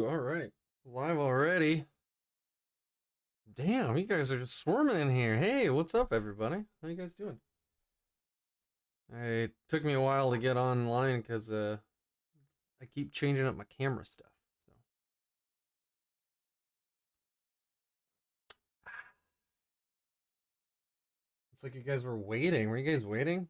Woo, all right. Live already. Damn, you guys are just swarming in here. Hey, what's up, everybody? How you guys doing? It took me a while to get online because I keep changing up my camera stuff. So it's like you guys were waiting. Were you guys waiting?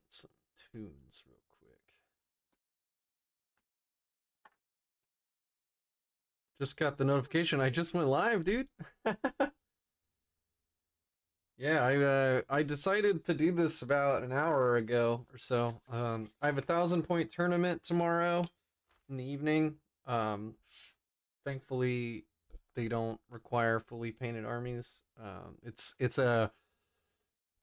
Some tunes real quick. Just got the notification. I just went live, dude. Yeah, I decided to do this about an hour ago or so. I have a 1,000 point tournament tomorrow in the evening. Thankfully, they don't require fully painted armies. It's a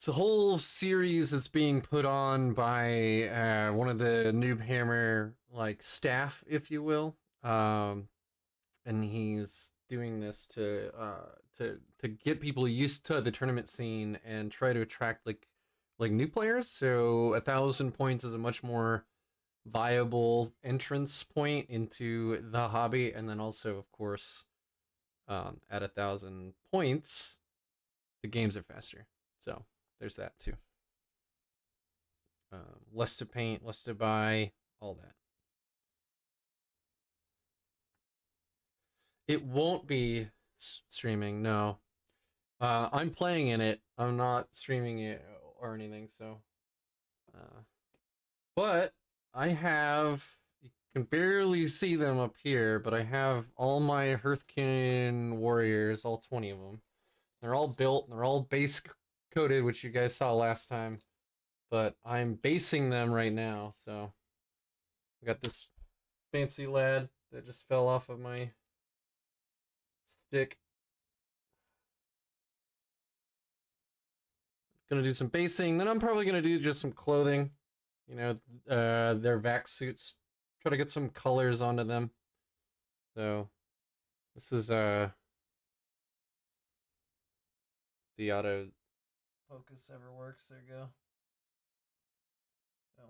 whole series that's being put on by one of the NoobHammer like staff, if you will. And he's doing this to get people used to the tournament scene and try to attract like new players. So 1,000 points is a much more viable entrance point into the hobby, and then also, of course, at 1,000 points, the games are faster. So there's that too. Less to paint, less to buy, all that. It won't be streaming, no. I'm playing in it. I'm not streaming it or anything, so. But I have, you can barely see them up here, but I have all my Hearthkin warriors, all 20 of them. They're all built, and they're all base coated, which you guys saw last time. But I'm basing them right now, so. I got this fancy lad that just fell off of my stick. Gonna do some basing, then I'm probably gonna do just some clothing. You know, their vac suits. Try to get some colors onto them. So, this is the auto focus ever works. There you go. So.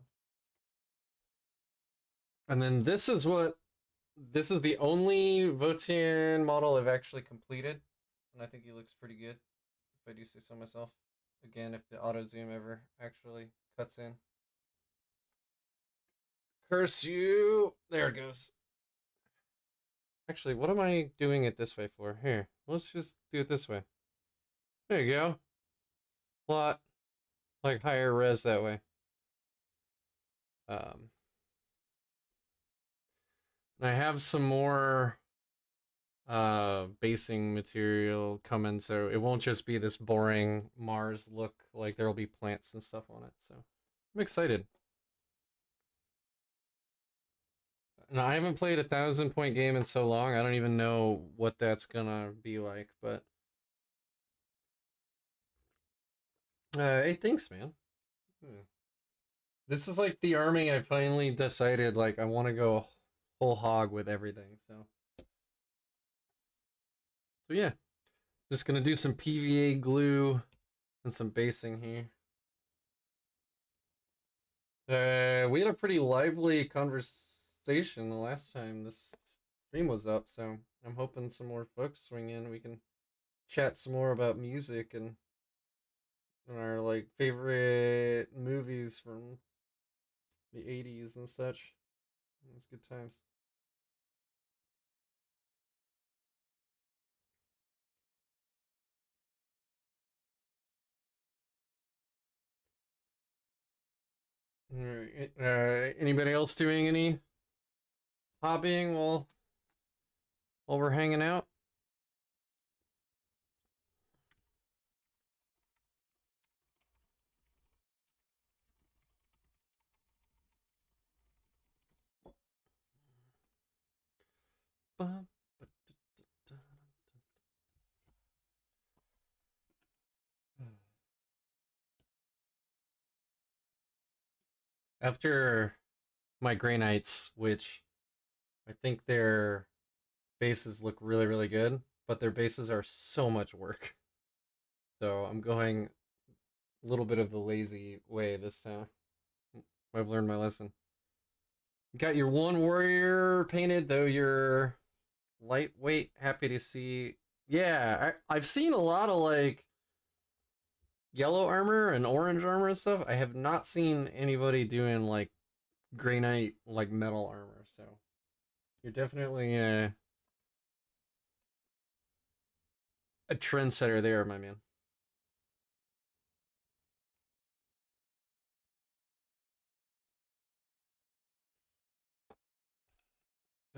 And then this is the only Votian model I've actually completed, and I think he looks pretty good, if I do say so myself. Again, if the auto zoom ever actually cuts in. Curse you! There it goes. Actually, what am I doing it this way for? Here, let's just do it this way. There you go. Lot like higher res that way. And I have some more basing material coming, so it won't just be this boring Mars look. Like there'll be plants and stuff on it. So I'm excited. And I haven't played a 1,000 point game in so long. I don't even know what that's gonna be like, but hey, thanks, man. This is like the army I finally decided like I want to go whole hog with everything. So yeah, just gonna do some PVA glue and some basing here. We had a pretty lively conversation the last time this stream was up, so I'm hoping some more folks swing in. We can chat some more about music and our like favorite movies from the 80s and such. It's good times. Alright, anybody else doing any hobbying while we're hanging out? After my Grey Knights, which I think their bases look really, really good, but their bases are so much work. So I'm going a little bit of the lazy way this time. I've learned my lesson. Got your one warrior painted, though you're lightweight. Happy to see. Yeah, I've seen a lot of like yellow armor and orange armor and stuff. I have not seen anybody doing like Grey Knight like metal armor. So you're definitely a trendsetter there, my man.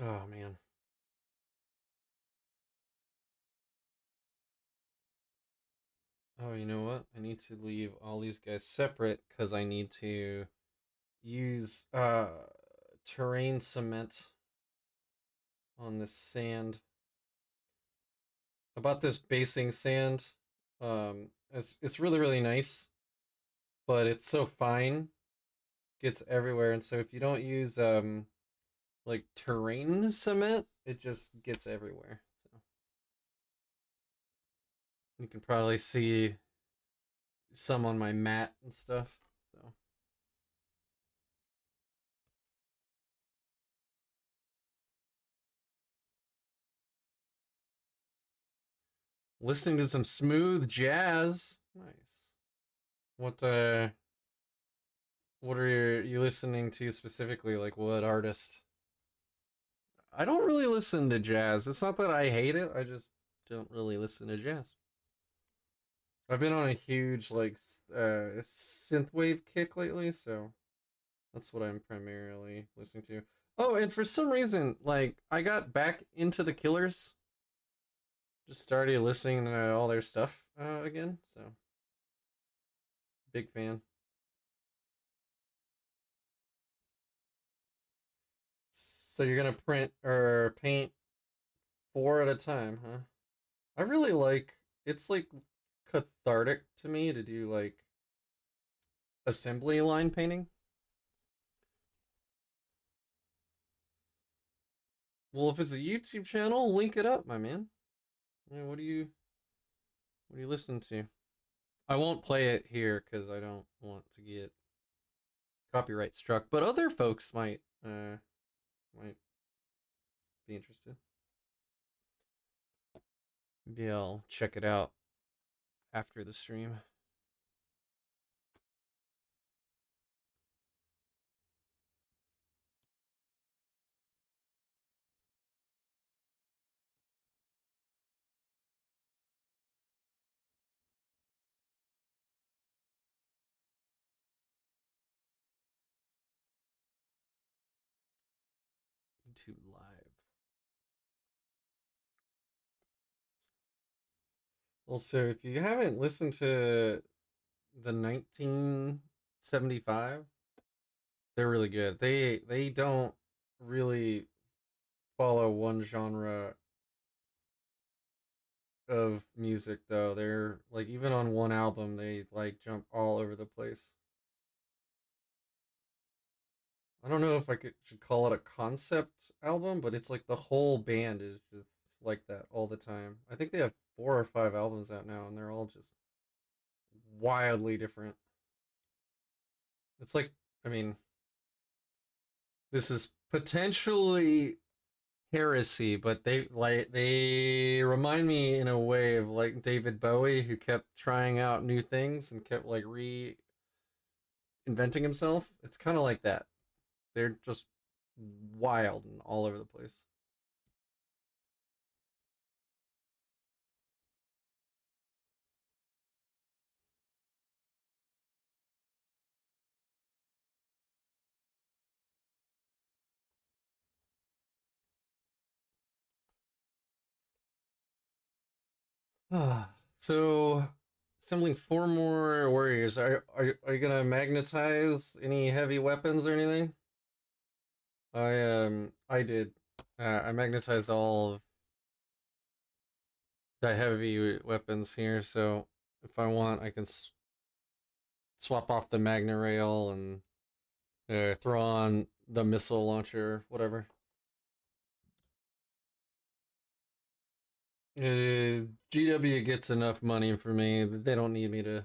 Oh man. Oh, you know what? I need to leave all these guys separate because I need to use terrain cement on this sand. About this basing sand. It's really nice, but it's so fine, gets everywhere, and so if you don't use like terrain cement, it just gets everywhere. So you can probably see some on my mat and stuff. So listening to some smooth jazz. Nice. What are you listening to specifically? Like what artist? I don't really listen to jazz. It's not that I hate it. I just don't really listen to jazz. I've been on a huge like synthwave kick lately, so that's what I'm primarily listening to. Oh, and for some reason, like I got back into the Killers. Just started listening to all their stuff again, so big fan. So you're gonna print or paint four at a time, huh? I really like it's like cathartic to me to do like assembly line painting. Well, if it's a YouTube channel, link it up, my man. Yeah, what do you listen to? I won't play it here because I don't want to get copyright struck, but other folks might be interested. Maybe I'll check it out after the stream. YouTube Live. Also, if you haven't listened to the 1975, they're really good. They don't really follow one genre of music though. They're like even on one album they like jump all over the place. I don't know if should call it a concept album, but it's like the whole band is just like that all the time. I think they have 4 or 5 albums out now and they're all just wildly different. It's like I mean, this is potentially heresy, but they remind me in a way of like David Bowie who kept trying out new things and kept like reinventing himself. It's kind of like that. They're just wild and all over the place. So assembling 4 more warriors. Are you gonna magnetize any heavy weapons or anything? I did. I magnetized all of the heavy weapons here, so if I want, I can swap off the magna rail and throw on the missile launcher, whatever. GW gets enough money for me. They don't need me to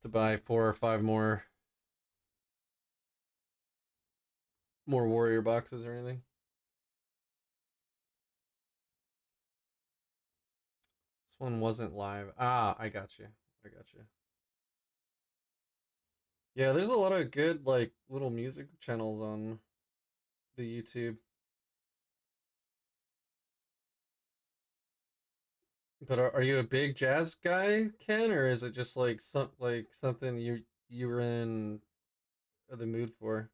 buy 4 or 5 more warrior boxes or anything. This one wasn't live. Ah, I got you. I got you. Yeah, there's a lot of good like little music channels on the YouTube. But are you a big jazz guy, Ken, or is it just like something you were in the mood for?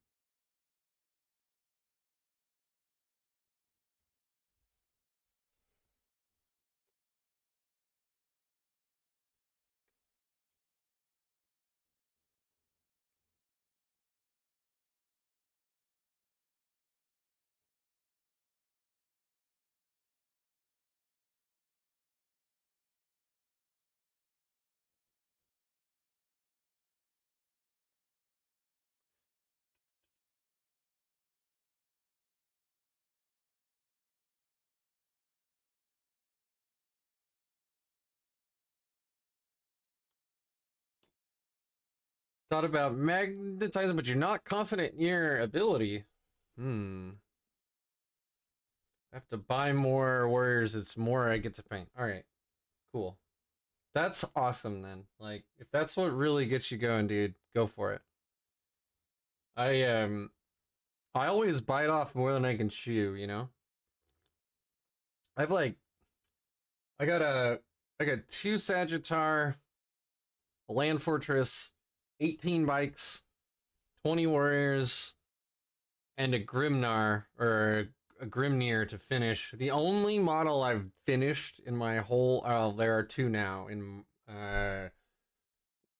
Thought about magnetizing, but you're not confident in your ability. Hmm. I have to buy more warriors. It's more I get to paint. All right. Cool. That's awesome then. Like, if that's what really gets you going, dude, go for it. I I always bite off more than I can chew, you know? I've like I got a I got 2 Sagittar, a Land Fortress, 18 bikes, 20 warriors, and a Grimnar or a Grimnir to finish. The only model I've finished in my whole there are 2 now in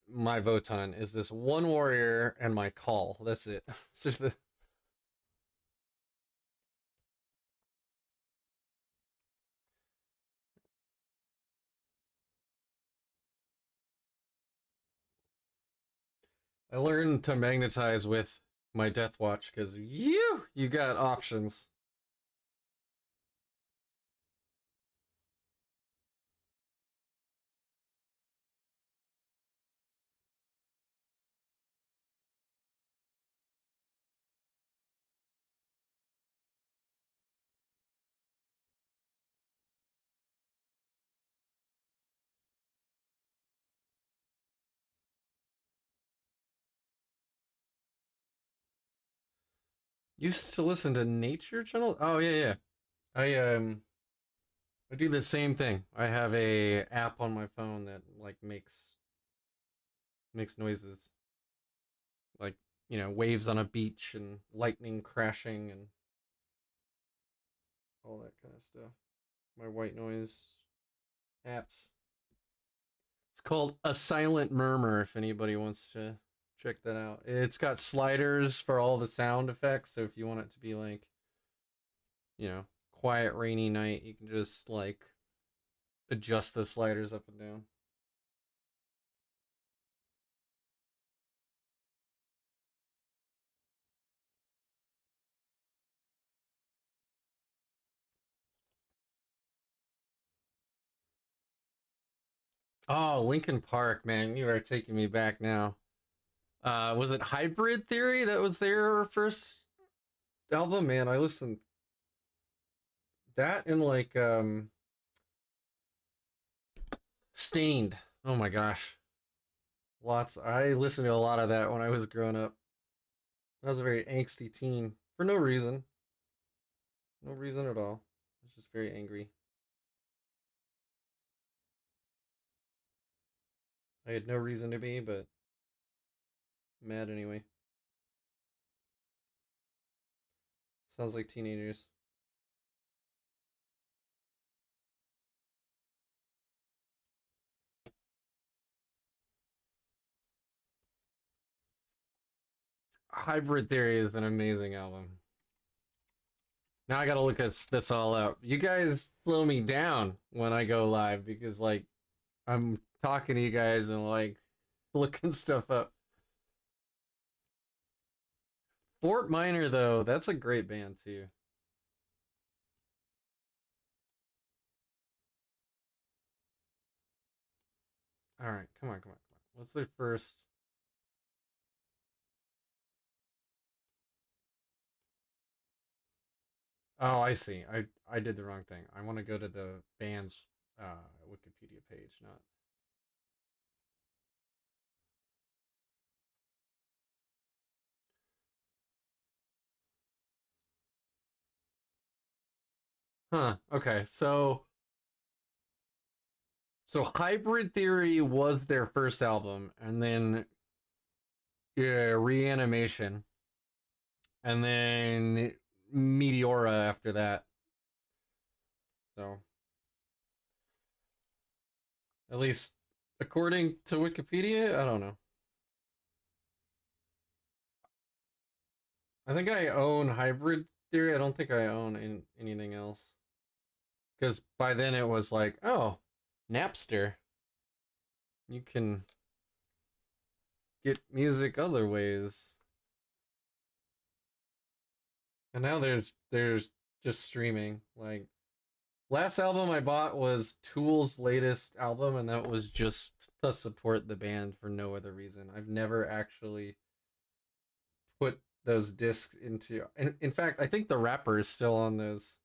my Votan is this one warrior and my call. That's it. I learned to magnetize with my Death Watch because you got options. Used to listen to nature channel. Oh yeah, yeah. I I do the same thing. I have a app on my phone that like makes noises like waves on a beach and lightning crashing and all that kind of stuff. My white noise apps. It's called A Silent Murmur if anybody wants to check that out. It's got sliders for all the sound effects, so if you want it to be like, quiet rainy night, you can just like adjust the sliders up and down. Oh, Linkin Park, man, you are taking me back now. Was it Hybrid Theory that was their first album? Man, I listened that and like Stained. Oh my gosh. Lots. I listened to a lot of that when I was growing up. I was a very angsty teen for no reason. No reason at all. I was just very angry. I had no reason to be, but mad anyway. Sounds like teenagers. Hybrid Theory is an amazing album. Now I gotta look at this all up. You guys slow me down when I go live because like I'm talking to you guys and like looking stuff up. Fort Minor though, that's a great band too. All right, come on, come on, come on. What's their first? Oh, I see. I did the wrong thing. I want to go to the band's Wikipedia page, not. Huh. Okay. So Hybrid Theory was their first album, and then yeah, Reanimation, and then Meteora after that. So at least according to Wikipedia, I don't know. I think I own Hybrid Theory. I don't think I own anything else. Because by then it was like, oh, Napster. You can get music other ways. And now there's just streaming. Like last album I bought was Tool's latest album, and that was just to support the band for no other reason. I've never actually put those discs into. In fact, I think the rapper is still on those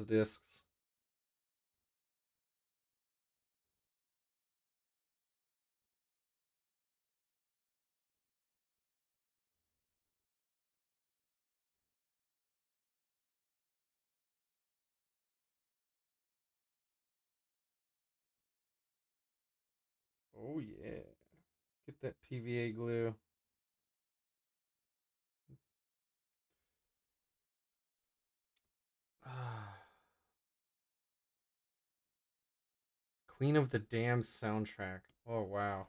discs. Oh yeah, get that PVA glue. Queen of the Damned soundtrack. Oh wow.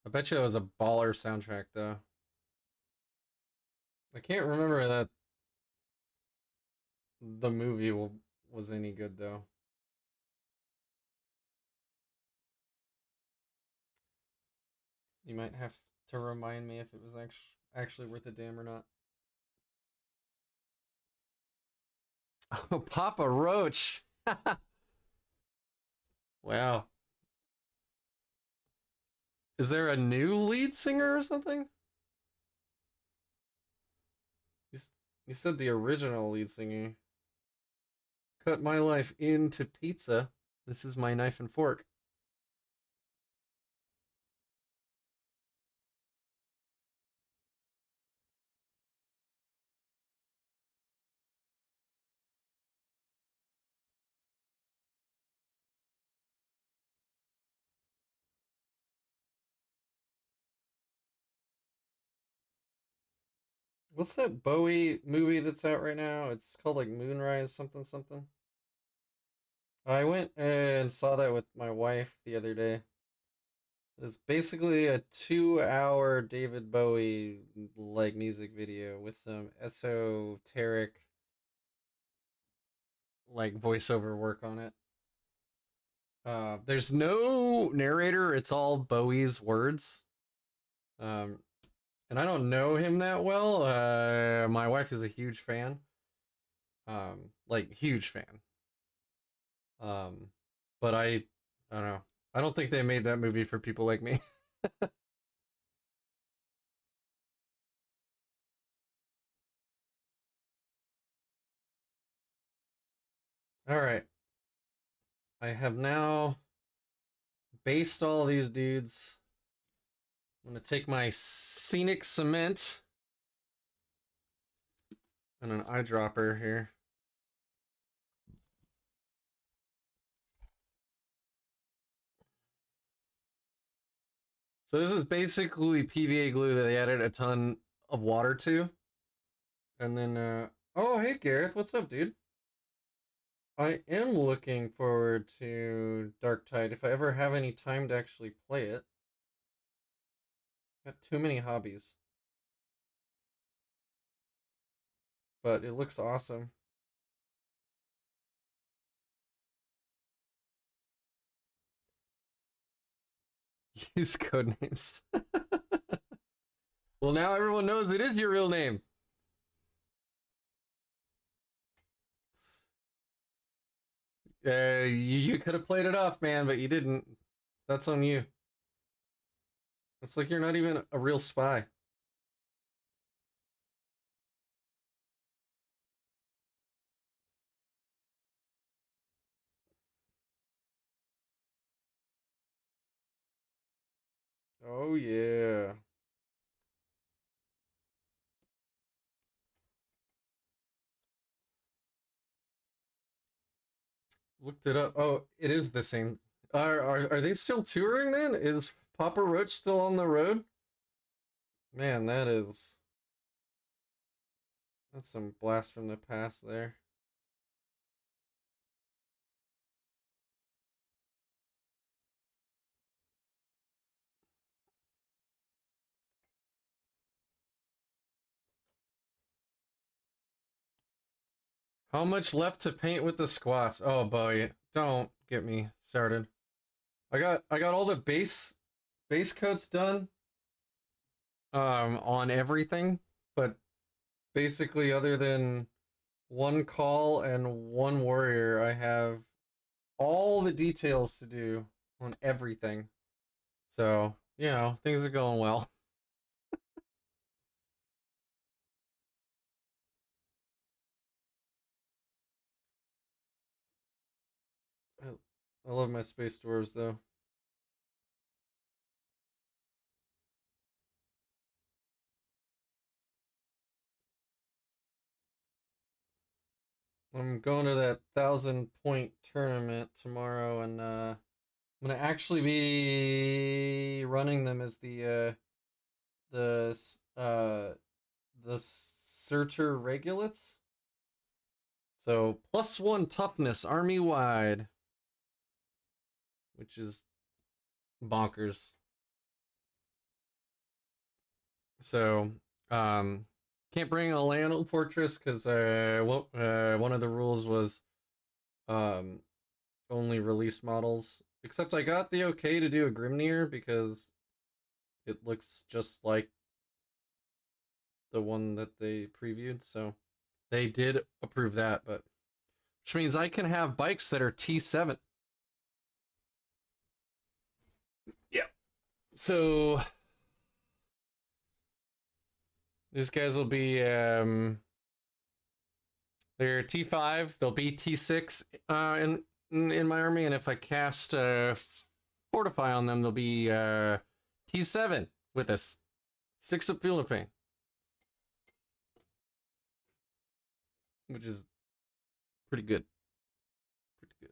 I bet you it was a baller soundtrack though. I can't remember that the movie was any good though. You might have to remind me if it was actually worth a damn or not. Oh, Papa Roach. Wow. Is there a new lead singer or something? You, you said the original lead singer. Cut my life into pizza. This is my knife and fork. What's that Bowie movie that's out right now? It's called like Moonrise something something. I went and saw that with my wife the other day. It's basically a 2 hour David Bowie like music video with some esoteric like voiceover work on it. There's no narrator, it's all Bowie's words. Um, and I don't know him that well. My wife is a huge fan. Like huge fan. Um, but I don't know. I don't think they made that movie for people like me. All right. I have now based all these dudes. I'm gonna take my scenic cement and an eyedropper here. So this is basically PVA glue that they added a ton of water to. And then oh hey Gareth, what's up, dude? I am looking forward to Dark Tide if I ever have any time to actually play it. Got too many hobbies. But it looks awesome. Use code names. Well, now everyone knows it is your real name. You could have played it off, man, but you didn't. That's on you. It's like you're not even a real spy. Oh yeah. Looked it up. Oh, it is the same. Are they still touring then? Is Papa Roach still on the road? Man, that's some blast from the past there. How much left to paint with the squats? Oh boy, don't get me started. I got all the base coats done on everything, but basically other than one call and one warrior, I have all the details to do on everything. So, things are going well. I, I love my space dwarves though. I'm going to that 1,000 point tournament tomorrow, and I'm gonna actually be running them as the the Surtur Regulates. So +1 toughness army wide, which is bonkers. So can't bring a land fortress because one of the rules was um only release models. Except I got the okay to do a Grimnir because it looks just like the one that they previewed, so they did approve that, but which means I can have bikes that are T7. Yeah. So these guys will be they're T5, they'll be T6 in my army, and if I cast Fortify on them, they'll be T7 with a 6 of Fuel of Pain, which is pretty good. Pretty good.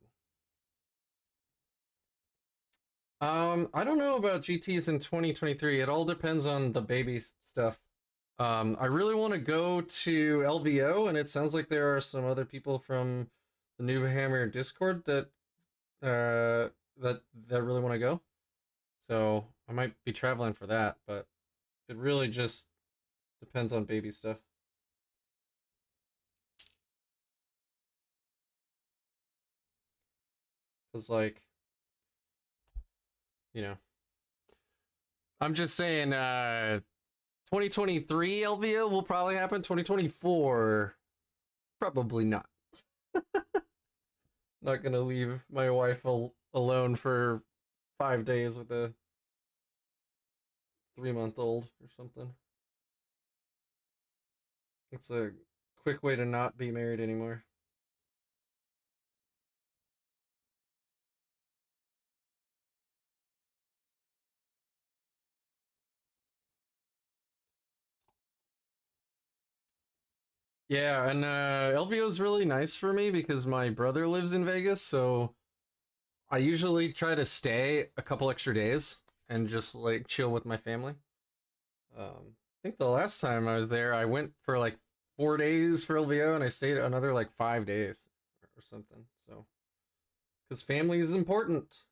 I don't know about GTs in 2023. It all depends on the baby stuff. I really want to go to LVO, and it sounds like there are some other people from the NoobHammer Discord that really want to go. So I might be traveling for that, but it really just depends on baby stuff. Cause like, you know, I'm just saying, 2023 LVO will probably happen. 2024, probably not. Not gonna leave my wife alone for 5 days with a 3-month-old or something. It's a quick way to not be married anymore. Yeah, and LVO is really nice for me because my brother lives in Vegas, so I usually try to stay a couple extra days and just like chill with my family. I think the last time I was there, I went for like 4 days for LVO, and I stayed another like 5 days or something. So, because family is important.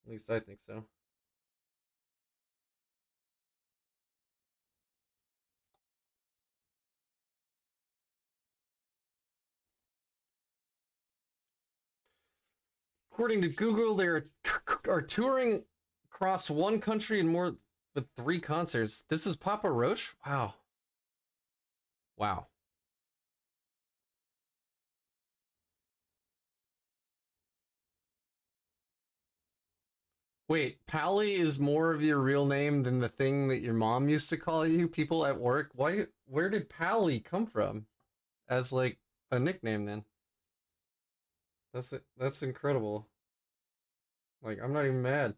At least I think so. According to Google, they are touring across one country and more with 3 concerts. This is Papa Roach? Wow. Wow. Wait, Pally is more of your real name than the thing that your mom used to call you? People at work? Why? Where did Pally come from? As like a nickname then? That's incredible. Like I'm not even mad.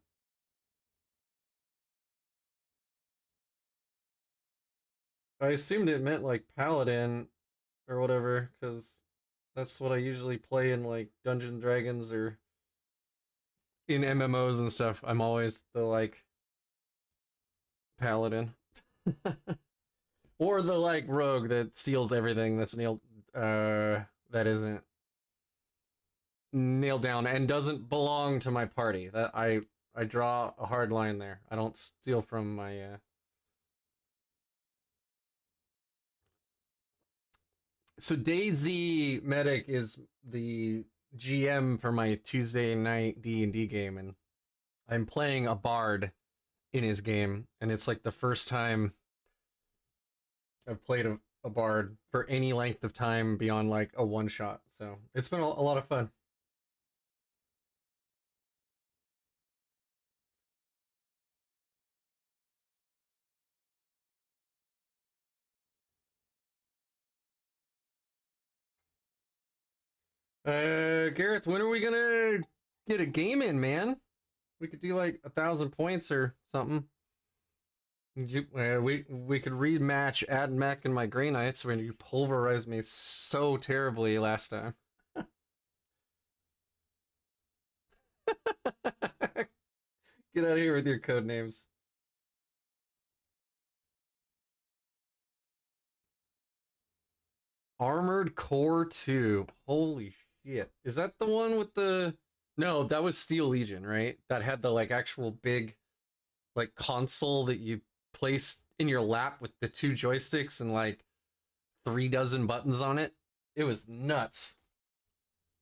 I assumed it meant like paladin or whatever, because that's what I usually play in like Dungeons and Dragons or in MMOs and stuff. I'm always the like paladin. Or the like rogue that steals everything that's nailed that isn't nailed down and doesn't belong to my party. That I draw a hard line there. I don't steal from my So DayZ Medic is the GM for my Tuesday night D&D game, and I'm playing a bard in his game, and it's like the first time I've played a bard for any length of time beyond like a one shot. So it's been a lot of fun. Gareth, when are we gonna get a game in, man? We could do like 1,000 points or something. We could rematch Ad Mech and my Grey Knights when you pulverized me so terribly last time. Get out of here with your code names. Armored Core 2. Holy shit. Is that the one with the No, that was Steel Legion, right? That had the like actual big like console that you placed in your lap with the two joysticks and like 3 dozen buttons on it. It was nuts.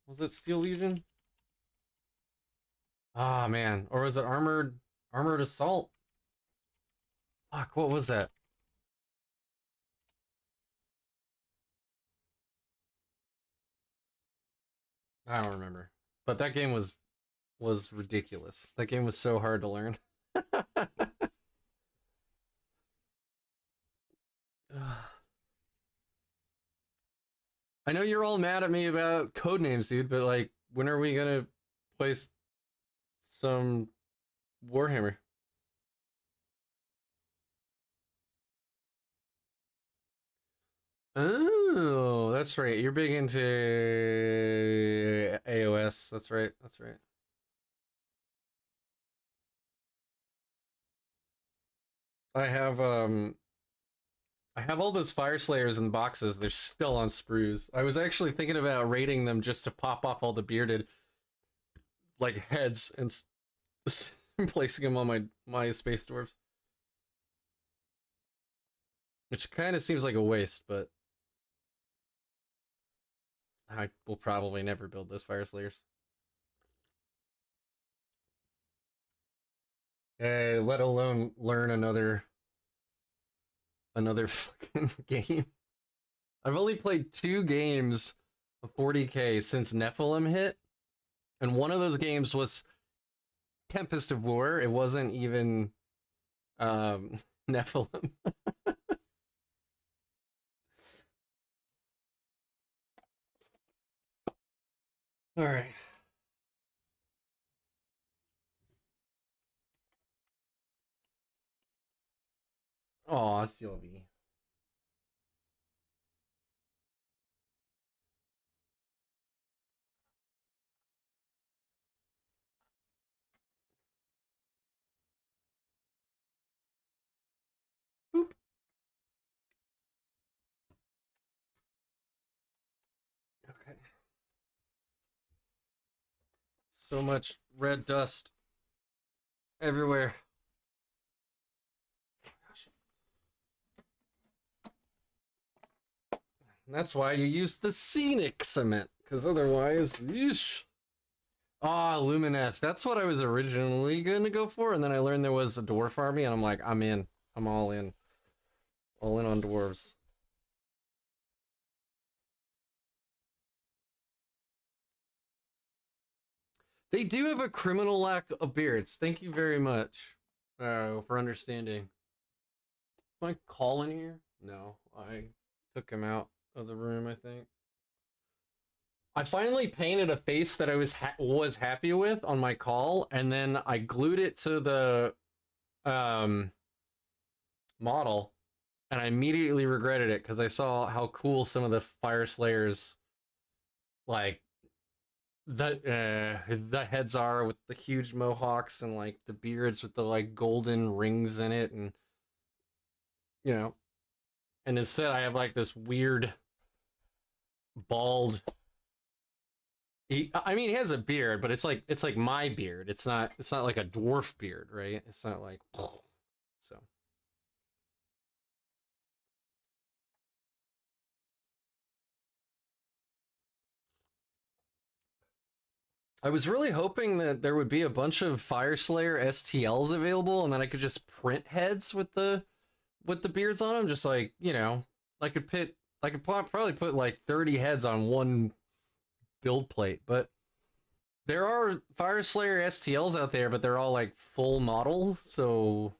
Was it Steel Legion? Ah, man. Or was it Armored Assault? Fuck, what was that? I don't remember. But that game was ridiculous. That game was so hard to learn. I know you're all mad at me about code names, dude, but like, when are we gonna play some Warhammer? Oh, that's right. You're big into AOS. That's right. That's right. I have um I have all those Fire Slayers in boxes. They're still on sprues. I was actually thinking about raiding them just to pop off all the bearded like heads and placing them on my space dwarves, which kind of seems like a waste, but I will probably never build those Fire Slayers. Let alone learn another fucking game. I've only played 2 games of 40k since Nephilim hit, and one of those games was Tempest of War. It wasn't even Nephilim. All right. Aw, Sylvie. Boop. Okay. So much red dust everywhere. Gosh. That's why you use the scenic cement, because otherwise, yeesh. Ah, Lumineth. That's what I was originally gonna go for, and then I learned there was a dwarf army, and I'm like, I'm in. I'm all in. All in on dwarves. They do have a criminal lack of beards. Thank you very much for understanding. Is my call in here? No, I took him out of the room, I think. I finally painted a face that I was happy with on my call, and then I glued it to the model, and I immediately regretted it because I saw how cool some of the Fire Slayers, like the heads are with the huge mohawks and like the beards with the like golden rings in it, and you know, and instead I have like this weird bald. I mean, he has a beard, but it's like my beard. It's not like a dwarf beard, right? It's not like so. I was really hoping that there would be a bunch of Fire Slayer STLs available, and then I could just print heads with the beards on them. Just like, you know, I could probably put like 30 heads on one build plate, but there are Fire Slayer STLs out there, but they're all like full model, so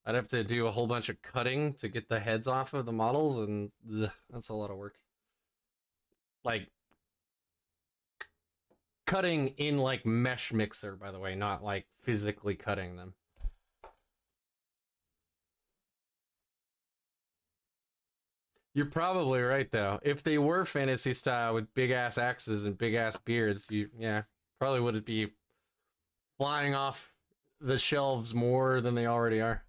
I'd have to do a whole bunch of cutting to get the heads off of the models, and that's a lot of work. Like cutting in like mesh mixer, by the way, not like physically cutting them. You're probably right though. If they were fantasy style with big ass axes and big ass beards, yeah, probably would be flying off the shelves more than they already are.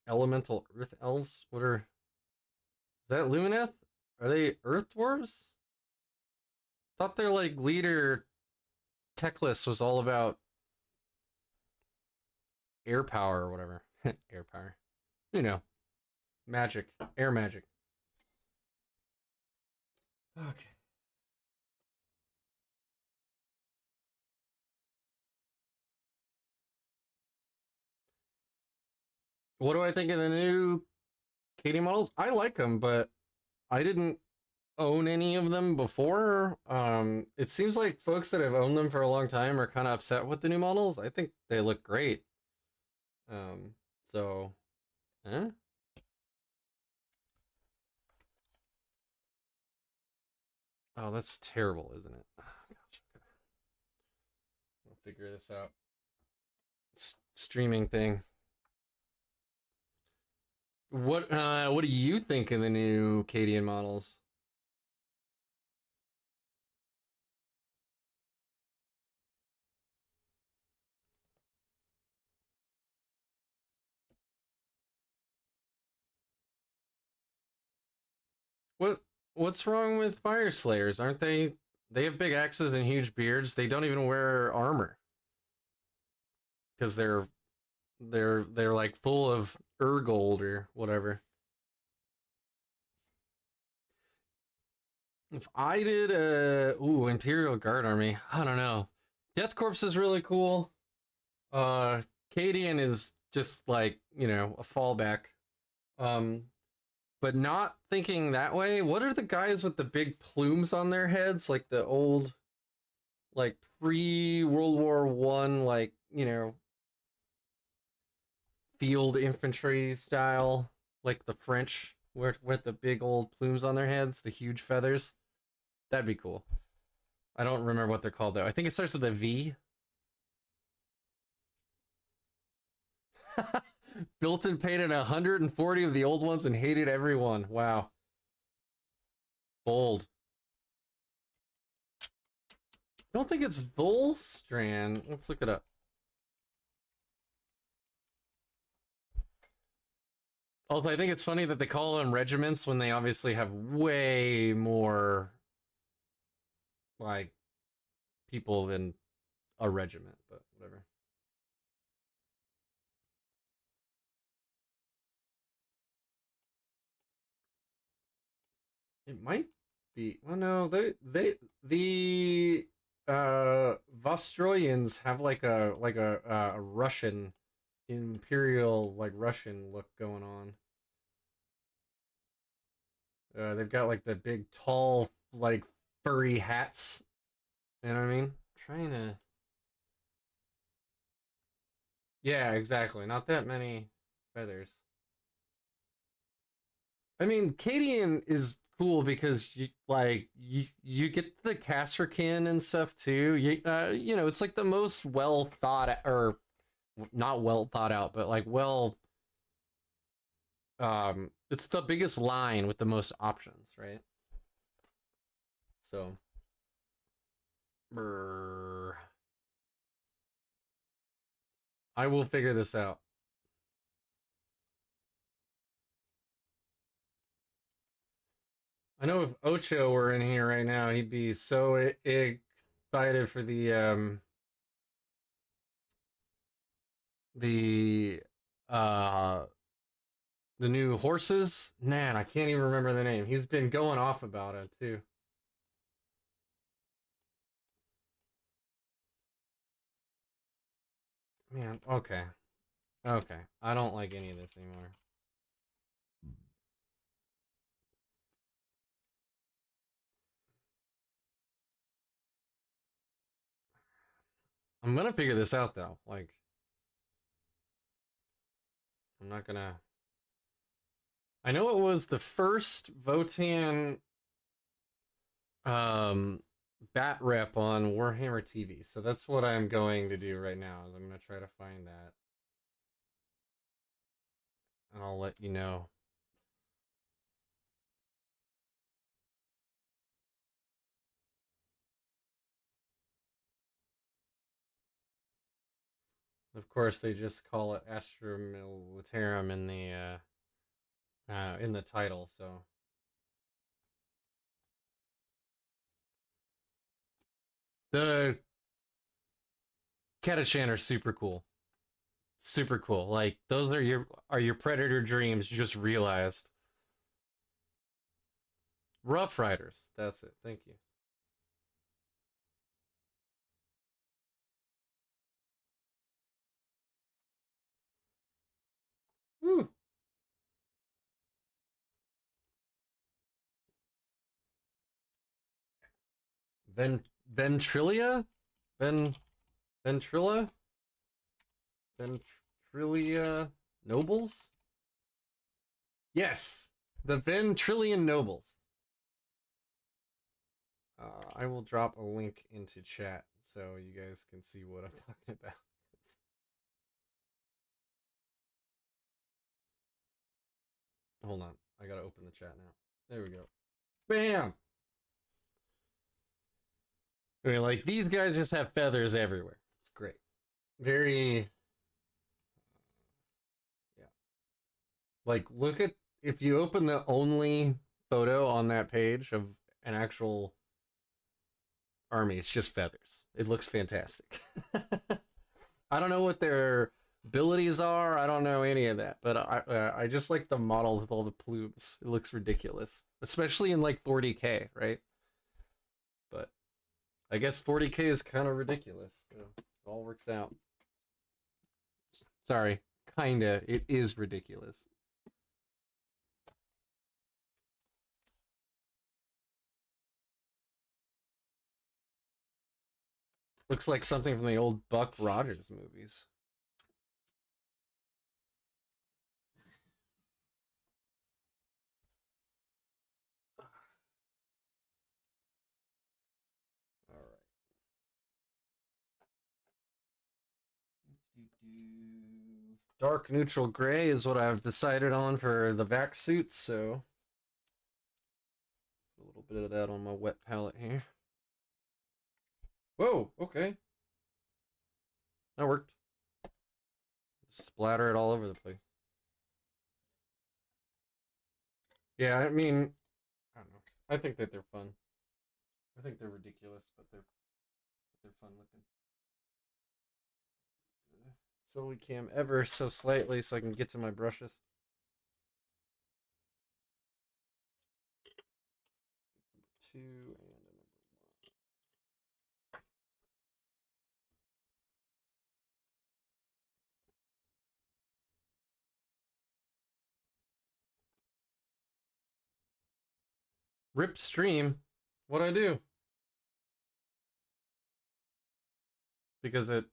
Elemental earth elves? Is that Lumineth? Are they earth dwarves? Thought their like leader tech list was all about air power or whatever. Air power. You know, magic, air magic. Okay. What do I think of the new Katie models? I like them, but I didn't own any of them before. It seems like folks that have owned them for a long time are kind of upset with the new models. I think they look great. So, eh? Oh, that's terrible, isn't it? Oh, gosh, okay. We'll figure this out. Streaming thing. What do you think of the new Cadian models? What what's wrong with Fire Slayers? Aren't they have big axes and huge beards? They don't even wear armor because they're like full of Urgold or whatever. If I did Imperial Guard army, I don't know. Death Corps is really cool. Cadian is just like, you know, a fallback. Um but not thinking that way. What are the guys with the big plumes on their heads, like the old, like pre World War One, like, you know, field infantry style, like the French, with the big old plumes on their heads, the huge feathers? That'd be cool. I don't remember what they're called though. I think it starts with a V. Built and painted 140 of the old ones and hated everyone. Wow. Bold. I don't think it's Volstran. Let's look it up. Also, I think it's funny that they call them regiments when they obviously have way more like people than a regiment, but whatever. It might be. Well, no, the Vostroyans have like a Russian imperial, like Russian look going on. They've got like the big tall like furry hats. You know what I mean? Trying to. Yeah, exactly. Not that many feathers. I mean, Cadian is cool because you get the Casrakin and stuff too. You know, it's like the most well thought or not well thought out, but like well it's the biggest line with the most options, right? So brr, I will figure this out. I know if Ocho were in here right now, he'd be so excited for the uh the new horses. Man, I can't even remember the name. He's been going off about it too. Man, okay. Okay. I don't like any of this anymore. I'm gonna figure this out though. Like, I'm not gonna. I know it was the first Votan um bat rep on Warhammer TV, so that's what I'm going to do right now. Is I'm gonna try to find that, and I'll let you know. Of course, they just call it Astra Militarum in the title, so the Catachan are super cool. Super cool. Like those are your predator dreams just realized. Rough Riders. That's it. Thank you. Woo. Ventrilia? Ven Ventrilla? Ventrilia Nobles? Yes. The Ventrillian Nobles. I will drop a link into chat so you guys can see what I'm talking about. Hold on. I gotta open the chat now. There we go. Bam! I mean, like, these guys just have feathers everywhere. It's great. Very, yeah. Like, look at, if you open the only photo on that page of an actual army, it's just feathers. It looks fantastic. I don't know what their abilities are. I don't know any of that, but I just like the model with all the plumes. It looks ridiculous, especially in like 40K, right? But I guess 40K is kind of ridiculous. So it all works out. Sorry, kinda. It is ridiculous. Looks like something from the old Buck Rogers movies. All right. Dark neutral gray is what I've decided on for the vac suits, so a little bit of that on my wet palette here. Whoa, okay. That worked. Splatter it all over the place. Yeah, I mean, I don't know. I think that they're fun. I think they're ridiculous, but they're fun looking. So we cam ever so slightly so I can get to my brushes. Two and rip stream. What'd I do? Because it.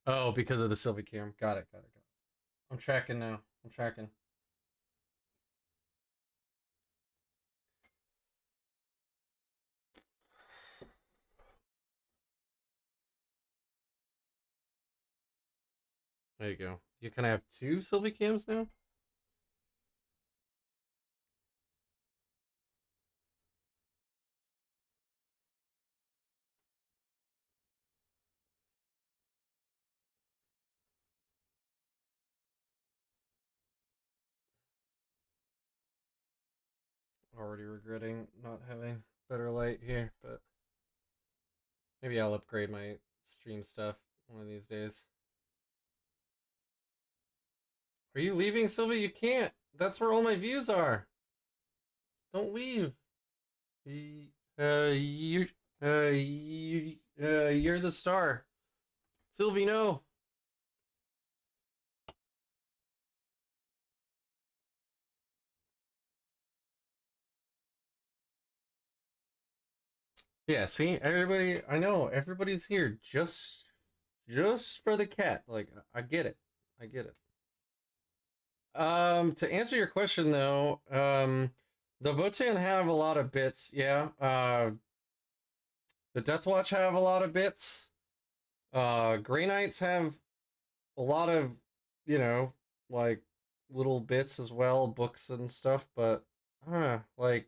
Oh, because of the Sylvie cam. Got it. Got it. Got it. I'm tracking now. I'm tracking. There you go. You kind of have two Sylvie cams now. Already regretting not having better light here, but maybe I'll upgrade my stream stuff one of these days. Are you leaving, Sylvie? You can't. That's where all my views are. Don't leave. You, you're the star. Sylvie, no. Yeah, see, everybody, I know, everybody's here just for the cat. Like, I get it. I get it. To answer your question though, the Votan have a lot of bits, yeah. The Deathwatch have a lot of bits. Grey Knights have a lot of, you know, like little bits as well, books and stuff, but like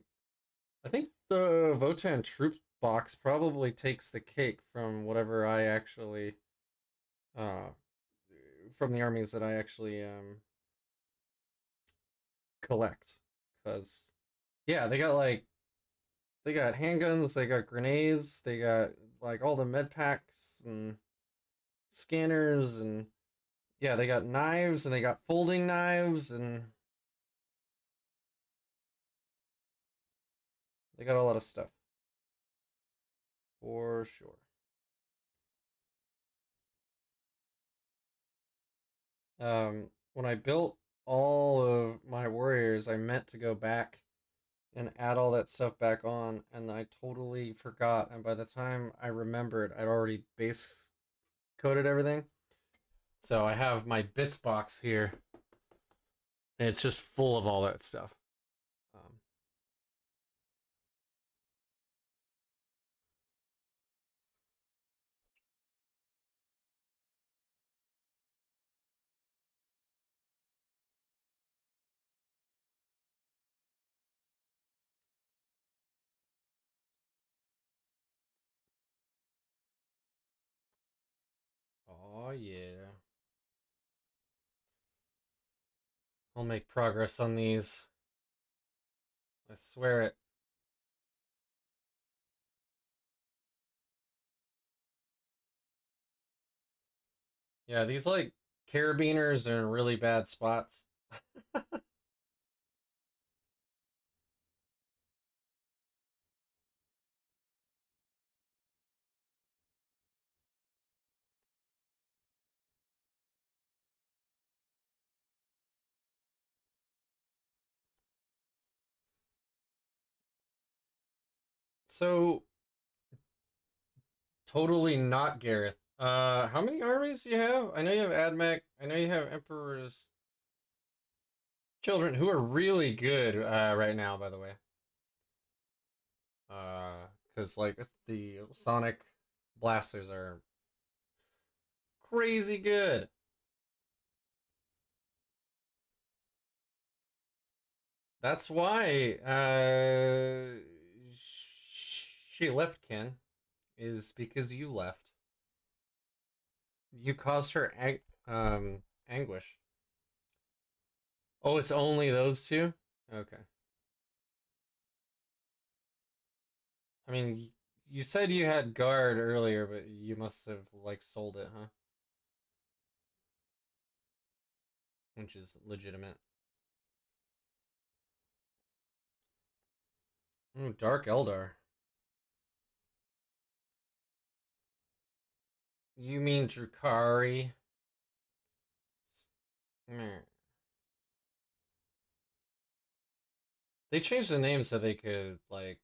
I think the Votan troops box probably takes the cake from whatever I actually uh from the armies that I actually collect. Cause yeah, they got handguns, they got grenades, they got like all the med packs and scanners, and yeah, they got knives and they got folding knives, and they got a lot of stuff for sure. When I built all of my warriors, I meant to go back and add all that stuff back on, and I totally forgot. And by the time I remembered, I'd already base coded everything. So I have my bits box here, and it's just full of all that stuff. Um, oh yeah, I'll make progress on these. I swear it. Yeah, these like carabiners are in really bad spots. So totally not Gareth. How many armies do you have? I know you have Admech. I know you have Emperor's Children, who are really good right now, by the way. Because like the Sonic blasters are crazy good. That's why she left, Ken, is because you left. You caused her anguish. Oh, it's only those two? Okay. I mean, you said you had guard earlier, but you must have like sold it, huh? Which is legitimate. Ooh, Dark Eldar. You mean Drukari? They changed the name so they could like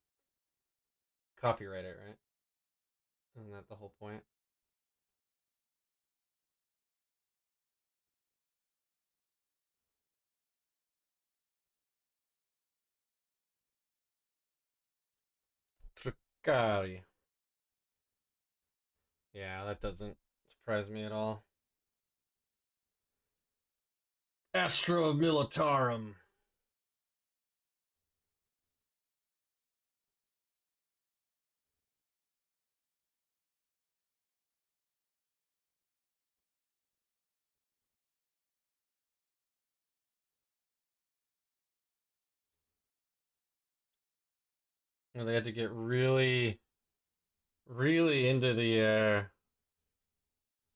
copyright it, right? Isn't that the whole point? Tricari. Yeah, that doesn't surprise me at all. Astro Militarum. Well, they had to get really, really into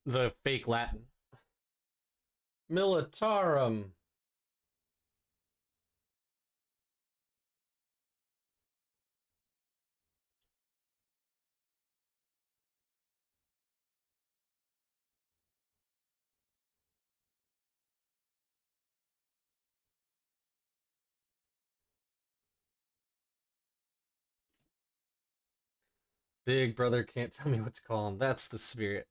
the fake Latin. Militarum. Big brother can't tell me what to call him. That's the spirit.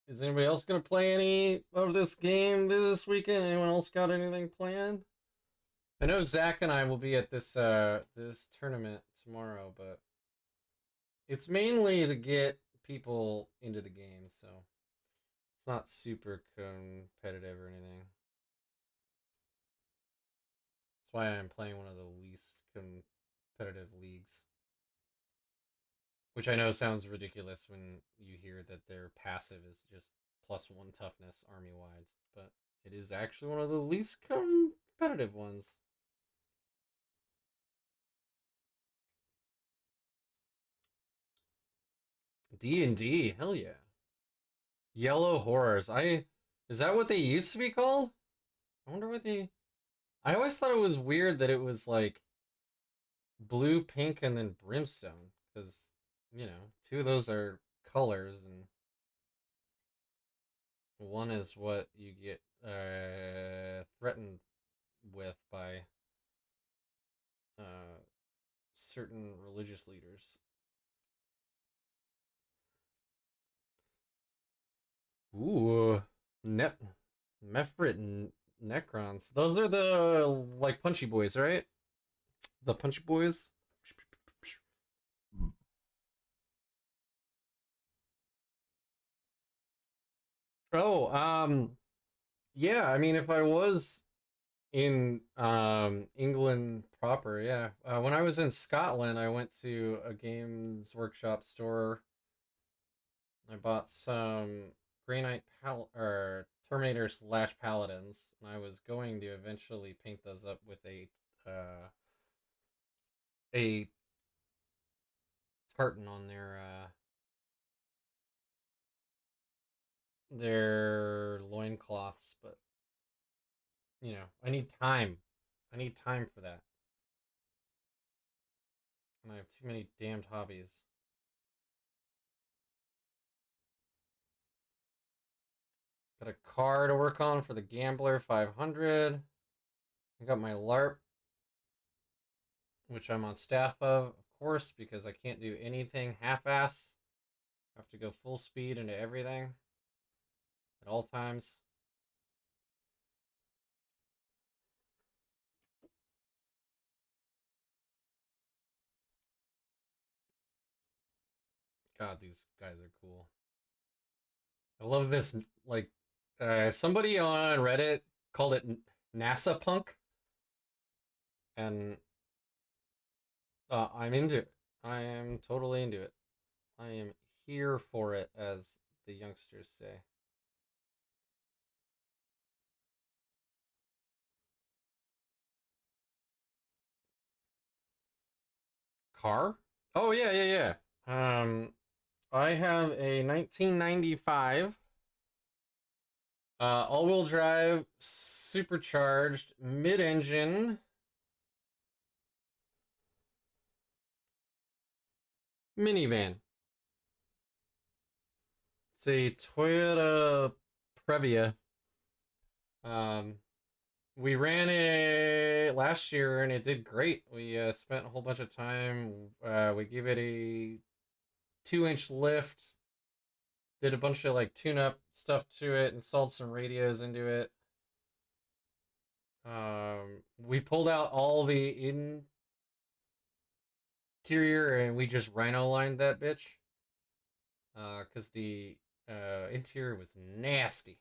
Is anybody else gonna play any of this game this weekend? Anyone else got anything planned? I know Zach and I will be at this tournament tomorrow, but it's mainly to get people into the game, so it's not super competitive or anything. That's why I'm playing one of the least competitive leagues. Which I know sounds ridiculous when you hear that their passive is just +1 toughness army wide, but it is actually one of the least competitive ones. D&D, hell yeah. Yellow horrors. Is that what they used to be called? I wonder what they. I always thought it was weird that it was like blue, pink, and then brimstone, because two of those are colors, and one is what you get threatened with by uh, certain religious leaders. Ooh, ne- Mephrit Necrons. Those are the like punchy boys, right? The punchy boys. Oh, yeah. I mean, if I was in England proper, yeah. When I was in Scotland, I went to a Games Workshop store. I bought some Grey Knight or Terminator / Paladins, and I was going to eventually paint those up with a tartan on their loincloths, but I need time. I need time for that. And I have too many damned hobbies. Got a car to work on for the Gambler 500. I got my LARP, which I'm on staff of course, because I can't do anything half-ass. I have to go full speed into everything at all times. God, these guys are cool. I love this. Like, somebody on Reddit called it NASA punk, and I'm into it. I am totally into it. I am here for it, as the youngsters say. Car? Oh yeah, yeah, yeah. I have a 1995 all-wheel drive, supercharged, mid-engine minivan. It's a Toyota Previa. Um, We ran it last year and it did great. We spent a whole bunch of time. We gave it a 2-inch lift, did a bunch of like tune-up stuff to it, installed some radios into it. We pulled out all the interior and we just rhino lined that bitch. Because the interior was nasty.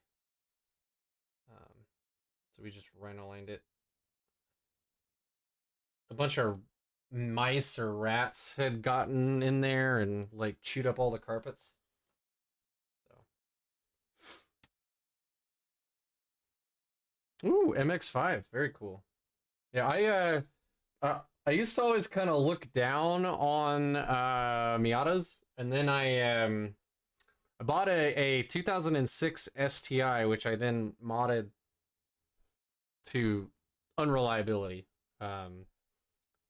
So we just rhino lined it. A bunch of mice or rats had gotten in there and like chewed up all the carpets. So. Ooh, MX5, very cool. Yeah, I used to always kind of look down on Miatas, and then I bought a 2006 STI, which I then modded to unreliability. I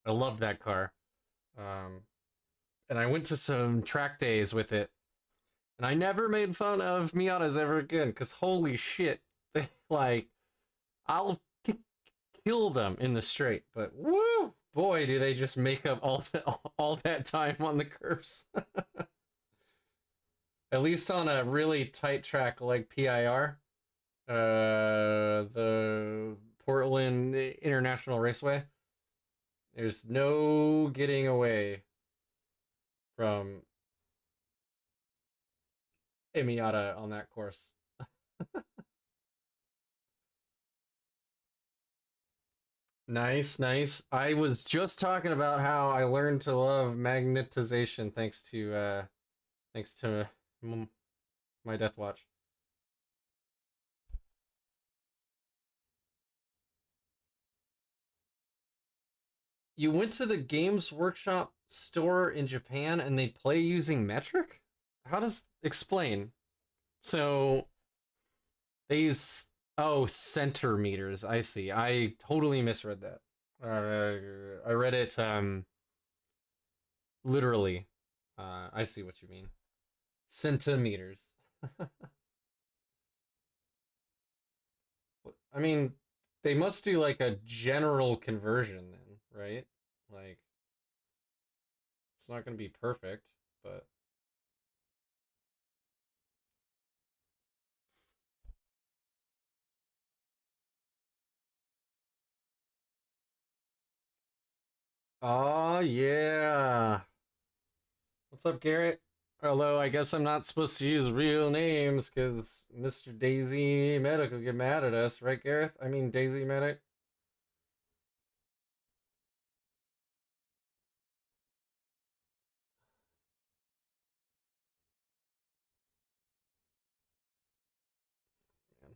loved that car. And I went to some track days with it. And I never made fun of Miatas ever again, because holy shit. They, like, I'll kill them in the straight, but woo! Boy, do they just make up all that time on the curves. At least on a really tight track like PIR. The Portland International Raceway. There's no getting away from a Miata on that course. Nice, nice. I was just talking about how I learned to love magnetization thanks to my Death Watch. You went to the Games Workshop store in Japan and they play using metric? How does explain? So they use centimeters. I see. I totally misread that. I read it literally. I see what you mean. Centimeters. I mean, they must do like a general conversion then, right? Like, it's not going to be perfect, but oh yeah. What's up, Garrett? Although I guess I'm not supposed to use real names because Mr. Daisy Medic will get mad at us, right, Gareth? I mean Daisy Medic. Man.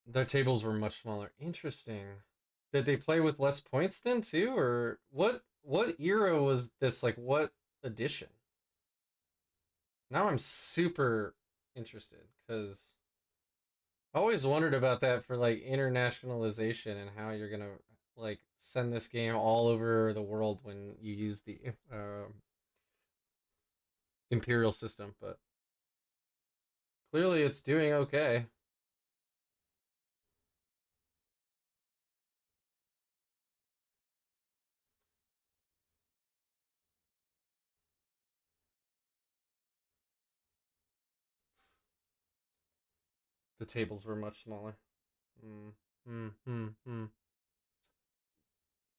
Their tables were much smaller. Interesting. Did they play with less points then too, or what era was this? Like what edition? Now I'm super interested because I always wondered about that for like internationalization and how you're gonna like send this game all over the world when you use the imperial system, but clearly it's doing okay. The tables were much smaller. Mm,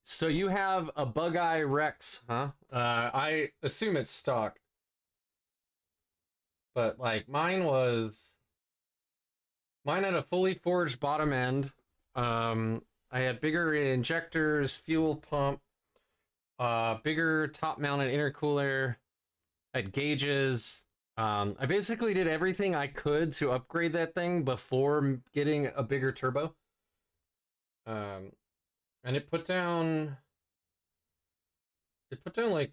So you have a Bug Eye Rex, huh? I assume it's stock, but like mine had a fully forged bottom end. I had bigger injectors, fuel pump, bigger top mounted intercooler, had gauges. I basically did everything I could to upgrade that thing before getting a bigger turbo. Um, and it put down like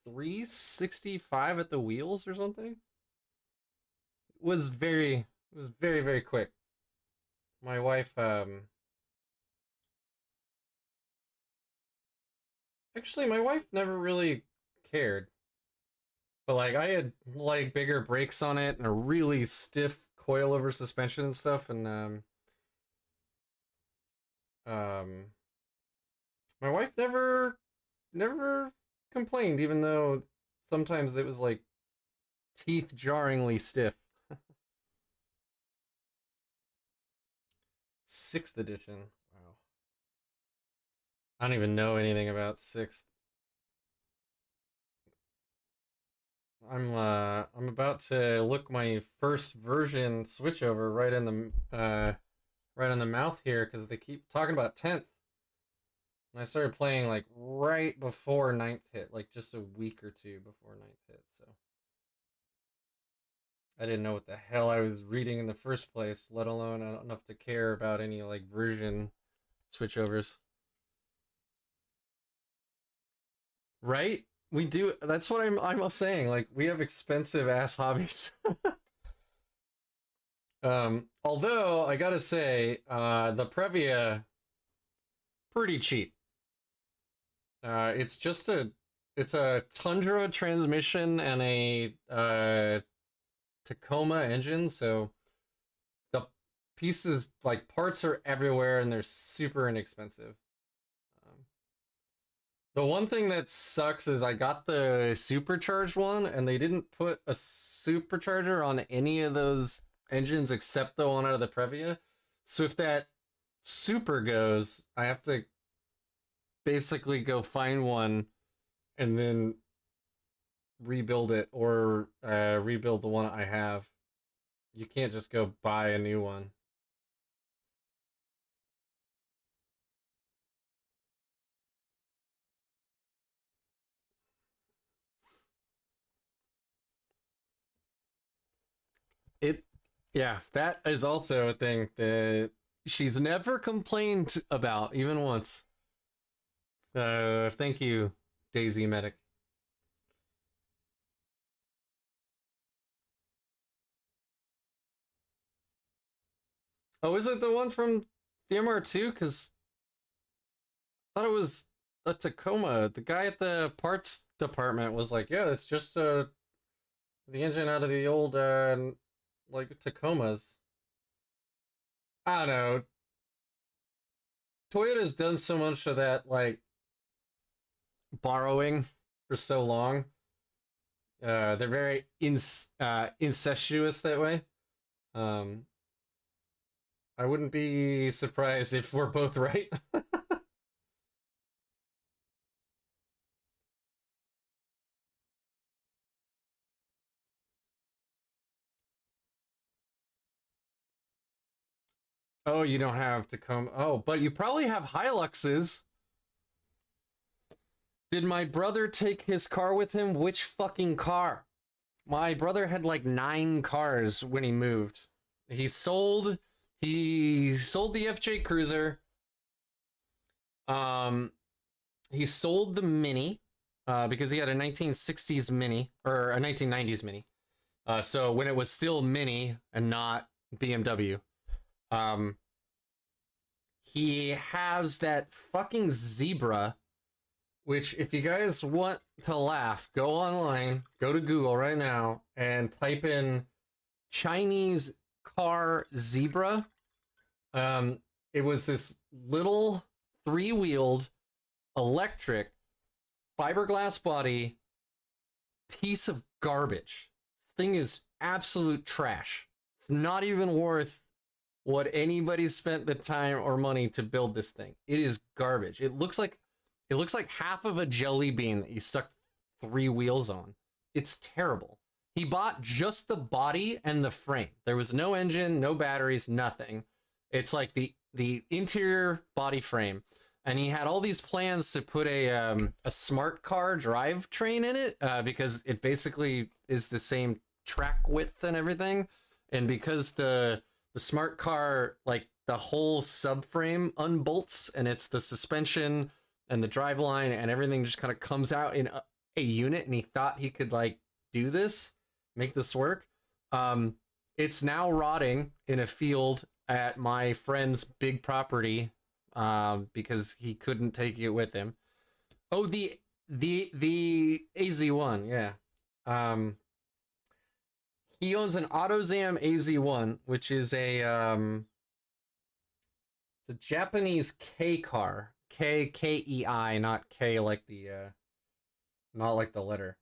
365 at the wheels or something. It was very very quick. My wife actually my wife never really cared. But like I had like bigger brakes on it and a really stiff coilover suspension and stuff, and Um, my wife never complained, even though sometimes it was like teeth jarringly stiff. Sixth edition. Wow. I don't even know anything about sixth. I'm about to look my first version switchover right in the mouth here because they keep talking about 10th. And I started playing like right before ninth hit, like just a week or two before ninth hit, so I didn't know what the hell I was reading in the first place, let alone enough to care about any like version switchovers. Right? We do. That's what I'm saying. Like we have expensive ass hobbies. Although I gotta say, the Previa pretty cheap. It's just it's a Tundra transmission and a Tacoma engine, so the pieces like parts are everywhere and they're super inexpensive. Um, the one thing that sucks is I got the supercharged one and they didn't put a supercharger on any of those engines except the one out of the Previa. So if that super goes, I have to basically go find one and then rebuild it or rebuild the one I have. You can't just go buy a new one. It, yeah, that is also a thing that she's never complained about, even once. Thank you, Daisy Medic. Oh, is it the one from the MR2? Because I thought it was a Tacoma. The guy at the parts department was like, yeah, it's just the engine out of the old like Tacomas. I don't know. Toyota's done so much of that like borrowing for so long. They're very incestuous that way. Um, I wouldn't be surprised if we're both right. Oh, you don't have Tacoma. Oh, but you probably have Hiluxes. Did my brother take his car with him? Which fucking car? My brother had like 9 cars when he moved. He sold he sold the FJ Cruiser. Um he sold the Mini because he had a 1960s Mini or a 1990s Mini. So when it was still Mini and not BMW. Um he has that fucking Zebra, which if you guys want to laugh, go online, go to Google right now and type in Chinese car Zebra. It was this little 3-wheeled electric fiberglass body piece of garbage. This thing is absolute trash. It's not even worth what anybody spent the time or money to build this thing. It is garbage. It looks like half of a jelly bean that you stuck 3 wheels on. It's terrible. He bought just the body and the frame. There was no engine, no batteries, nothing. It's like the interior body frame, and he had all these plans to put a smart car drivetrain in it because it basically is the same track width and everything, and because the smart car like the whole subframe unbolts and it's the suspension and the driveline and everything just kind of comes out in a unit, and he thought he could like do this, make this work. Um, it's now rotting in a field at my friend's big property because he couldn't take it with him. Oh, the AZ1, yeah. Um, he owns an AutoZam AZ1, which is a It's a Japanese K car. Kei, not K like the not like the letter.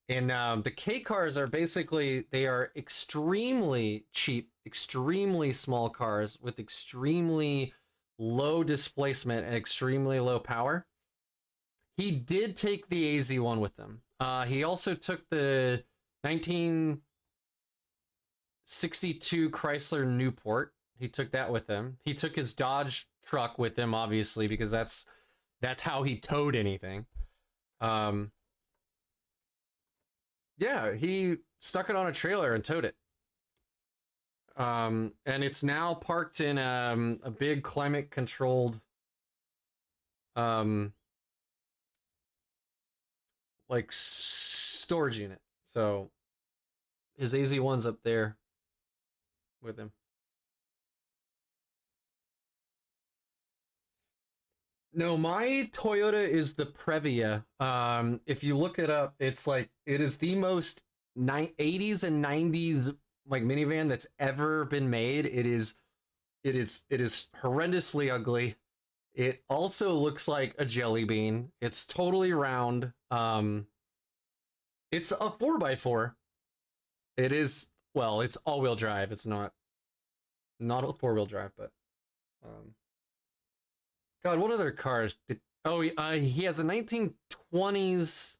And the K cars are basically they are extremely cheap, extremely small cars with extremely low displacement and extremely low power. He did take the AZ1 with him. He also took the 1962 Chrysler Newport. He took that with him. He took his Dodge truck with him, obviously, because that's how he towed anything. Um, yeah, he stuck it on a trailer and towed it. And it's now parked in a big climate controlled um, like storage unit. So his AZ1's up there with him. No, my Toyota is the Previa. If you look it up, it's like it is the most 80s and 90s like minivan that's ever been made. It is horrendously ugly. It also looks like a jelly bean. It's totally round. It's a 4x4. It is, well, it's all-wheel drive. It's not a four-wheel drive, but um God, what other cars did? Oh, he has a 1920s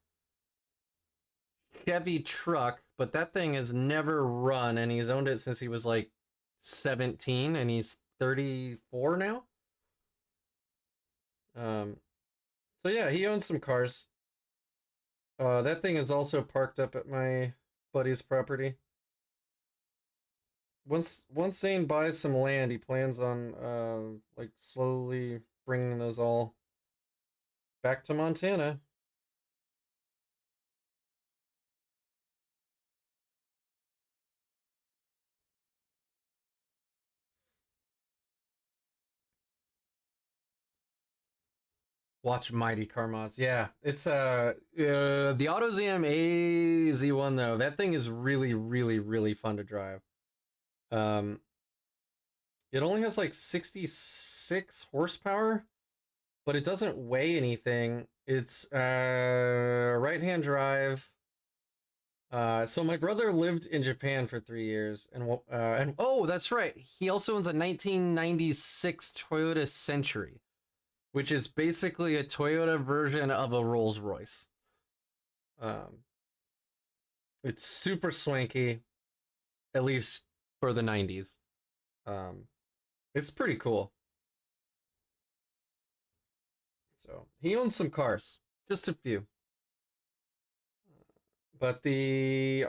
Chevy truck, but that thing has never run, and he's owned it since he was like 17, and he's 34 now. Um, so yeah, he owns some cars. That thing is also parked up at my buddy's property. Once Zane buys some land, he plans on like slowly bringing those all back to Montana. Watch Mighty Car Mods. Yeah, it's the AutoZam AZ1 though. That thing is really, really, really fun to drive. Um, it only has like 66 horsepower, but it doesn't weigh anything. It's right-hand drive. So my brother lived in Japan for 3 years, and oh, that's right. He also owns a 1996 Toyota Century, which is basically a Toyota version of a Rolls Royce. Um, it's super swanky, at least for the 90s. Um, it's pretty cool. So he owns some cars, just a few. But the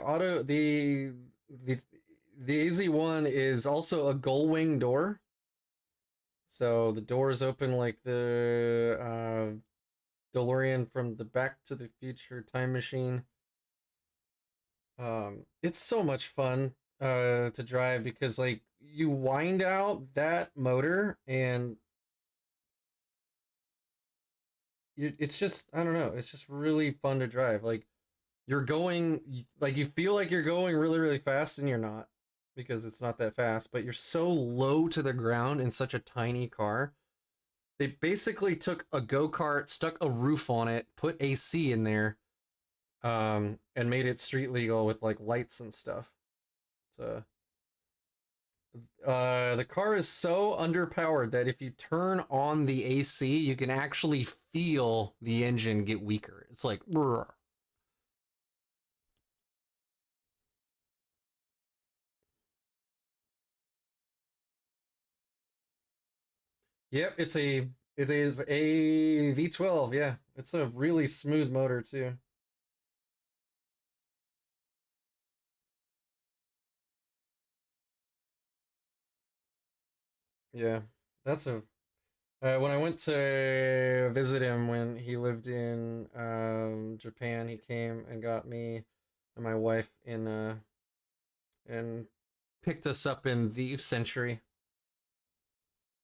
AZ1 is also a gull wing door. So the doors open like the DeLorean from the Back to the Future time machine. It's so much fun to drive because like you wind out that motor and it's just I don't know, it's just really fun to drive. Like you're going like you feel like you're going really really fast and you're not because it's not that fast, but you're so low to the ground in such a tiny car. They basically took a go-kart, stuck a roof on it, put AC in there, and made it street legal with like lights and stuff. So the car is so underpowered that if you turn on the AC, you can actually feel the engine get weaker. It's like, brr. Yep, it is a V12. Yeah, it's a really smooth motor too. Yeah, that's a when I went to visit him when he lived in Japan, he came and got me and my wife in and picked us up in the Century.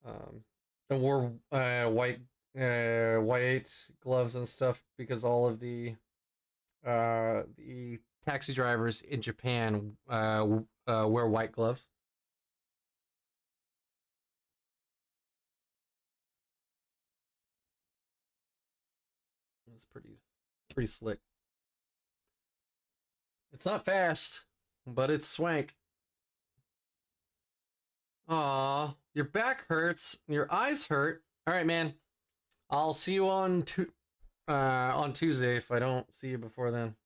Um, and wore white gloves and stuff because all of the taxi drivers in Japan wear white gloves. That's pretty slick. It's not fast, but it's swank. Aw, your back hurts, your eyes hurt. All right, man. I'll see you on Tuesday if I don't see you before then.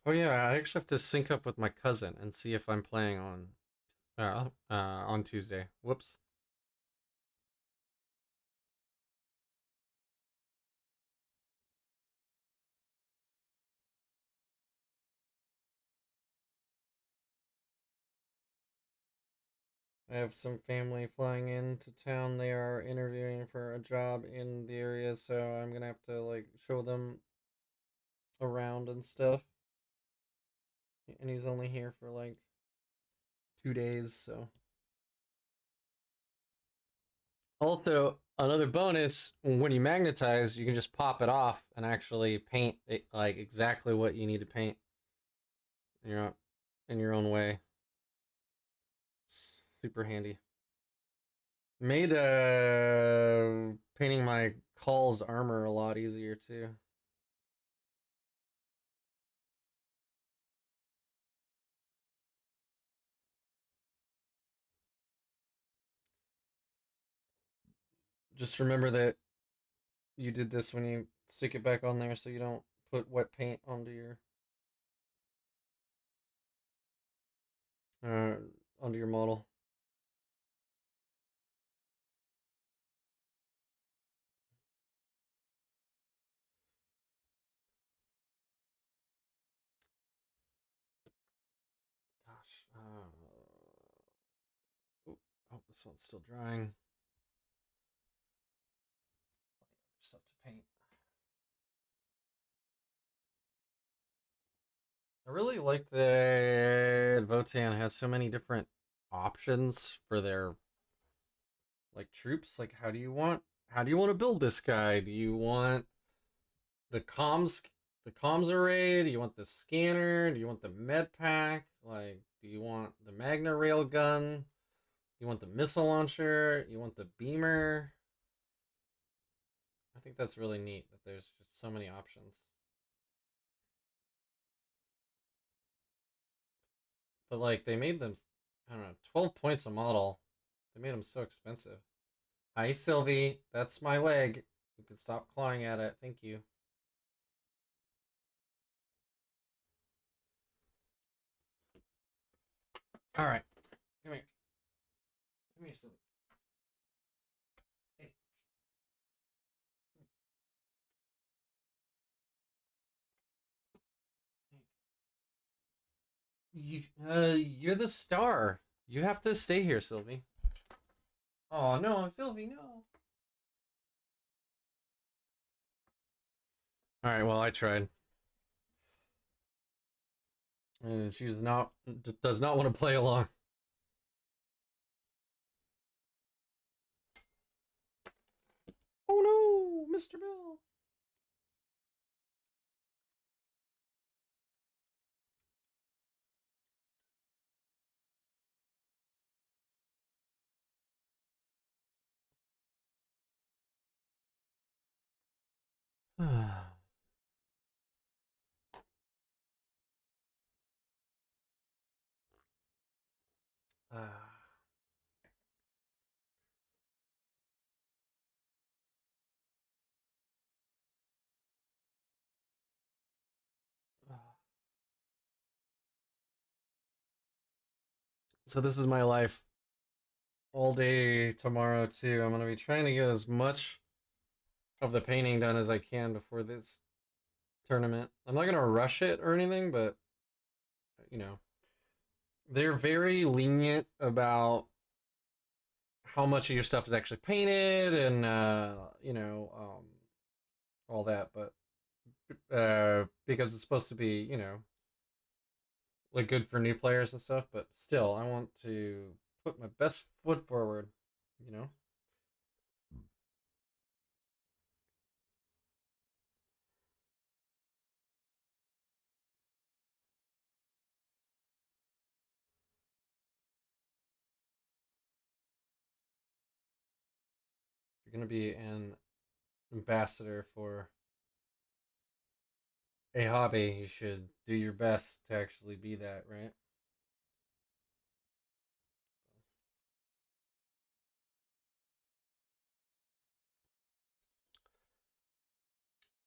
Oh yeah, I actually have to sync up with my cousin and see if I'm playing on Tuesday. Whoops. I have some family flying into town. They are interviewing for a job in the area, so I'm gonna have to like show them around and stuff. And he's only here for like 2 days, so. Also, another bonus, when you magnetize, you can just pop it off and actually paint it like exactly what you need to paint in your own way. Super handy. Made painting my Call's armor a lot easier too. Just remember that you did this when you stick it back on there so you don't put wet paint uh onto your model. Gosh. Oh, this one's still drying. Stuff to paint. I really like that Votan has so many different options for their like troops. Like how do you want to build this guy? Do you want the comms array? Do you want the scanner? Do you want the med pack? Like, do you want the Magna rail gun? Do you want the missile launcher? You want the beamer? I think that's really neat that there's just so many options. But like they made them, I don't know, 12 points a model. They made them so expensive. Hi Sylvie, that's my leg. You can stop clawing at it. Thank you. All right, come here. Come here, Sylvie. Hey. You're the star. You have to stay here, Sylvie. Oh no, Sylvie, no. All right, well I tried, and she's not does not want to play along. Oh no, Mr. Bill. So this is my life all day tomorrow too. I'm gonna be trying to get as much of the painting done as I can before this tournament. I'm not gonna rush it or anything, but you know, they're very lenient about how much of your stuff is actually painted and all that. But because it's supposed to be like good for new players and stuff, but still, I want to put my best foot forward. You know. you're gonna be an ambassador for a hobby, you should do your best to actually be that, right?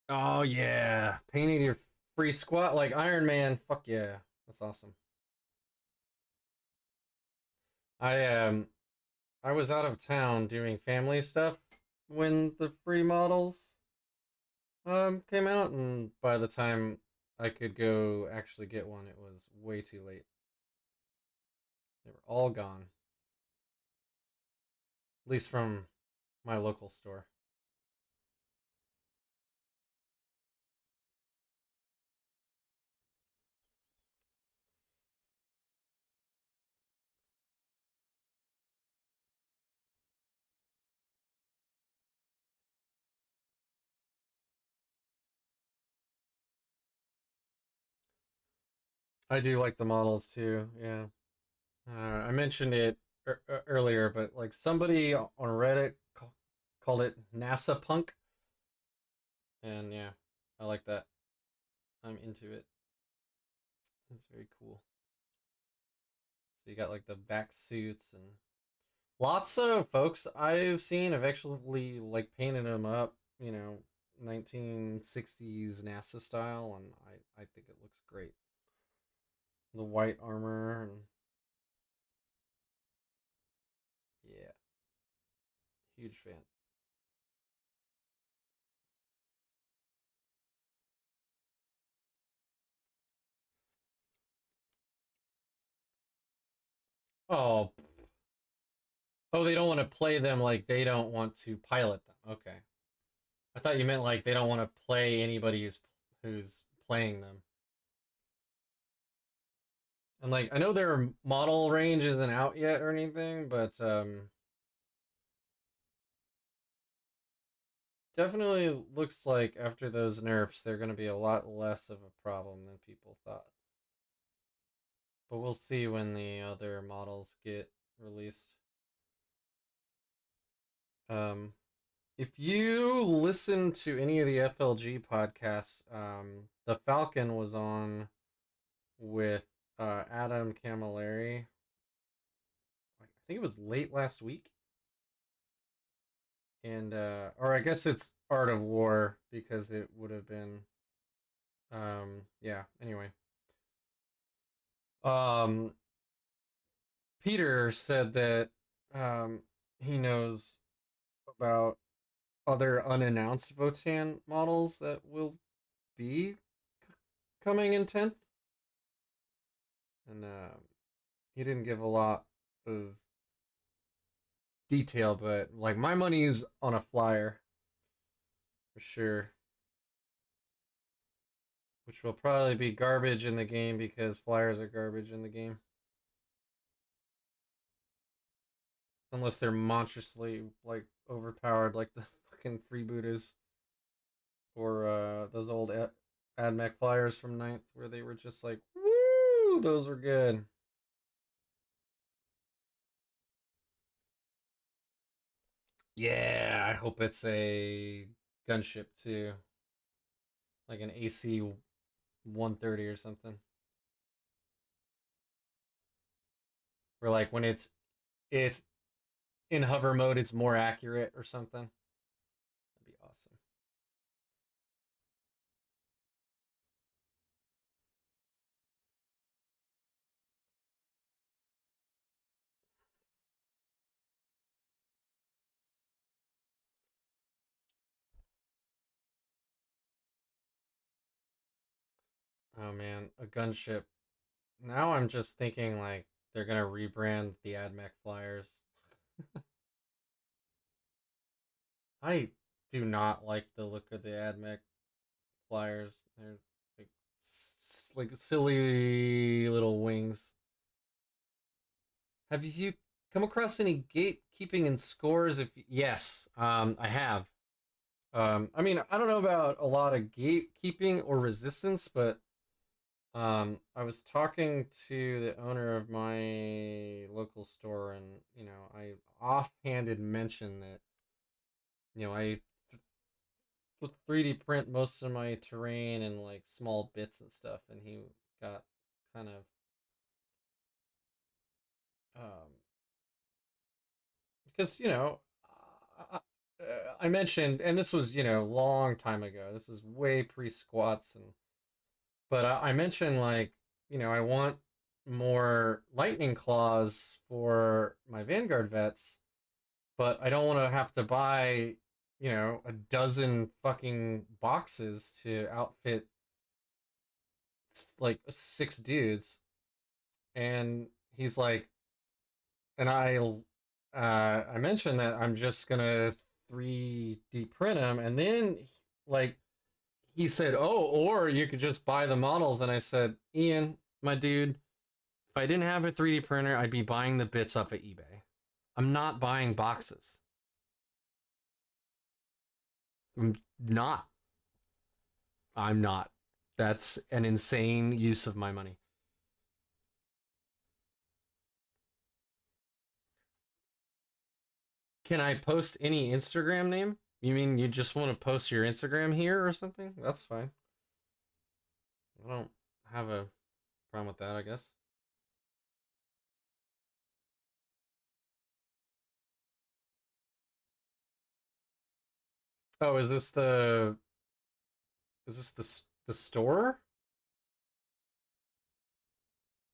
Oh yeah, painting your free squat like Iron Man. Fuck yeah, that's awesome. I I was out of town doing family stuff when the free models came out, and by the time I could go actually get one, it was way too late. They were all gone, at least from my local store. I do like the models too. Yeah, I mentioned it earlier, but like somebody on Reddit called it NASA punk, and yeah, I like that. I'm into it. It's very cool. So you got like the back suits and lots of folks I've seen have actually like painted them up, 1960s NASA style, and I think it looks great. The white armor and yeah, huge fan. Oh, oh, they don't want to play them like they don't want to pilot them. Okay, I thought you meant like they don't want to play anybody who's playing them. And like I know their model range isn't out yet or anything, but definitely looks like after those nerfs, they're going to be a lot less of a problem than people thought. But we'll see when the other models get released. Um, if you listen to any of the FLG podcasts, the Falcon was on with Adam Camilleri. I think it was late last week, and or I guess it's Art of War because it would have been yeah. Anyway, um, Peter said that um, he knows about other unannounced Votan models that will be coming in 10th. And he didn't give a lot of detail, but like my money's on a flyer for sure. Which will probably be garbage in the game because flyers are garbage in the game. Unless they're monstrously like overpowered like the fucking freebooters or those old AdMech flyers from ninth where they were just like, woo, those were good. Yeah, I hope it's a gunship too, like an AC 130 or something. Where like when it's in hover mode, it's more accurate or something. That'd be awesome. Oh man, a gunship. Now I'm just thinking like they're gonna rebrand the AdMech flyers. I do not like the look of the AdMech flyers. They're like like silly little wings. Have you come across any gatekeeping and scores? If yes, I have. I mean, I don't know about a lot of gatekeeping or resistance, but I was talking to the owner of my local store, and I offhanded mentioned that you know, I 3D print most of my terrain and like small bits and stuff, and he got kind of because I mentioned, and this was long time ago. This is way pre squats, and but I mentioned like I want more lightning claws for my Vanguard vets, but I don't want to have to buy a dozen fucking boxes to outfit like 6 dudes. And he's like, and I mentioned that I'm just gonna 3D print them, and then like he said, "Oh, or you could just buy the models." And I said, "Ian, my dude, if I didn't have a 3D printer, I'd be buying the bits off of eBay. I'm not buying boxes. I'm not. I'm not. That's an insane use of my money." Can I post any Instagram name? You mean you just want to post your Instagram here or something? That's fine. I don't have a problem with that, I guess. Oh, is this the store?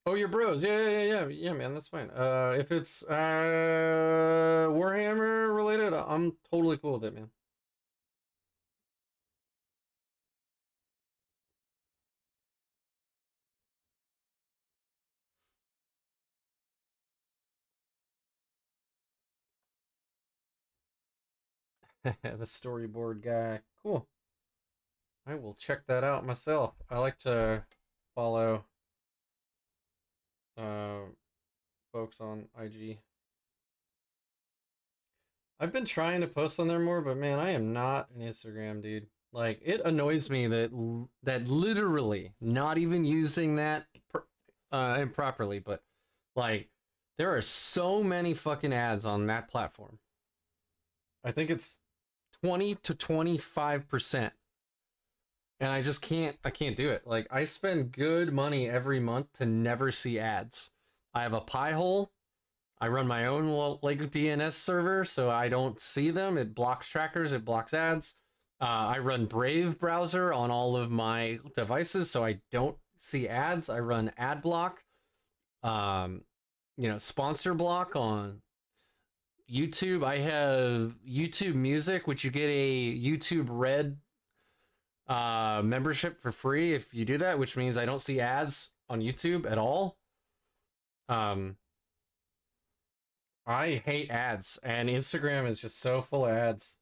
Oh, your bros. Yeah, yeah, yeah, yeah, yeah, man. That's fine. If it's Warhammer related, I'm totally cool with it, man. The storyboard guy. Cool. I will check that out myself. I like to follow uh folks on IG. I've been trying to post on there more, but man, I am not an Instagram dude. Like it annoys me that literally not even using that improperly, but like there are so many fucking ads on that platform. I think it's 20 to 25%. And I can't do it. Like I spend good money every month to never see ads. I have a pie hole. I run my own Lego DNS server, so I don't see them. It blocks trackers, it blocks ads. I run Brave browser on all of my devices, so I don't see ads. I run ad block, um, sponsor block on YouTube. I have YouTube Music, which you get a YouTube Red membership for free if you do that, which means I don't see ads on YouTube at all. Um, I hate ads, and Instagram is just so full of ads.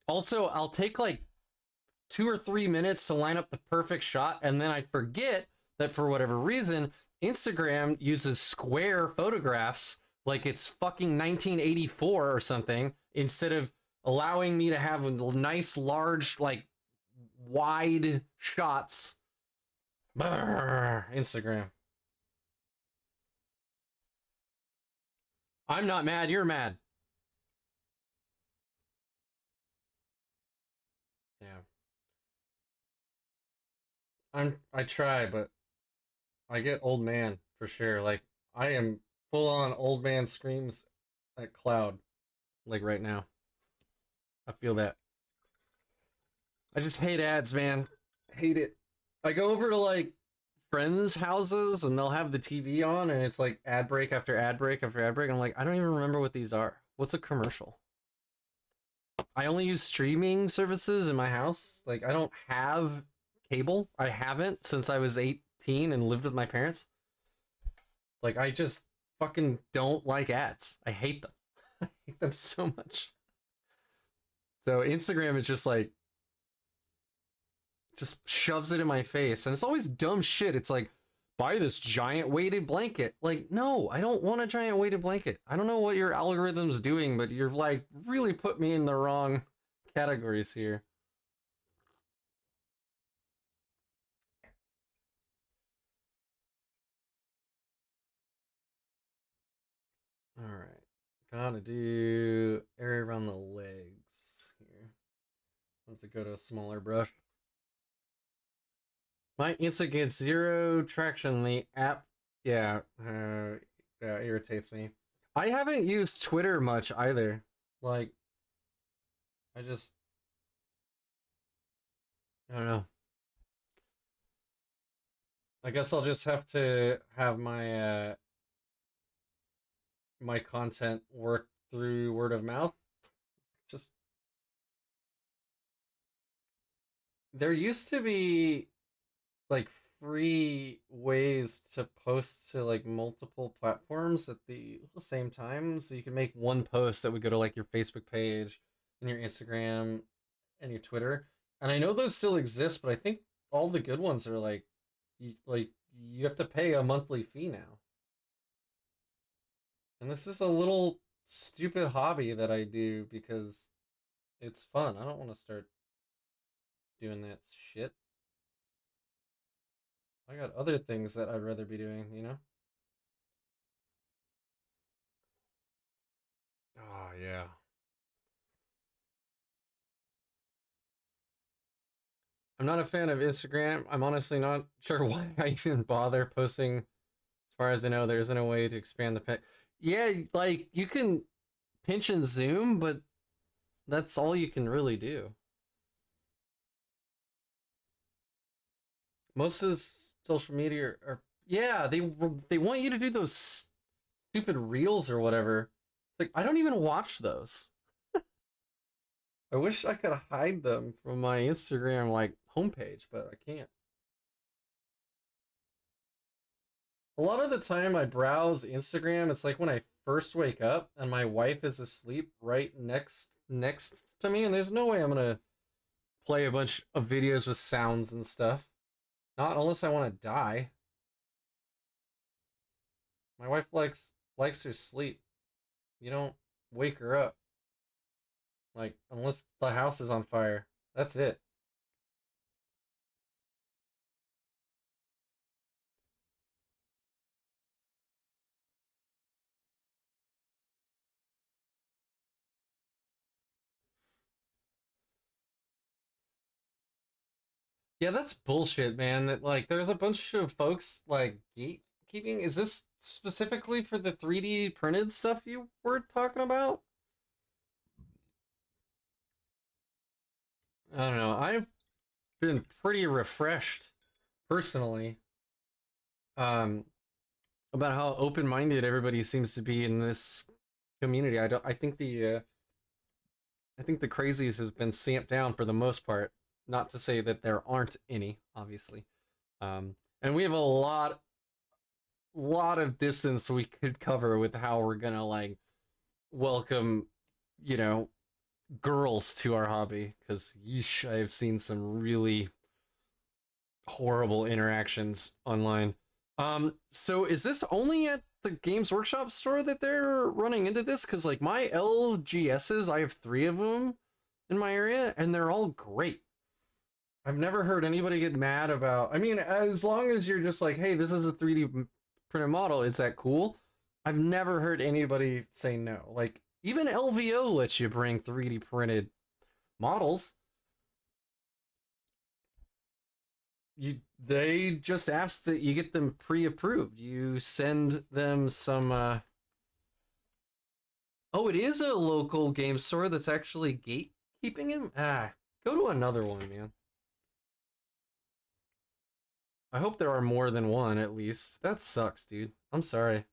Also, I'll take like 2 or 3 minutes to line up the perfect shot, and then I forget that for whatever reason, Instagram uses square photographs like it's fucking 1984 or something, instead of allowing me to have nice, large, like wide shots. Brr, Instagram. I'm not mad, you're mad. Yeah. I try, but I get old man for sure. Like I am full on old man screams at cloud like right now. I feel that. I just hate ads, man. Hate it. I go over to like friends' houses and they'll have the TV on and it's like ad break after ad break after ad break. I'm like, I don't even remember what these are. What's a commercial? I only use streaming services in my house. Like I don't have cable. I haven't since I was 18 and lived with my parents. Like I just fucking don't like ads. I hate them. I hate them so much. So Instagram is just shoves it in my face, and it's always dumb shit. It's like, buy this giant weighted blanket. Like, no, I don't want a giant weighted blanket. I don't know what your algorithm's doing, but you're like really put me in the wrong categories here. All right, gotta do area around the legs. have to go to a smaller brush. My Insta gets zero traction. The app, yeah, irritates me. I haven't used Twitter much either. Like, I just, I don't know. I guess I'll just have to have my content work through word of mouth. Just there used to be like free ways to post to like multiple platforms at the same time, so you can make one post that would go to like your Facebook page and your Instagram and your Twitter. And I know those still exist, but I think all the good ones are like you have to pay a monthly fee now. And this is a little stupid hobby that I do because it's fun. I don't want to start doing that shit. I got other things that I'd rather be doing, you know? Oh, yeah. I'm not a fan of Instagram. I'm honestly not sure why I even bother posting. As far as I know, there isn't a way to expand the pic. Yeah, like you can pinch and zoom, but that's all you can really do. Most of social media are yeah, they want you to do those stupid reels or whatever. It's like I don't even watch those. I wish I could hide them from my Instagram like homepage, but I can't. A lot of the time I browse Instagram, it's like when I first wake up and my wife is asleep right next to me, and there's no way I'm gonna play a bunch of videos with sounds and stuff. Not unless I want to die. My wife likes her sleep. You don't wake her up. Like unless the house is on fire. That's it. Yeah, that's bullshit, man. That like there's a bunch of folks like gatekeeping. Is this specifically for the 3D printed stuff you were talking about? I don't know. I've been pretty refreshed personally um about how open-minded everybody seems to be in this community. I think the crazies has been stamped down for the most part. Not to say that there aren't any, obviously. And we have a lot of distance we could cover with how we're gonna like welcome, you know, girls to our hobby. Because yeesh, I have seen some really horrible interactions online. So is this only at the Games Workshop store that they're running into this? Because like my LGSs, I have 3 of them in my area, and they're all great. I've never heard anybody get mad about. I mean, as long as you're just like, hey, this is a 3D printed model, is that cool? I've never heard anybody say no. Like even LVO lets you bring 3D printed models. They just ask that you get them pre-approved. You send them some oh, it is a local game store that's actually gatekeeping him? Ah, go to another one, man. I hope there are more than one at least. That sucks, dude. I'm sorry.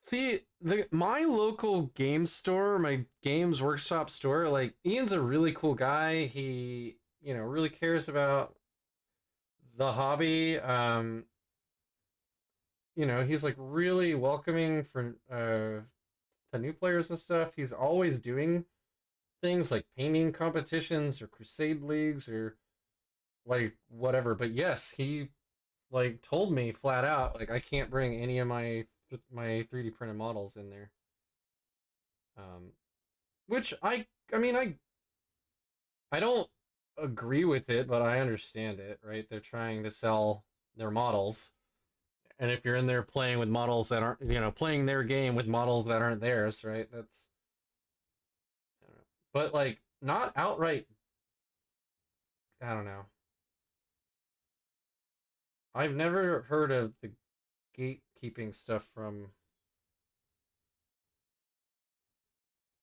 See, my local game store, my games workshop store, like Ian's a really cool guy. He, you know, really cares about the hobby. You know, he's like really welcoming for to new players and stuff. He's always doing things like painting competitions or crusade leagues or like whatever. But yes, he like told me flat out like I can't bring any of my 3D printed models in there. Um, which I mean I don't agree with it, but I understand it, right? They're trying to sell their models. and if you're in there playing with models that aren't, playing their game with models that aren't theirs, right? That's, I don't know. But like not outright. I don't know. I've never heard of the gatekeeping stuff from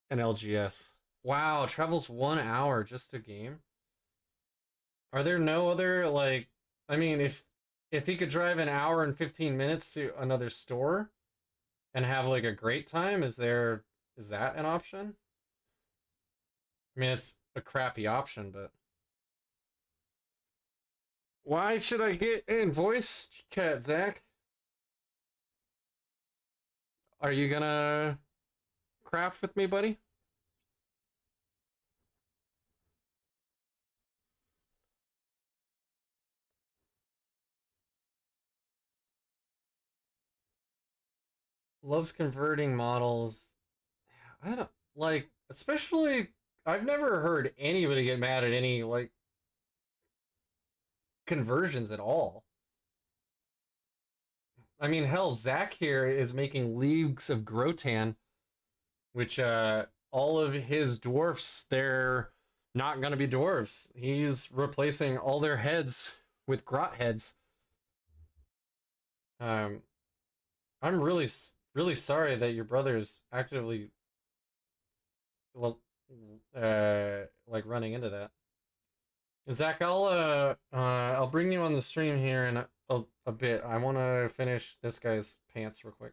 an LGS. Wow, travels 1 hour just to game. Are there no other like? I mean, if he could drive an hour and 15 minutes to another store and have like a great time, is that an option? I mean, it's a crappy option, but why should I get in voice chat, Zach? Are you gonna craft with me, buddy? Loves converting models. I don't like, especially. I've never heard anybody get mad at any like conversions at all. I mean, hell, Zach here is making leagues of Grotan, which all of his dwarfs, they're not gonna be dwarves. He's replacing all their heads with grot heads. Um, I'm really sorry that your brother's actively, well, like running into that. And Zach, I'll bring you on the stream here in a bit. I want to finish this guy's pants real quick.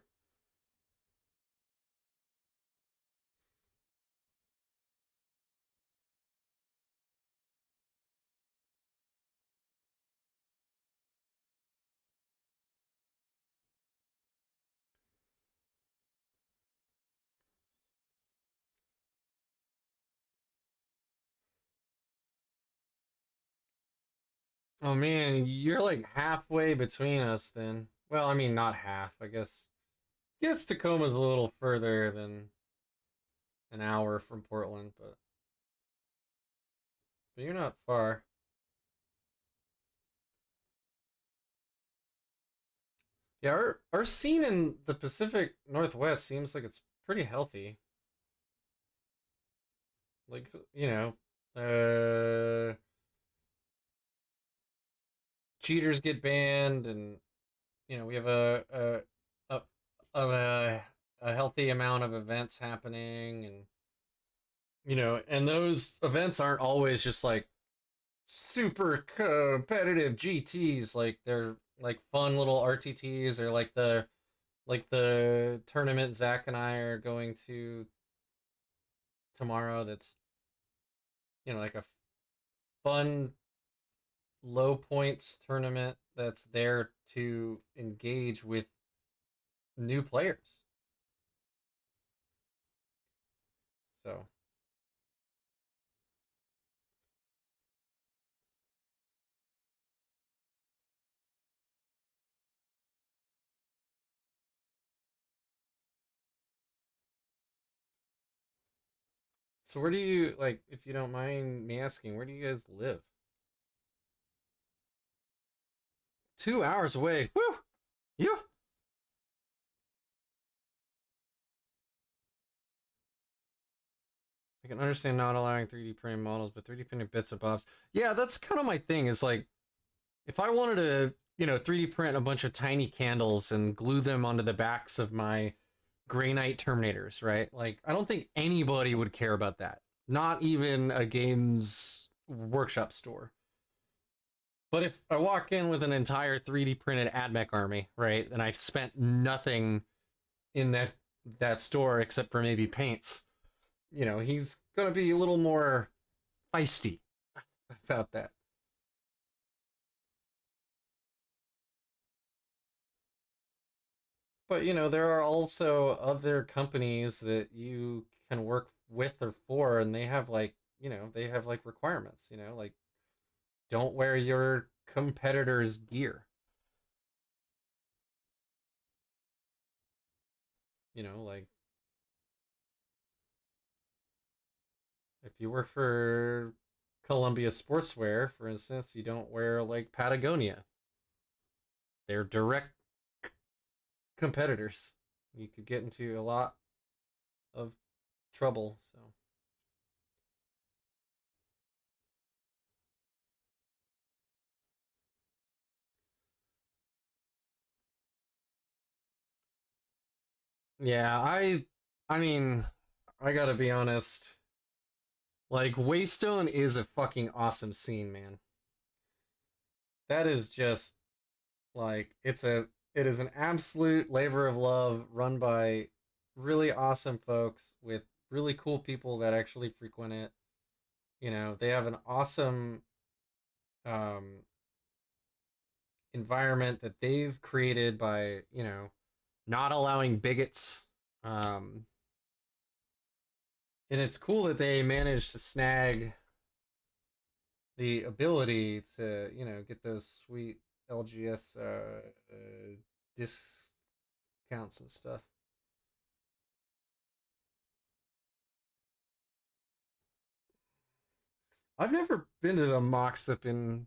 Oh man, you're like halfway between us then. Well, I mean not half, I guess. Guess Tacoma's a little further than an hour from Portland, but you're not far. Yeah, our scene in the Pacific Northwest seems like it's pretty healthy. Like, cheaters get banned, and we have a a, a healthy amount of events happening, and and those events aren't always just like super competitive GTs. Like they're like fun little RTTs, or like the tournament Zach and I are going to tomorrow. That's like a fun low points tournament that's there to engage with new players. So so where do you, like, if you don't mind me asking, where do you guys live? 2 hours away. Woo! You. I can understand not allowing 3D printing models, but 3D printing bits and bobs. Yeah, that's kind of my thing. Is like, if I wanted to, 3D print a bunch of tiny candles and glue them onto the backs of my Grey Knight Terminators, right? Like, I don't think anybody would care about that. Not even a games workshop store. But if I walk in with an entire 3D printed AdMech army, right, and I've spent nothing in that store except for maybe paints, he's gonna be a little more feisty about that. But there are also other companies that you can work with or for, and they have like requirements. Like, don't wear your competitor's gear. Like, if you work for Columbia Sportswear, for instance, you don't wear like Patagonia. They're direct competitors. You could get into a lot of trouble. So yeah, I mean, I gotta be honest. Like Waystone is a fucking awesome scene, man. That is just like it is an absolute labor of love run by really awesome folks with really cool people that actually frequent it. You know, they have an awesome um environment that they've created by, not allowing bigots. Um and it's cool that they managed to snag the ability to, get those sweet LGS discounts and stuff. I've never been to the Mox up in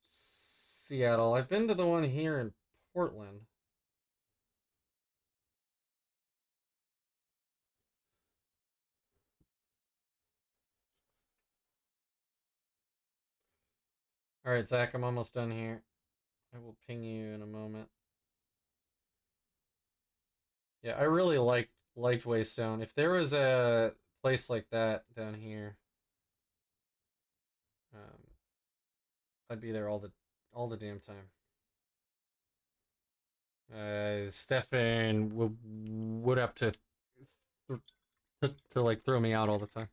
Seattle. I've been to the one here in Portland. All right, Zach, I'm almost done here. I will ping you in a moment. Yeah, I really liked Waystone. If there was a place like that down here, um, I'd be there all the damn time. Stefan would have to like throw me out all the time.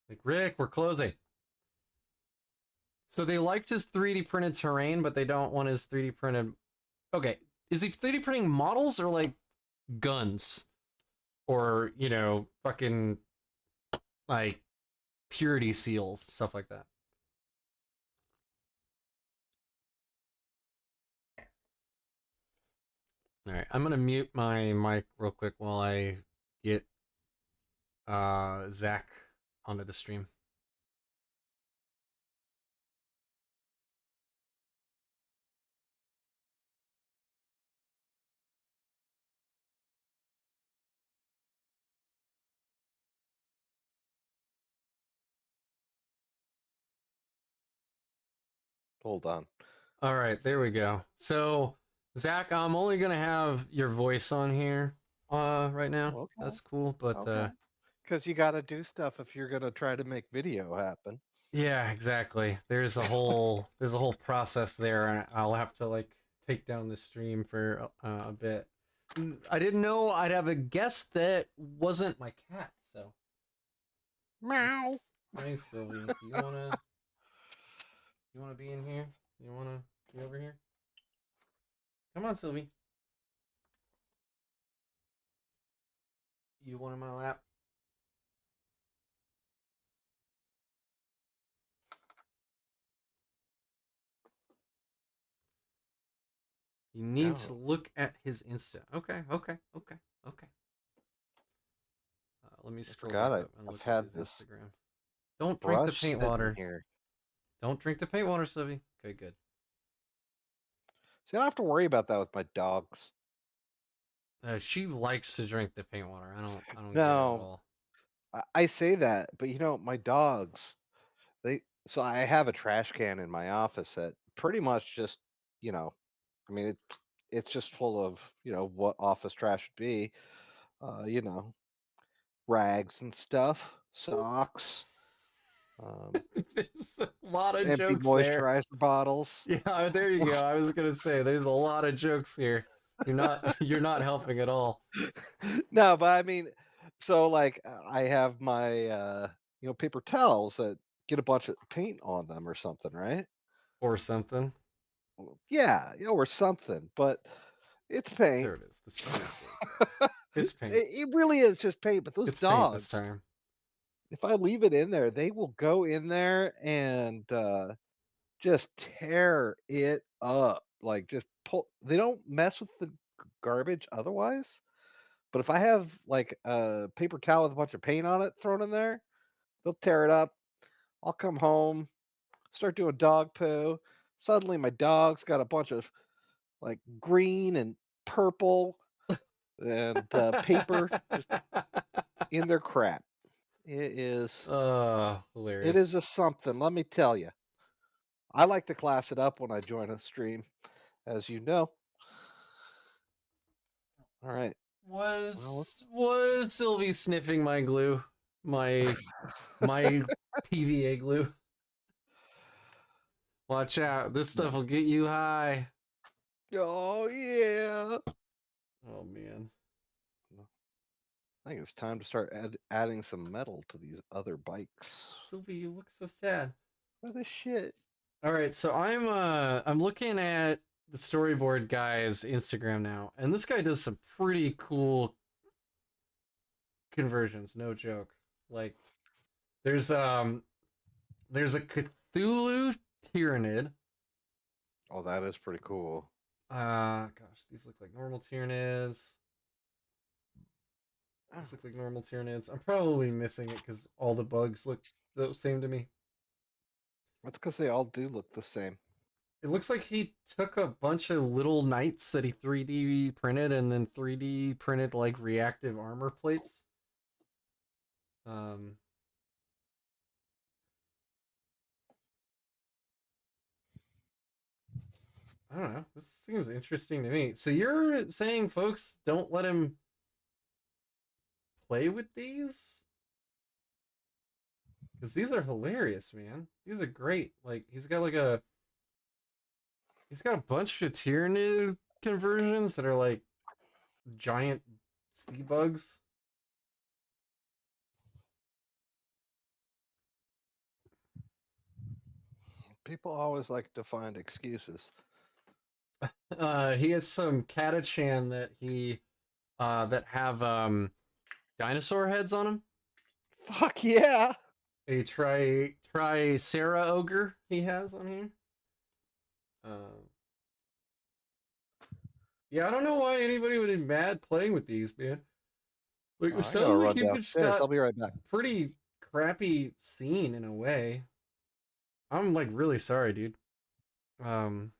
Like, Rick, we're closing. So they liked his 3D printed terrain, but they don't want his 3D printed. Okay, is he 3D printing models or like guns? Or, fucking like purity seals, stuff like that. All right, I'm gonna mute my mic real quick while I get Zach onto the stream. Hold on. All right, there we go. So, Zach, I'm only gonna have your voice on here right now. Okay. That's cool, but Okay. Because you got to do stuff if you're going to try to make video happen. yeah, exactly. There's a whole process there, and I'll have to like take down the stream for a bit. I didn't know I'd have a guest that wasn't my cat, so Meow. nice, Sylvie. Do you wanna be in here? You wanna be over here? Come on, Sylvie. You want in my lap? You need to No. look at his Insta. Okay, okay, okay, okay. Let me I scroll forgot back up and I've look at had his this Instagram. Don't drink the brush paint sitting water. here. Don't drink the paint water, Sylvie. Okay, good. See, I don't have to worry about that with my dogs. She likes to drink the paint water. I don't get it at No, all. I say that, but my dogs, so I have a trash can in my office that pretty much just, you know, I mean, it's just full of, what office trash would be, uh, you know, rags and stuff, socks, um, There's a lot of empty jokes there. moisturizer bottles. Yeah, there you go. I was gonna say there's a lot of jokes here. You're not helping at all. No, but I mean, so like I have my paper towels that get a bunch of paint on them or something, right? Or something. Yeah, or something, but it's paint. There it is. The stream's really quiet. it, It's paint. it really is just paint, but those It's paint this dogs, time. if I leave it in there, they will go in there and just tear it up. Like just pull. They don't mess with the garbage otherwise. But if I have like a paper towel with a bunch of paint on it thrown in there, they'll tear it up. I'll come home, start doing dog poo, Suddenly, my dog's got a bunch of like green and purple and paper just in their crap. It is Oh, it is hilarious. a something, let me tell you. I like to class it up when I join a stream, as you know. All right. Well, Was Sylvie sniffing my glue? My my PVA glue. Watch out. This no. stuff will get you high. Oh yeah. Oh man. I think it's time to start adding some metal to these other bikes. Sylvie, you look so sad. What the shit? All right, so I'm looking at the storyboard guy's Instagram now, and this guy does some pretty cool conversions, no joke. Like there's um there's a Cthulhu Tyrannid. Oh, that is pretty cool. Gosh, these look like normal Tyranids. These look like normal Tyranids. I'm probably missing it because all the bugs look the same to me. That's because they all do look the same. It looks like he took a bunch of little knights that he 3D printed and then 3D printed like reactive armor plates. Um, I don't know. This seems interesting to me. So you're saying folks don't let him play with these? Because these are hilarious, man. These are great. Like he's got a bunch of Tyranid conversions that are like giant sea bugs. People always like to find excuses. He has some Catachan that he that have dinosaur heads on them. Fuck yeah! A try Sarah ogre he has on here. Uh, yeah, I don't know why anybody would be mad playing with these, man. Like it I gotta sounds like run you just downstairs. got I'll be right back. pretty crappy scene in a way. I'm like really sorry, dude. Um,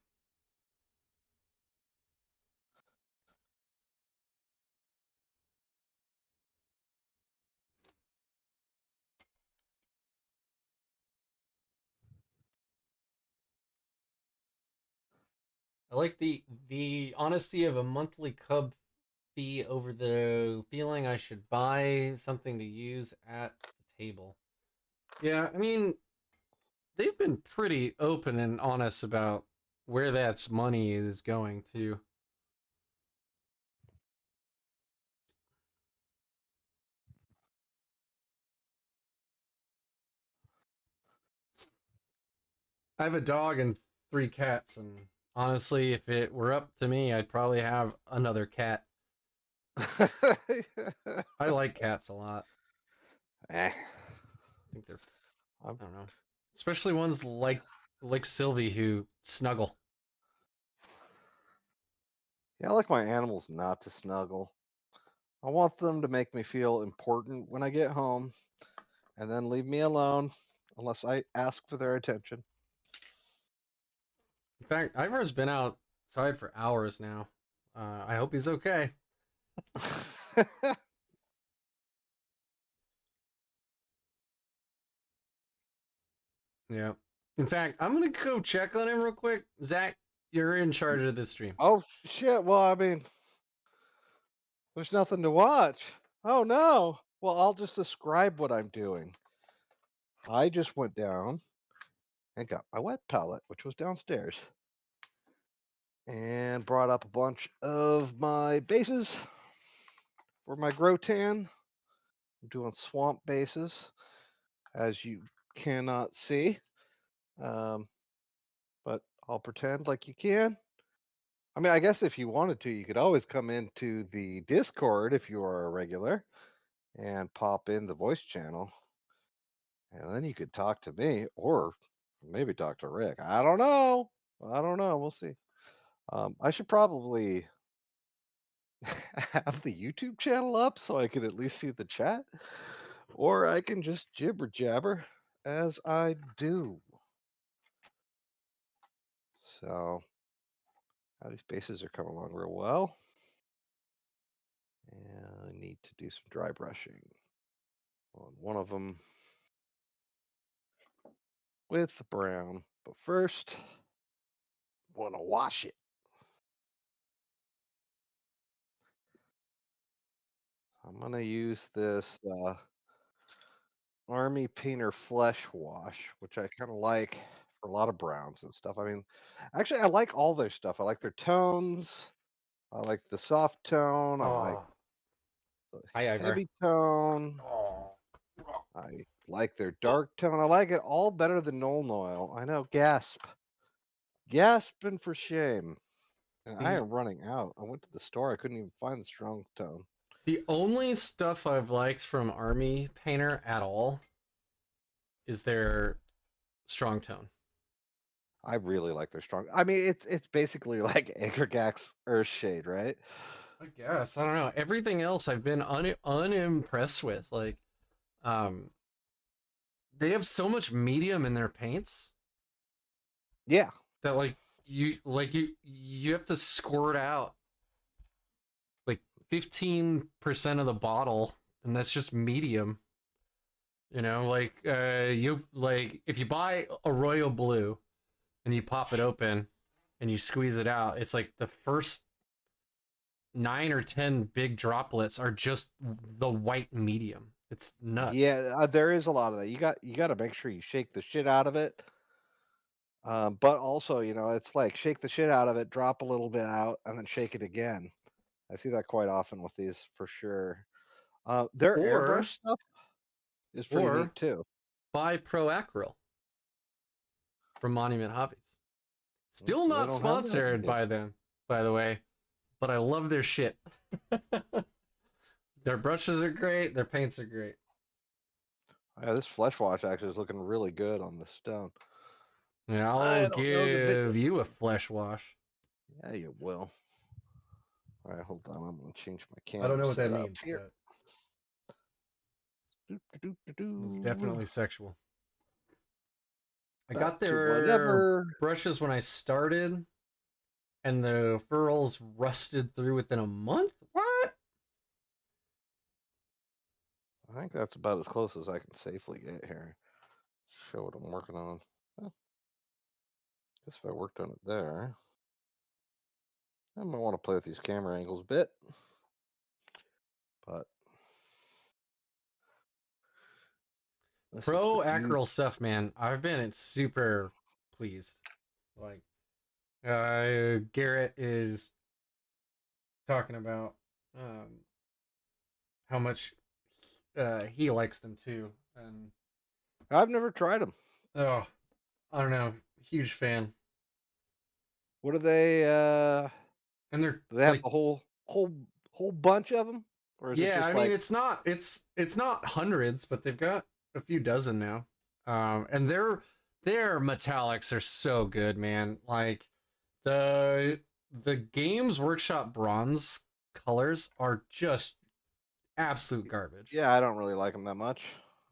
I like the honesty of a monthly cub fee over the feeling I should buy something to use at the table. Yeah, I mean, they've been pretty open and honest about where that's money is going to. I have a dog and 3 cats, and honestly, if it were up to me, I'd probably have another cat. I like cats a lot. eh. I think they're, I'm, I don't know, especially ones like Sylvie who snuggle. yeah, I like my animals not to snuggle. I want them to make me feel important when I get home and then leave me alone unless I ask for their attention. In fact, Ivar's been outside for hours now. I hope he's okay. Yeah. In fact, I'm gonna go check on him real quick. Zach, you're in charge of this stream. Oh shit, well, I mean, there's nothing to watch. Oh no. Well, I'll just describe what I'm doing. I just went down and got my wet palette, which was downstairs, and brought up a bunch of my bases for my Grotan. I'm doing swamp bases, as you cannot see, um, but I'll pretend like you can. I mean, I guess if you wanted to, you could always come into the Discord if you are a regular and pop in the voice channel, and then you could talk to me or maybe talk to Rick. I don't know. I don't know. We'll see. I should probably have the YouTube channel up so I could at least see the chat, or I can just jibber jabber as I do. So these bases are coming along real well. And I need to do some dry brushing on one of them with the brown. But first, I want to wash it. I'm going to use this Army Painter Flesh Wash, which I kind of like for a lot of browns and stuff. I mean, actually, I like all their stuff. I like their tones. I like the soft tone. I like Oh, the hi, Ivor. heavy tone. Oh. I like their dark tone. I like it all better than Null Noil. I know, gasp. Gasping for shame. And I The am running out. I went to the store. I couldn't even find the strong tone. the only stuff I've liked from Army Painter at all is their strong tone. I really like their strong. I mean, it's basically like Aggregax Earthshade, right? I guess I don't know. Everything else I've been unimpressed with. Like, um, they have so much medium in their paints Yeah. that you have to squirt out like 15% of the bottle, and that's just medium. You know, you like if you buy a royal blue and you pop it open and you squeeze it out, it's like the first 9 or 10 big droplets are just the white medium. It's nuts. Yeah, there is a lot of that. You got to make sure you shake the shit out of it. But also, it's like shake the shit out of it, drop a little bit out, and then shake it again. I see that quite often with these for sure. Their Or airbrush stuff is pretty or neat too. buy Pro Acryl from Monument Hobbies. Still They not don't have that sponsored yet. by them, by the way, but I love their shit. Their brushes are great, their paints are great. Yeah, this flesh wash actually is looking really good on the stone. And I'll I don't know the video. give you a flesh wash. Yeah, you will. All right, hold on. I'm gonna change my I don't camera know what that setup means, here. but Do, do, do, it's do. definitely sexual. I Back got to their whatever. brushes when I started, and the furrows rusted through within a month. What? I think that's about as close as I can safely get here. Show what I'm working on. Well, guess if I worked on it there, I might want to play with these camera angles a bit, but this is Pro the dude. Acryl stuff, man. I've been super pleased. Like, Garrett is talking about how much he likes them too, and I've never tried them. oh, I don't know, huge fan. What do they? And they're Do they have like, the whole bunch of them, or is it yeah, just I mean, like? it's not hundreds, but they've got a few dozen now. And their metallics are so good, man. Like the the Games Workshop bronze colors are just absolute garbage. Yeah, I don't really like them that much.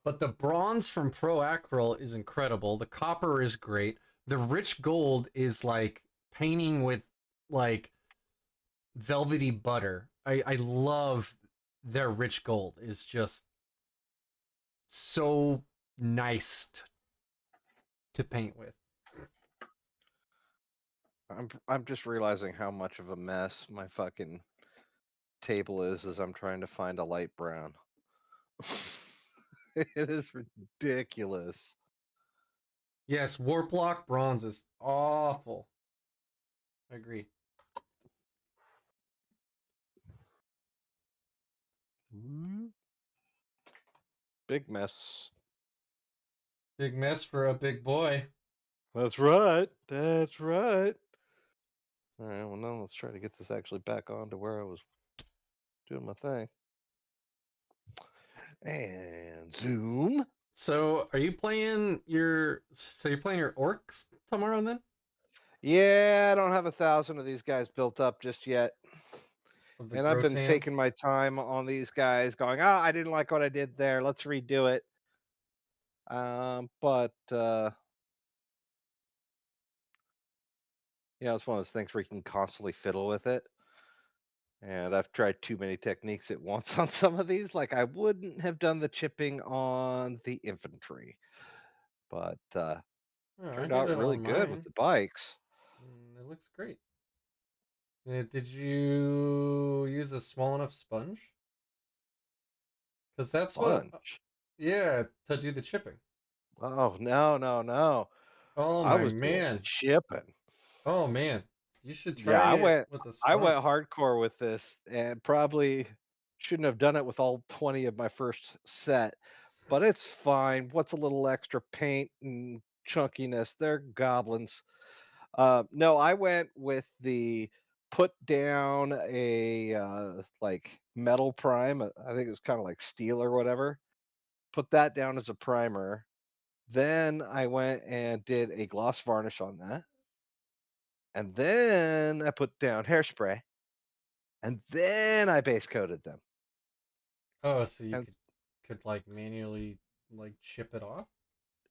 But the bronze from Pro Acryl is incredible. The copper is great. The rich gold is like painting with like velvety butter. I love their rich gold. Is just so nice to paint with. I'm just realizing how much of a mess my fucking table is as I'm trying to find a light brown. It is ridiculous. Yes, Warplock bronze is awful. I agree. Mm. Big mess. Big mess for a big boy. That's right. That's right. All right. Well, now let's try to get this actually back on to where I was doing my thing. And zoom. So, are you playing your? So you're playing your orcs tomorrow then? Yeah, I don't have 1,000 of these guys built up just yet. Of the And I've been Grotan? taking my time on these guys, going, "Ah, I didn't like what I did there. Let's redo it." But It's one of those things where you can constantly fiddle with it. And I've tried too many techniques at once on some of these. Like I wouldn't have done the chipping on the infantry, but Oh, I turned did out it really on good with mine. the bikes. It looks great. Did you use a small enough sponge? Because that's what, Sponge. yeah, to do the chipping. Oh no, no, no. Oh I my was doing man. chipping. Oh man. You should Yeah, try I it went with a I went sponge. hardcore with this and probably shouldn't have done it with all 20 of my first set, but it's fine. What's a little extra paint and chunkiness? They're goblins. No, I went with the put down a like metal prime. I think it was kind of like steel or whatever. Put that down as a primer. Then I went and did a gloss varnish on that. And then I put down hairspray. And then I base coated them. Oh, so you And could like manually like chip it off?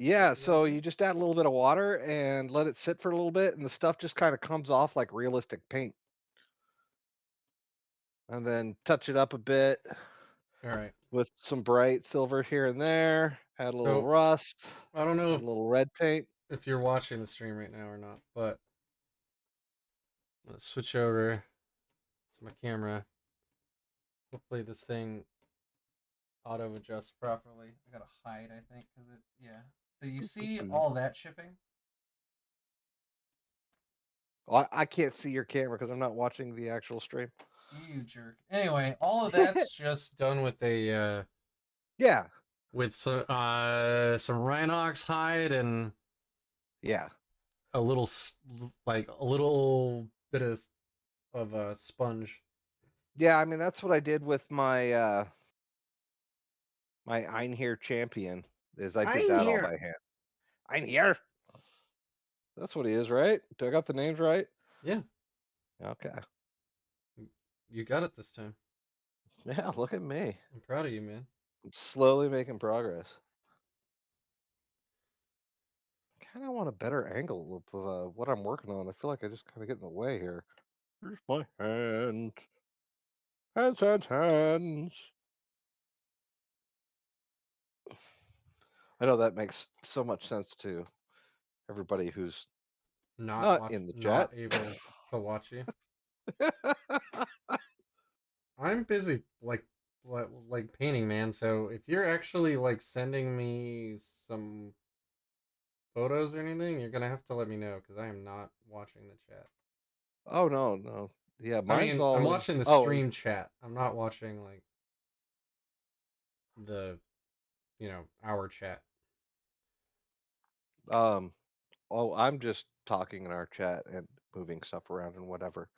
Is that yeah, the so idea? you just add a little bit of water and let it sit for a little bit, and the stuff just kind of comes off like realistic paint. And then touch it up a bit All right. with some bright silver here and there, add a little So rust, I don't know add a little red paint. if you're watching the stream right now or not, but let's switch over to my camera. Hopefully this thing auto adjusts properly. I gotta hide, I think, because it, yeah. So you see all that chipping? Well, I can't see your camera because I'm not watching the actual stream. You jerk. Anyway, all of that's just done Yeah, with some rhinox hide and yeah. a little like a little bit of a sponge. Yeah, I mean that's what I did with my Einherr champion is I did I'm that all here. by hand. Einherr. That's what he is, right? Do I got the names right? Yeah, Okay. you got it this time. Yeah, look at me. I'm proud of you, man. I'm slowly making progress. Kind of want a better angle of what I'm working on. I feel like I just kind of get in the way here. Here's my hand. Hands, hands, hands. I know that makes so much sense to everybody who's not in the chat. Not able to watch you. I'm busy like painting, man. So if you're actually like sending me some photos or anything, you're gonna have to let me know because I am not watching the chat. Oh no, no. Yeah, I mine's mean, I'm all in. watching the Oh, stream chat. I'm not watching like the our chat. um, oh, I'm just talking in our chat and moving stuff around and whatever.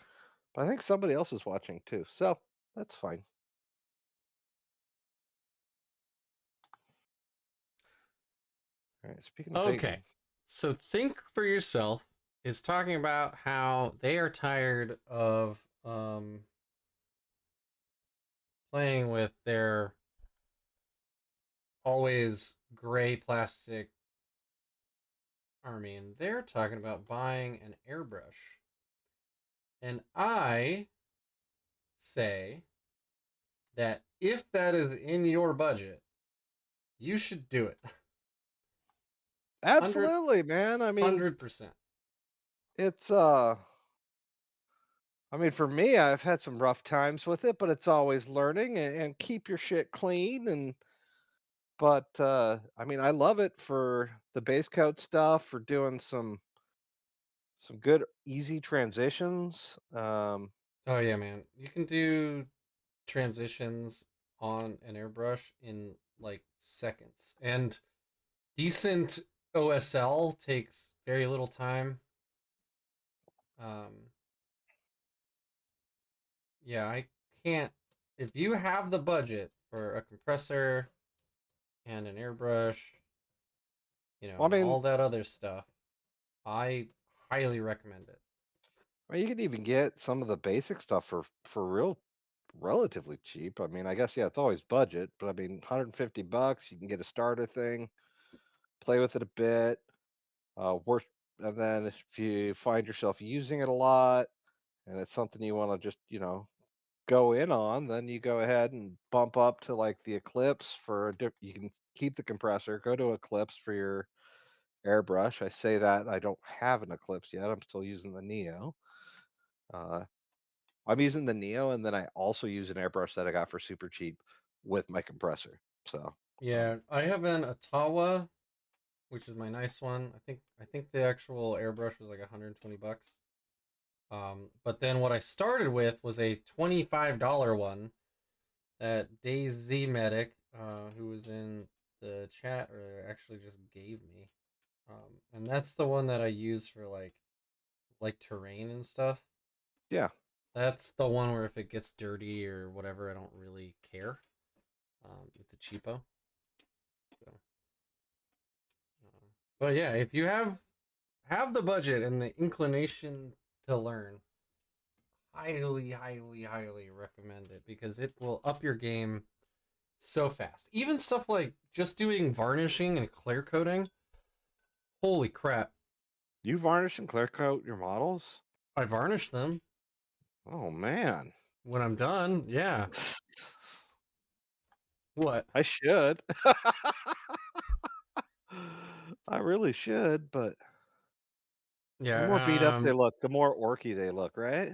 But I think somebody else is watching too, so that's fine. All right. Speaking of Okay, painting, so think for yourself is talking about how they are tired of playing with their always gray plastic army, and they're talking about buying an airbrush. And I say that if that is in your budget, you should do it. 100 absolutely, man. I mean, 100%. it's I mean, for me, I've had some rough times with it, but it's always learning and keep your shit clean. And but I mean, I love it for the base coat stuff, for doing some good easy transitions. Oh yeah, man. You can do transitions on an airbrush in like seconds. And decent OSL takes very little time. Um yeah, I can't if you have the budget for a compressor and an airbrush, Well, and all that other stuff, I highly recommend it. I mean, you can even get some of the basic stuff for real relatively cheap. I mean, I guess yeah, it's always budget, but I mean, 150 bucks, you can get a starter thing, play with it a bit. Worst and then if you find yourself using it a lot, and it's something you want to just go in on, then you go ahead and bump up to like the Eclipse for you can keep the compressor, go to Eclipse for your airbrush. I say that I don't have an Eclipse yet. I'm still using the Neo. Uh, I'm using the Neo, and then I also use an airbrush that I got for super cheap with my compressor. So, Yeah, I have an Ottawa, which is my nice one. I think the actual airbrush was like 120 bucks. But then what I started with was a $25 one that Daisy Medic, who was in the chat, or actually just gave me. And that's the one that I use for like terrain and stuff. yeah. That's the one where if it gets dirty or whatever, I don't really care. It's a cheapo. So, but yeah, if you have the budget and the inclination to learn, highly, highly, highly recommend it because it will up your game so fast. Even stuff like just doing varnishing and clear coating. Holy crap. You varnish and clear coat your models? I varnish them Oh man. when I'm done. Yeah. What? I should. I really should, but the more beat Yeah. up they look, the more orky they look, right?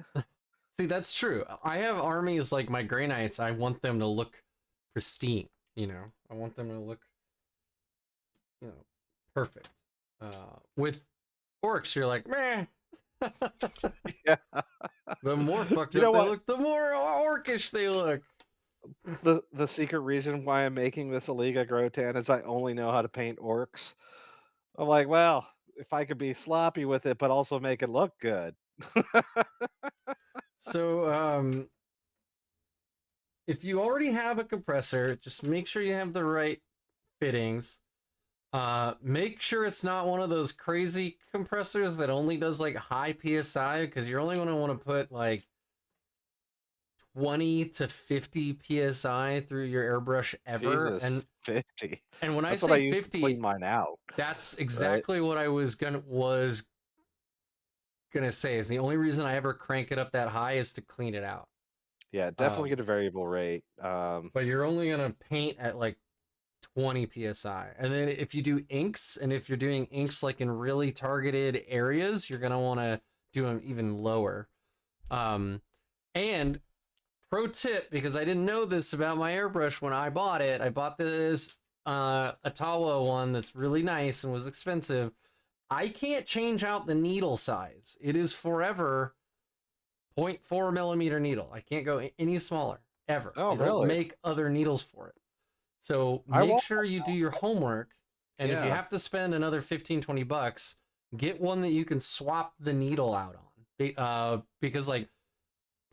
See, that's true. I have armies like my Grey Knights. I want them to look pristine. I want them to look, perfect. With orcs, you're like, meh. Yeah. The more fucked You know up they what? look, the more orcish they look. The secret reason why I'm making this a Liga Grotan is I only know how to paint orcs. I'm like, well, if I could be sloppy with it, but also make it look good. So, if you already have a compressor, just make sure you have the right fittings. Make sure it's not one of those crazy compressors that only does like high PSI, because you're only going to want to put like 20 to 50 PSI through your airbrush ever. Jesus, 50. And when I That's what I say use to clean 50, mine out, that's right? exactly what I was gonna say is the only reason I ever crank it up that high is to clean it out. Yeah, definitely Um, get a variable rate. but you're only gonna paint at like 20 psi, and then if you do inks, and if you're doing inks like in really targeted areas, you're gonna want to do them even lower. And pro tip, because I didn't know this about my airbrush when I bought it, I bought this Ottawa one that's really nice and was expensive. I can't change out the needle size. It is forever 0.4 millimeter needle. I can't go any smaller ever. Oh, They don't really? make other needles for it. So I make won't. sure you do your homework. And if you Yeah. have to spend another 15, 20 bucks, get one that you can swap the needle out on. Because like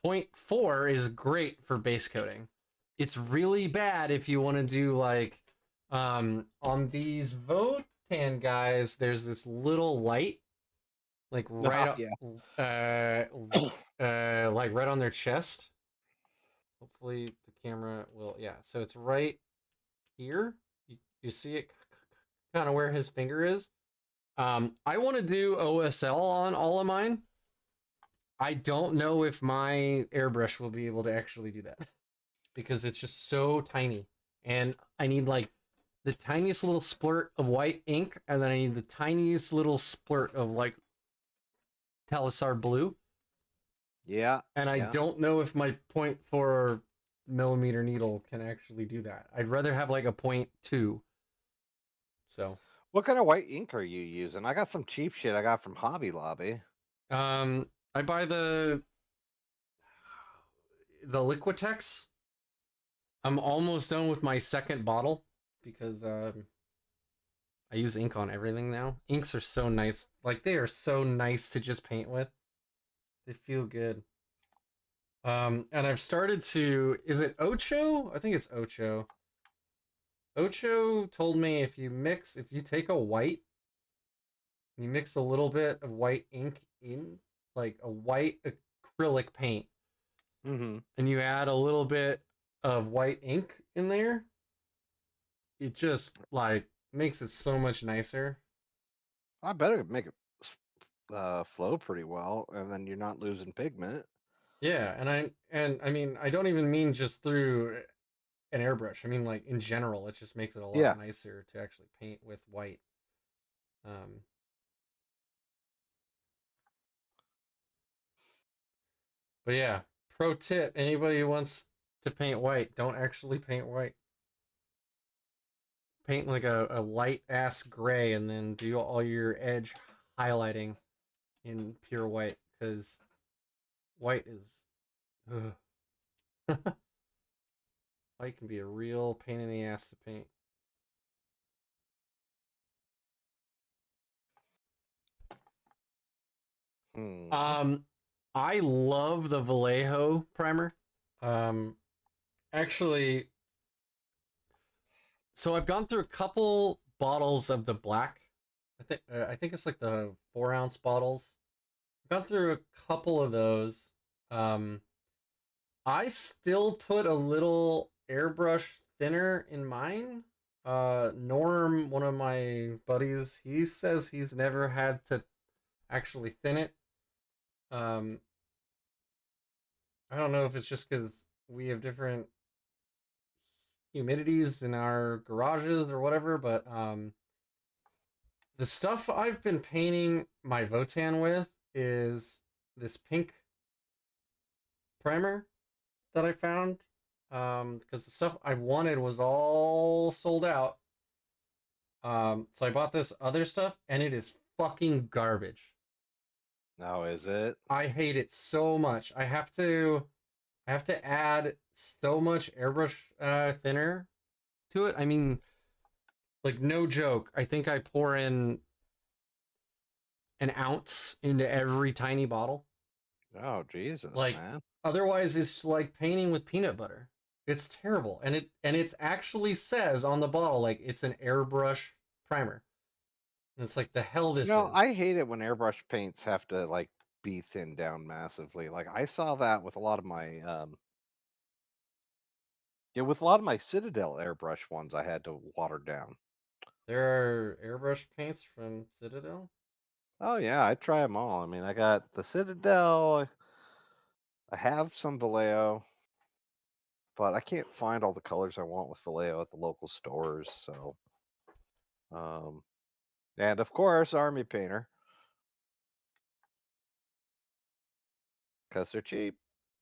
0.4 is great for base coating. It's really bad if you want to do like on these Votan guys, there's this little light like right up Yeah. like right on their chest. Hopefully the camera will, yeah. So it's right here. You see it kind of where his finger is. I want to do OSL on all of mine. I don't know if my airbrush will be able to actually do that because it's just so tiny. And I need like the tiniest little splurt of white ink, and then I need the tiniest little splurt of like Talisar blue. Yeah. And I Yeah. don't know if my 0.4 millimeter needle can actually do that. I'd rather have like a 0.2. So, What kind of white ink are you using? I got some cheap shit I got from Hobby Lobby. I buy the Liquitex. I'm almost done with my second bottle because I use ink on everything now. Inks are so nice. Like they are so nice to just paint with. They feel good. And I've started to, is it Ocho? I think it's Ocho. Ocho told me if you take a white, you mix a little bit of white ink in, like a white acrylic paint, Mm-hmm. and you add a little bit of white ink in there, it just like makes it so much nicer. I better make it flow pretty well, and then you're not losing pigment. Yeah, and I mean I don't even mean just through an airbrush. I mean like in general, it just makes it a lot Yeah. nicer to actually paint with white. Um, but yeah, pro tip: anybody who wants to paint white, don't actually paint white. Paint like a light ass gray, and then do all your edge highlighting in pure white because white is ugh. White can be a real pain in the ass to paint. Hmm. Um, I love the Vallejo primer. Um, actually, so I've gone through a couple bottles of the black. I think it's like the 4 ounce bottles. I've gone through a couple of those. Um, I still put a little airbrush thinner in mine. Norm, one of my buddies, he says he's never had to actually thin it. Um, I don't know if it's just because we have different humidities in our garages or whatever, but the stuff I've been painting my Votan with is this pink primer that I found. Because the stuff I wanted was all sold out. So I bought this other stuff and it is fucking garbage. Now is it? I hate it so much. I have to add so much airbrush thinner to it. I mean, like no joke. I think I pour in an ounce into every tiny bottle. Oh Jesus, Like man. otherwise it's like painting with peanut butter. It's terrible. And it actually says on the bottle like it's an airbrush primer. And it's like the hell You this know, is. I hate it when airbrush paints have to like be thinned down massively. Like I saw that with a lot of my yeah, with a lot of my Citadel airbrush ones I had to water down. There are airbrush paints from Citadel. Oh yeah, I try them all. I mean, I got the Citadel, I have some Vallejo, but I can't find all the colors I want with Vallejo at the local stores, so um and of course Army Painter because they're cheap.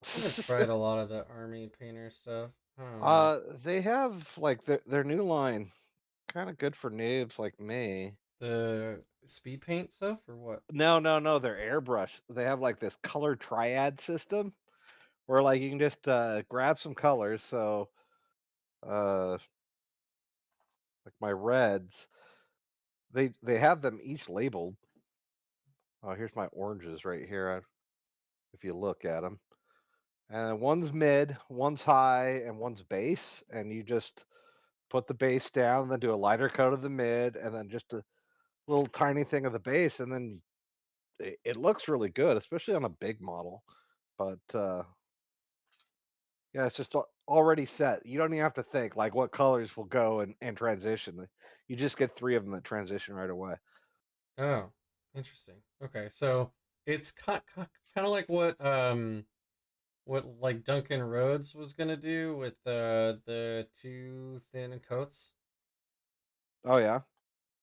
I haven't tried a lot of the army painter stuff. I don't know. They have like their new line, kind of good for noobs like me. The speed paint stuff or what? No, no, no, they're airbrush. They have like this color triad system where like you can just grab some colors. So uh like my reds, they have them each labeled. Oh, here's my oranges right here. If you look at them, and one's mid, one's high, and one's base, and you just put the base down, and then do a lighter coat of the mid, and then just a little tiny thing of the base, and then it looks really good, especially on a big model. But yeah, it's just already set. You don't even have to think like what colors will go and transition. You just get three of them that transition right away. Oh, interesting. Okay, so it's kind of like what like Duncan Rhodes was gonna do with the two thin coats. Oh yeah,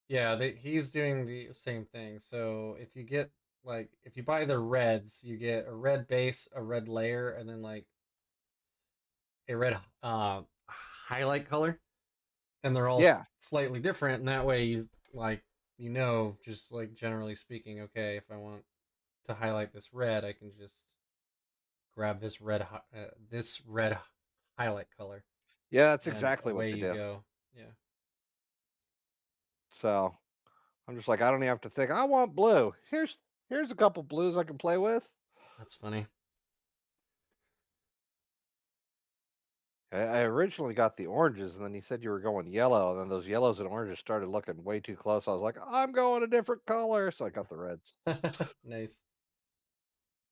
Yeah, he's doing the same thing. So if you get like if you buy the reds, you get a red base, a red layer, and then like a red highlight color, and they're all yeah, slightly different. And that way you like just like generally speaking, okay, if I want to highlight this red, I can just grab this red highlight color, yeah. That's and exactly what away they you do. go. Yeah, So I'm just like I don't even have to think. I want blue. Here's a couple blues I can play with. that's funny. I originally got the oranges, and then you said you were going yellow, and then those yellows and oranges started looking way too close. I was like, I'm going a different color, so I got the reds. Nice.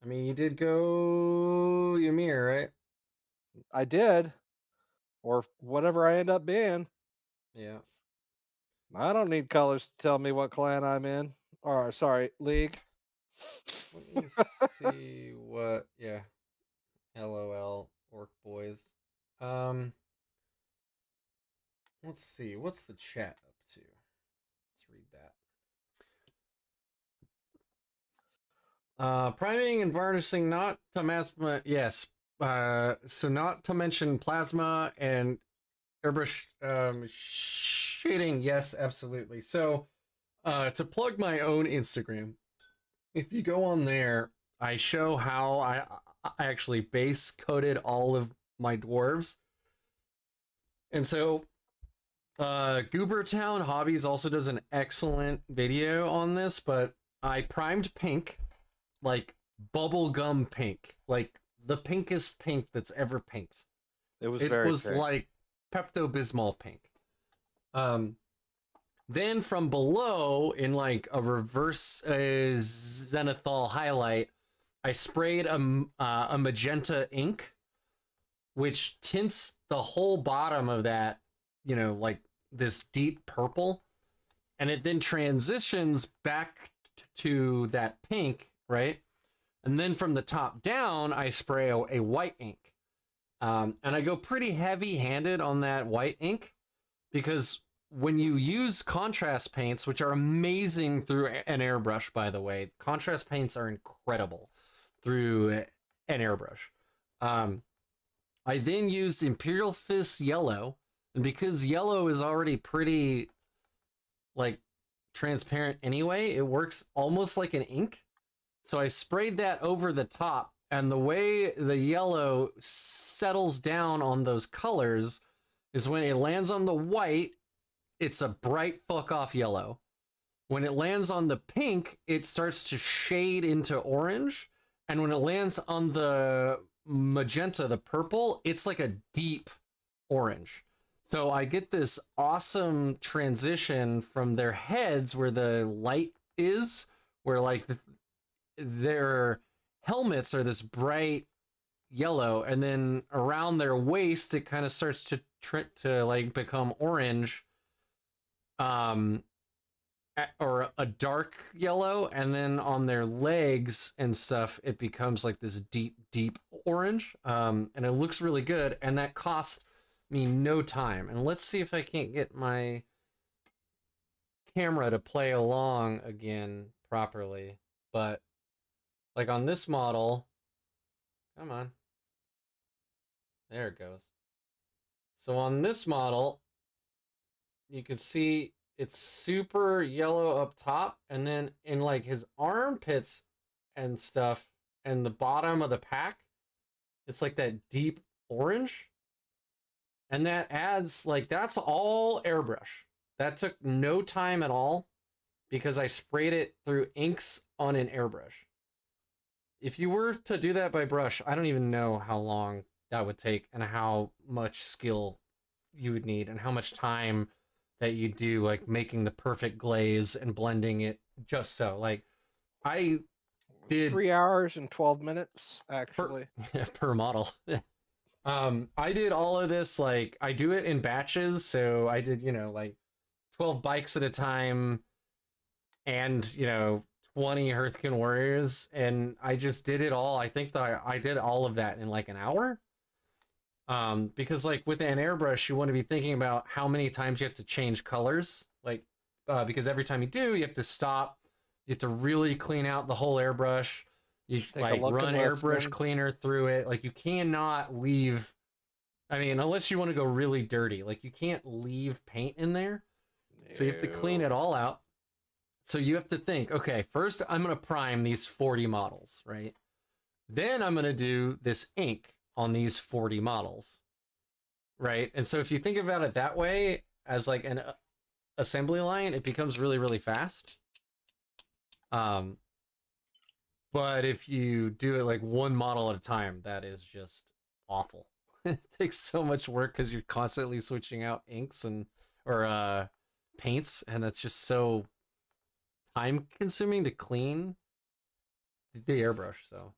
I mean, you did go Ymir, right? I did, or whatever I end up being. Yeah. I don't need colors to tell me what clan I'm in. Or sorry, league. Let me see what. Yeah, LOL, orc boys. Um, let's see. What's the chat up to? Let's read that. Priming and varnishing, not to plasma. Yes. So not to mention plasma and airbrush shading. Yes, absolutely. So, to plug my own Instagram, if you go on there, I show how I actually base coated all of my dwarves. And so Goobertown Hobbies also does an excellent video on this, but I primed pink, like bubblegum pink, like the pinkest pink that's ever pinked. It was It very was pink. like Pepto Bismol pink. Um, then from below, in like a reverse zenithal highlight, I sprayed a magenta ink, which tints the whole bottom of that, like this deep purple, and it then transitions back to that pink, right? And then from the top down, I spray a white ink. And I go pretty heavy handed on that white ink because when you use contrast paints, which are amazing through an airbrush, by the way, contrast paints are incredible through an airbrush. I then used Imperial Fist Yellow, and because yellow is already pretty like transparent anyway, it works almost like an ink. So I sprayed that over the top, and the way the yellow settles down on those colors is when it lands on the white, it's a bright fuck off yellow. When it lands on the pink, it starts to shade into orange. And when it lands on the magenta, the purple, it's like a deep orange. So I get this awesome transition from their heads where the light is, where like their helmets are this bright yellow, and then around their waist it kind of starts to like become orange, um or a dark yellow, and then on their legs and stuff it becomes like this deep orange, and it looks really good, and that costs me no time. And let's see if I can't get my camera to play along again properly. But like on this model, come on, there it goes. So on this model you can see it's super yellow up top, and then in like his armpits and stuff and the bottom of the pack, it's like that deep orange. And that adds, like, that's all airbrush. That took no time at all because I sprayed it through inks on an airbrush. If you were to do that by brush, I don't even know how long that would take and how much skill you would need and how much time that you do, like making the perfect glaze and blending it just so. Like I did 3 hours and 12 minutes, per actually. per model. I did all of this, like I do it in batches, so I did, like 12 bikes at a time, and 20 Hearthkin Warriors, and I just did it all. I think that I did all of that in like an hour. Because like with an airbrush, you want to be thinking about how many times you have to change colors, like because every time you do, you have to stop, you have to really clean out the whole airbrush. You Take a like look run and airbrush listen. cleaner through it. Like you cannot leave. I mean, unless you want to go really dirty, like you can't leave paint in there. So you have to clean No. it all out. So you have to think, okay, first I'm going to prime these 40 models, right? Then I'm going to do this ink on these 40 models, right? And so if you think about it that way, as like an assembly line, it becomes really, really fast. Um, but if you do it like one model at a time, that is just awful. It takes so much work because you're constantly switching out inks or paints, and that's just so time consuming to clean the airbrush. So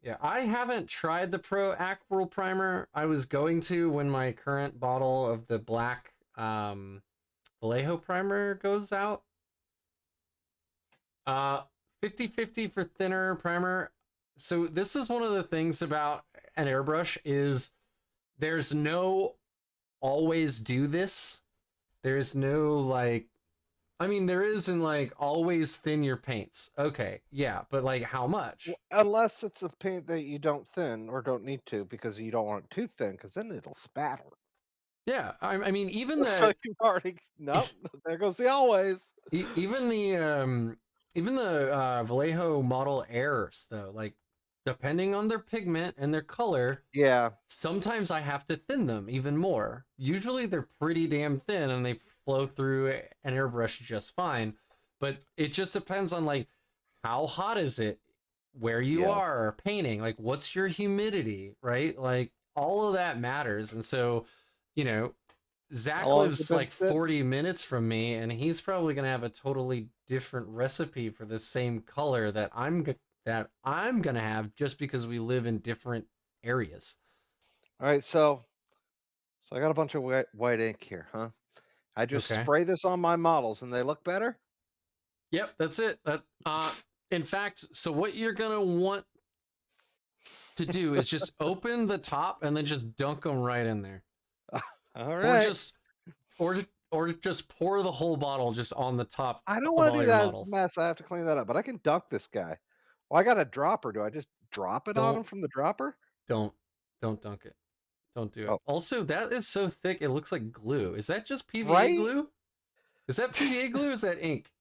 yeah, I haven't tried the Pro Aquarel Primer. I was going to when my current bottle of the black Vallejo primer goes out. Uh, 50/50 for thinner primer. So this is one of the things about an airbrush is there's no always do this. There's no like I mean there is in like always thin your paints. Okay, yeah, but like how much? Unless it's a paint that you don't thin or don't need to because you don't want it too thin, because then it'll spatter. Yeah, I mean even So the you already nope. There goes the always. even the Vallejo model airs though, like depending on their pigment and their color, Yeah. sometimes I have to thin them even more. Usually they're pretty damn thin and they flow through an airbrush just fine. But it just depends on like how hot is it, where you Yeah. are painting, like what's your humidity, right? Like all of that matters. And so, you know, How Zach long has it lives been like sitting? 40 minutes from me and he's probably going to have a totally different recipe for the same color that I'm going to have just because we live in different areas. All right, so I got a bunch of white ink here, huh? I just Okay. spray this on my models and they look better? Yep, that's it. That in fact, so what you're going to want to do is just open the top and then just dunk them right in there. All Or right. just or just pour the whole bottle just on the top I don't of want to all do your that as a models. mess. I have to clean that up, but I can dunk this guy. Well, I got a dropper. Do I just drop it on Don't him from the dropper? don't don't dunk it. Don't do it. Oh, Also, that is so thick it looks like glue. Is that just PVA right? glue? Is that PVA glue? Or is that ink?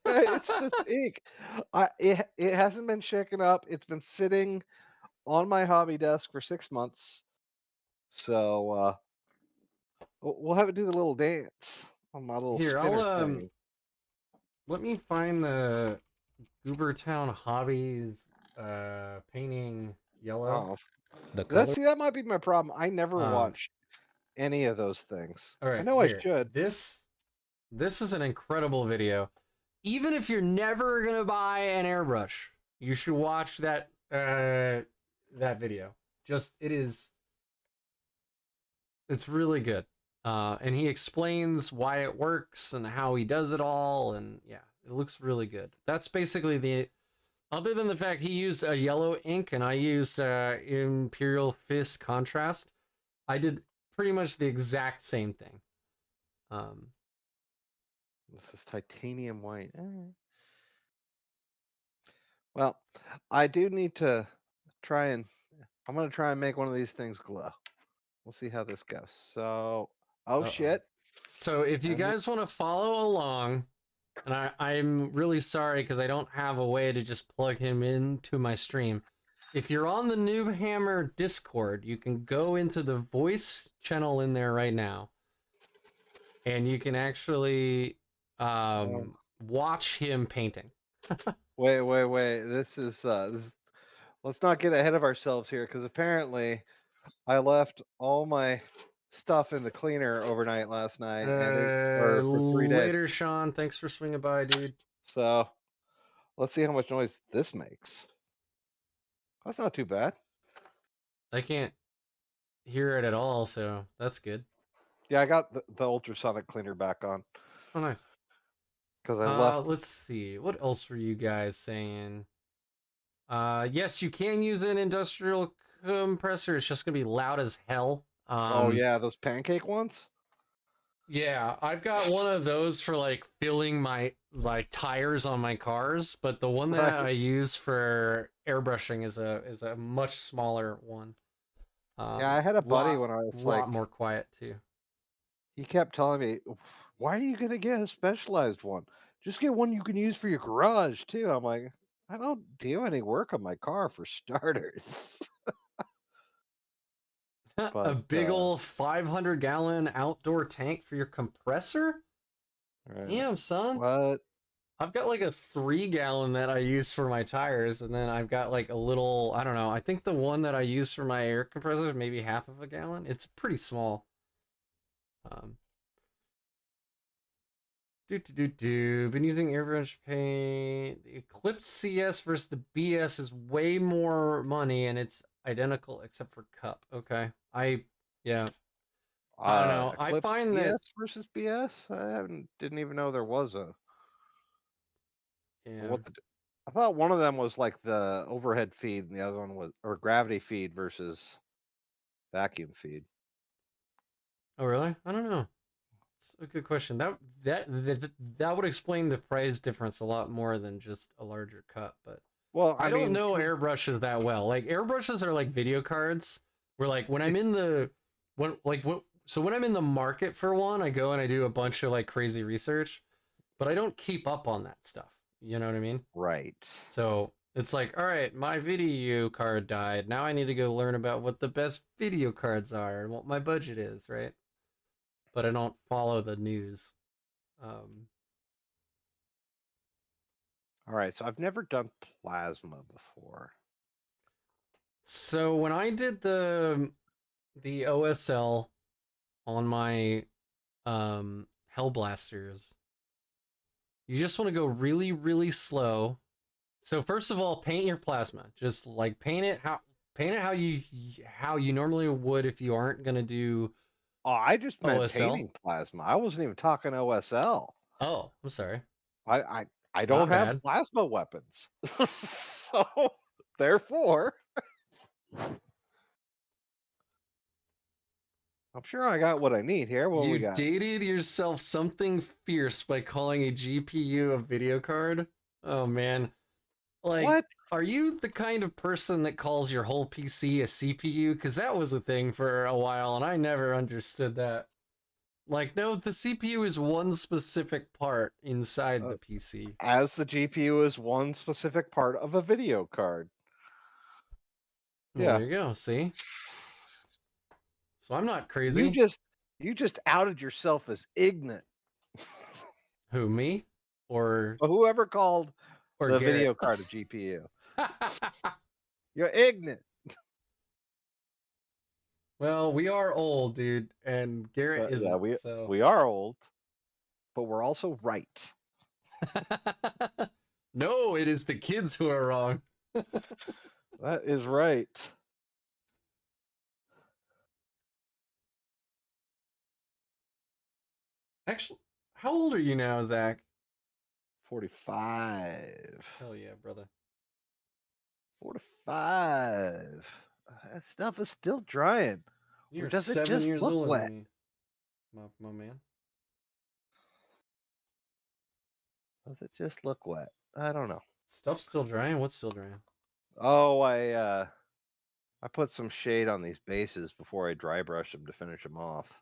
It's just ink. It hasn't been shaken up. It's been sitting on my hobby desk for 6 months. So we'll have it do the little dance on my little Here, I'll spinner thing. let me find the Goobertown Hobbies painting yellow. Oh, The that's color. see, that might be my problem. I never Um watch any of those things. all I right, know I here. should. This is an incredible video. Even if you're never going to buy an airbrush, you should watch that video. Just it's really good. And he explains why it works and how he does it all and yeah, it looks really good. That's basically the other than the fact he used a yellow ink and I used Imperial Fist contrast, I did pretty much the exact same thing. Um, This is titanium white. Well, I do need to try and I'm gonna try and make one of these things glow. We'll see how this goes. So, oh uh-oh. shit. So if you I need, guys want to follow along, and I'm really sorry because I don't have a way to just plug him into my stream. If you're on the NoobHammer Discord, you can go into the voice channel in there right now, and you can actually oh, watch him painting. wait. Let's not get ahead of ourselves here because apparently I left all my stuff in the cleaner overnight last night and it or for 3 days. Later, Sean. Thanks for swinging by, dude. So let's see how much noise this makes. That's not too bad. I can't hear it at all, so that's good. Yeah, I got the ultrasonic cleaner back on Oh, nice. because I left. Let's see. What else were you guys saying? Yes, you can use an industrial compressor. It's just gonna be loud as hell. Oh yeah, those pancake ones. Yeah, I've got one of those for like filling my like tires on my cars, but the one that Right. I use for airbrushing is a much smaller one. Yeah, I had a buddy Lot when I was lot like, more quiet too. he kept telling me, "Why are you gonna get a specialized one? Just get one you can use for your garage too." I'm like, I don't do any work on my car for starters. A But big old 500-gallon outdoor tank for your compressor? right. Damn, son. What? I've got like a 3 gallon that I use for my tires, and then I've got like a little, I don't know, I think the one that I use for my air compressor is maybe half of a gallon. It's pretty small. Um, Been using airbrush paint. The Eclipse CS versus the BS is way more money, and it's identical except for cup. Okay. Yeah, I don't know. I Eclipse find that ES versus BS? I haven't didn't even know there was a. Yeah. What the? I thought one of them was like the overhead feed, and the other one was or gravity feed versus vacuum feed. Oh, really? I don't know. It's a good question. That would explain the price difference a lot more than just a larger cut. But Well, I I don't mean, know airbrushes that well. Like airbrushes are like video cards. Where like when I'm in the when I'm in the market for one, I go and I do a bunch of like crazy research, but I don't keep up on that stuff. You know what I mean? right. So it's like, all right, my video card died. Now I need to go learn about what the best video cards are and what my budget is, right? But I don't follow the news. Um, All right, so I've never done plasma before. so when I did the OSL on my Hellblasters, you just want to go really, really slow. So first of all, paint your plasma. Just like paint it how you normally would if you aren't gonna do Oh, I just meant OSL. painting plasma. I wasn't even talking OSL. Oh, I'm sorry. I I, I don't Not have bad. plasma weapons, so therefore, I'm sure I got what I need here. What we You got? dated yourself something fierce by calling a GPU a video card? Oh man. Like, What? are you the kind of person that calls your whole PC a CPU? Because that was a thing for a while, and I never understood that. Like, no, the CPU is one specific part inside Uh, the PC. as the GPU is one specific part of a video card. Well, Yeah. there you go. See? So I'm not You crazy. just you just outed yourself as ignorant. Who, me? Or Whoever called the Garrett? video card a GPU. You're ignorant. Well, we are old, dude, and Garrett Yeah, isn't, we so. we are old, but we're also right. No, it is the kids who are wrong. That is right. Actually, how old are you now, Zach? 45. Hell yeah, brother. 45. That stuff is still drying. Or You're does it 7 just years look older than wet? me, my man. Does it just look wet? I don't know. Stuff's still drying. What's still drying? Oh, I put some shade on these bases before I dry brush them to finish them off.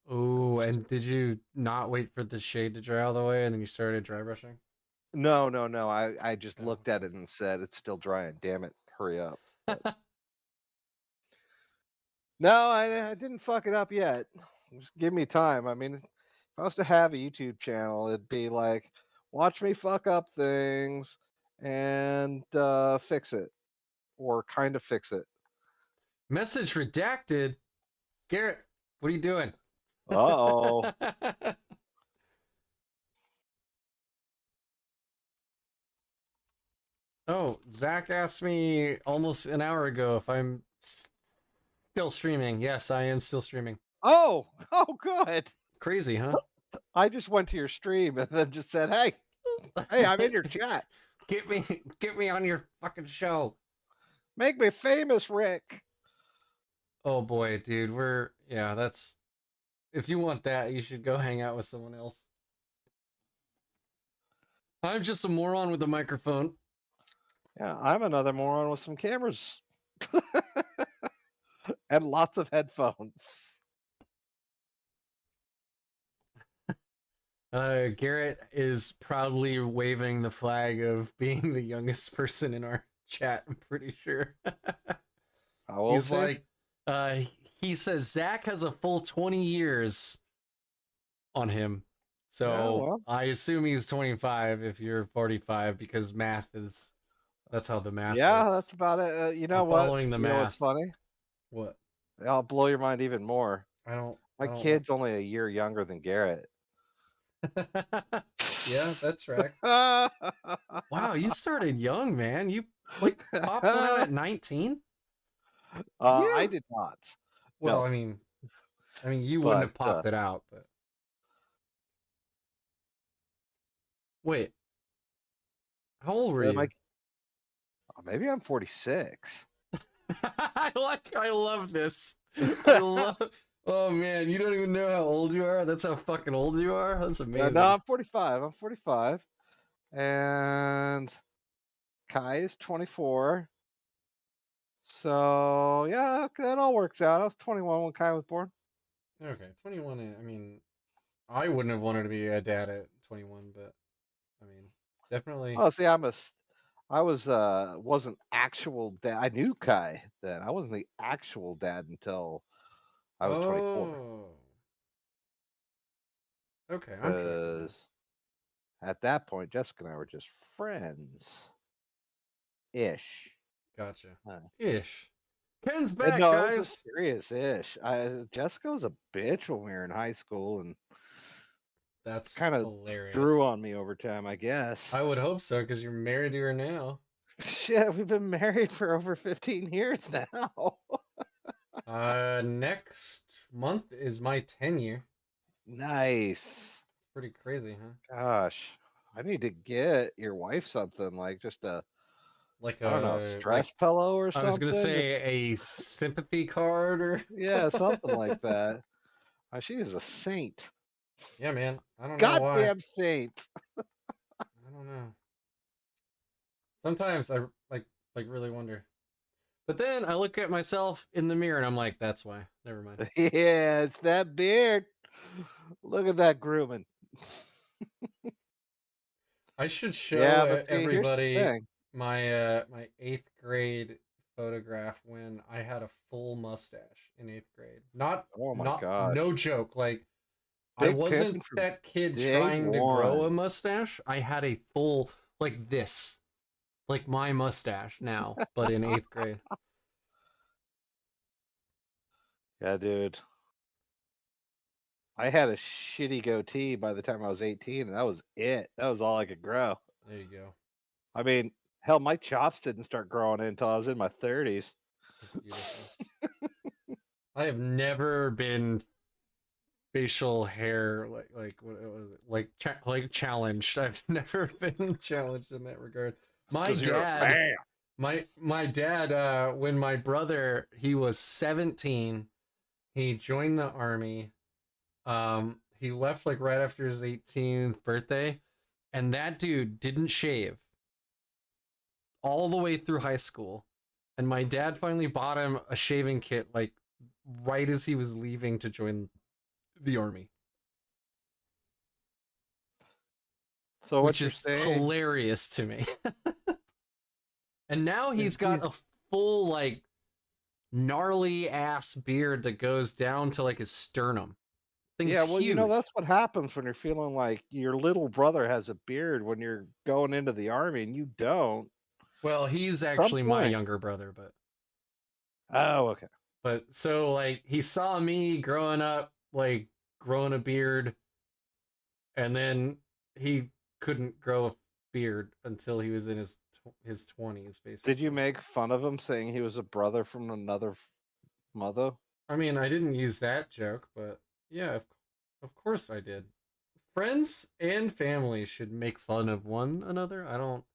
Oh, and did you not wait for the shade to dry all the way and then you started dry brushing? No, no, no. I just Oh, looked at it and said it's still drying. Damn it, hurry up. But okay. no, I didn't fuck it up yet. Just give me time. I mean, if I was to have a YouTube channel, it'd be like, watch me fuck up things and fix it or kind of fix it. Message redacted. Garrett, what are you doing? Uh-oh. Oh, Zach asked me almost an hour ago if I'm still streaming. Yes, I am still streaming. Oh, oh, good. Crazy, huh? I just went to your stream and then just said, hey, I'm in your chat. get me, get me on your fucking show. Make me famous, Rick. Oh boy, dude, yeah. That's if you want that, you should go hang out with someone else. I'm just a moron with a microphone. Yeah, I'm another moron with some cameras and lots of headphones. Garrett is proudly waving the flag of being the youngest person in our chat. I'm pretty sure. How old He's is he? like, uh, he says Zach has a full 20 years on him. Yeah, So well, I assume he's 25 if you're 45 because that's how the math yeah, works. that's about it. You I'm know what? following the You know what's math. funny? What? I'll blow your mind even more. I My don't know. kid's only a year younger than Garrett. Yeah, that tracks. Wow, you started young, man. You like popped one out at 19? I You? did not. Well, No, I mean, you wouldn't but have popped it out, but wait, How old were Like, you? maybe I'm 46. I love this. I love. Oh man, you don't even know how old you are. That's how fucking old you are. That's No, amazing. I'm 45. I'm 45, and Kai is 24. So yeah, that all works out. I was 21 when Kai was born. Okay, 21. I mean, I wouldn't have wanted to be a dad at 21, but I mean, definitely. Oh, see, I wasn't actual dad. I knew Kai then. I wasn't the actual dad until I was 24. Oh, okay, I'm tracking now. Because at that point, Jessica and I were just friends ish. Gotcha. Uh, Ish. Ken's and back, no, it was a guys. serious ish. Jessica was a bitch when we were in high school and That's kind of grew hilarious. on me over time, I guess. I would hope so, because you're married to her now. Shit, we've been married for over 15 years now. Next month is my 10 year. Nice. It's pretty crazy, huh? Gosh, I need to get your wife something like just a, Like I don't know, a stress pillow or I was gonna something. Just say a sympathy card or yeah, something like that. She is a saint. yeah, man. I don't know why. Goddamn saint. I don't know. Sometimes I really wonder. But then I look at myself in the mirror and I'm like, that's why. Never mind. Yeah, it's that beard. Look at that grooming. I should show Yeah, but see, here's the everybody thing. my 8th grade photograph when I had a full mustache in 8th grade. Oh my Not gosh. no joke. Like I Big wasn't pimping from that kid day trying to grow a one. mustache. I had a full like this, like my mustache now, but in 8th grade. Yeah, dude. I had a shitty goatee by the time I was 18, and that was it. That was all I could grow. There you go. I mean, hell, my chops didn't start growing in until I was in my 30s. Beautiful. I have never been facial hair like what was it like challenged. I've never been challenged in that regard. My Because you're a dad, man. my dad, when my brother he was 17, he joined the army. He left like right after his 18th birthday, and that dude didn't shave all the way through high school. And my dad finally bought him a shaving kit like right as he was leaving to join the army, So which what you're is saying hilarious to me. And now is he's got a he's full like gnarly ass beard that goes down to like his sternum. Thing's yeah, well, huge. that's what happens when you're feeling like your little brother has a beard when you're going into the army and you don't. Well, he's Some actually my point. younger brother, but Oh, okay. so like he saw me growing up, like growing a beard, and then he couldn't grow a beard until he was in his 20s, Did you basically. make fun of him saying he was a brother from another mother? I mean, I didn't use that joke, but yeah, of course I did. Friends and family should make fun of one another. I don't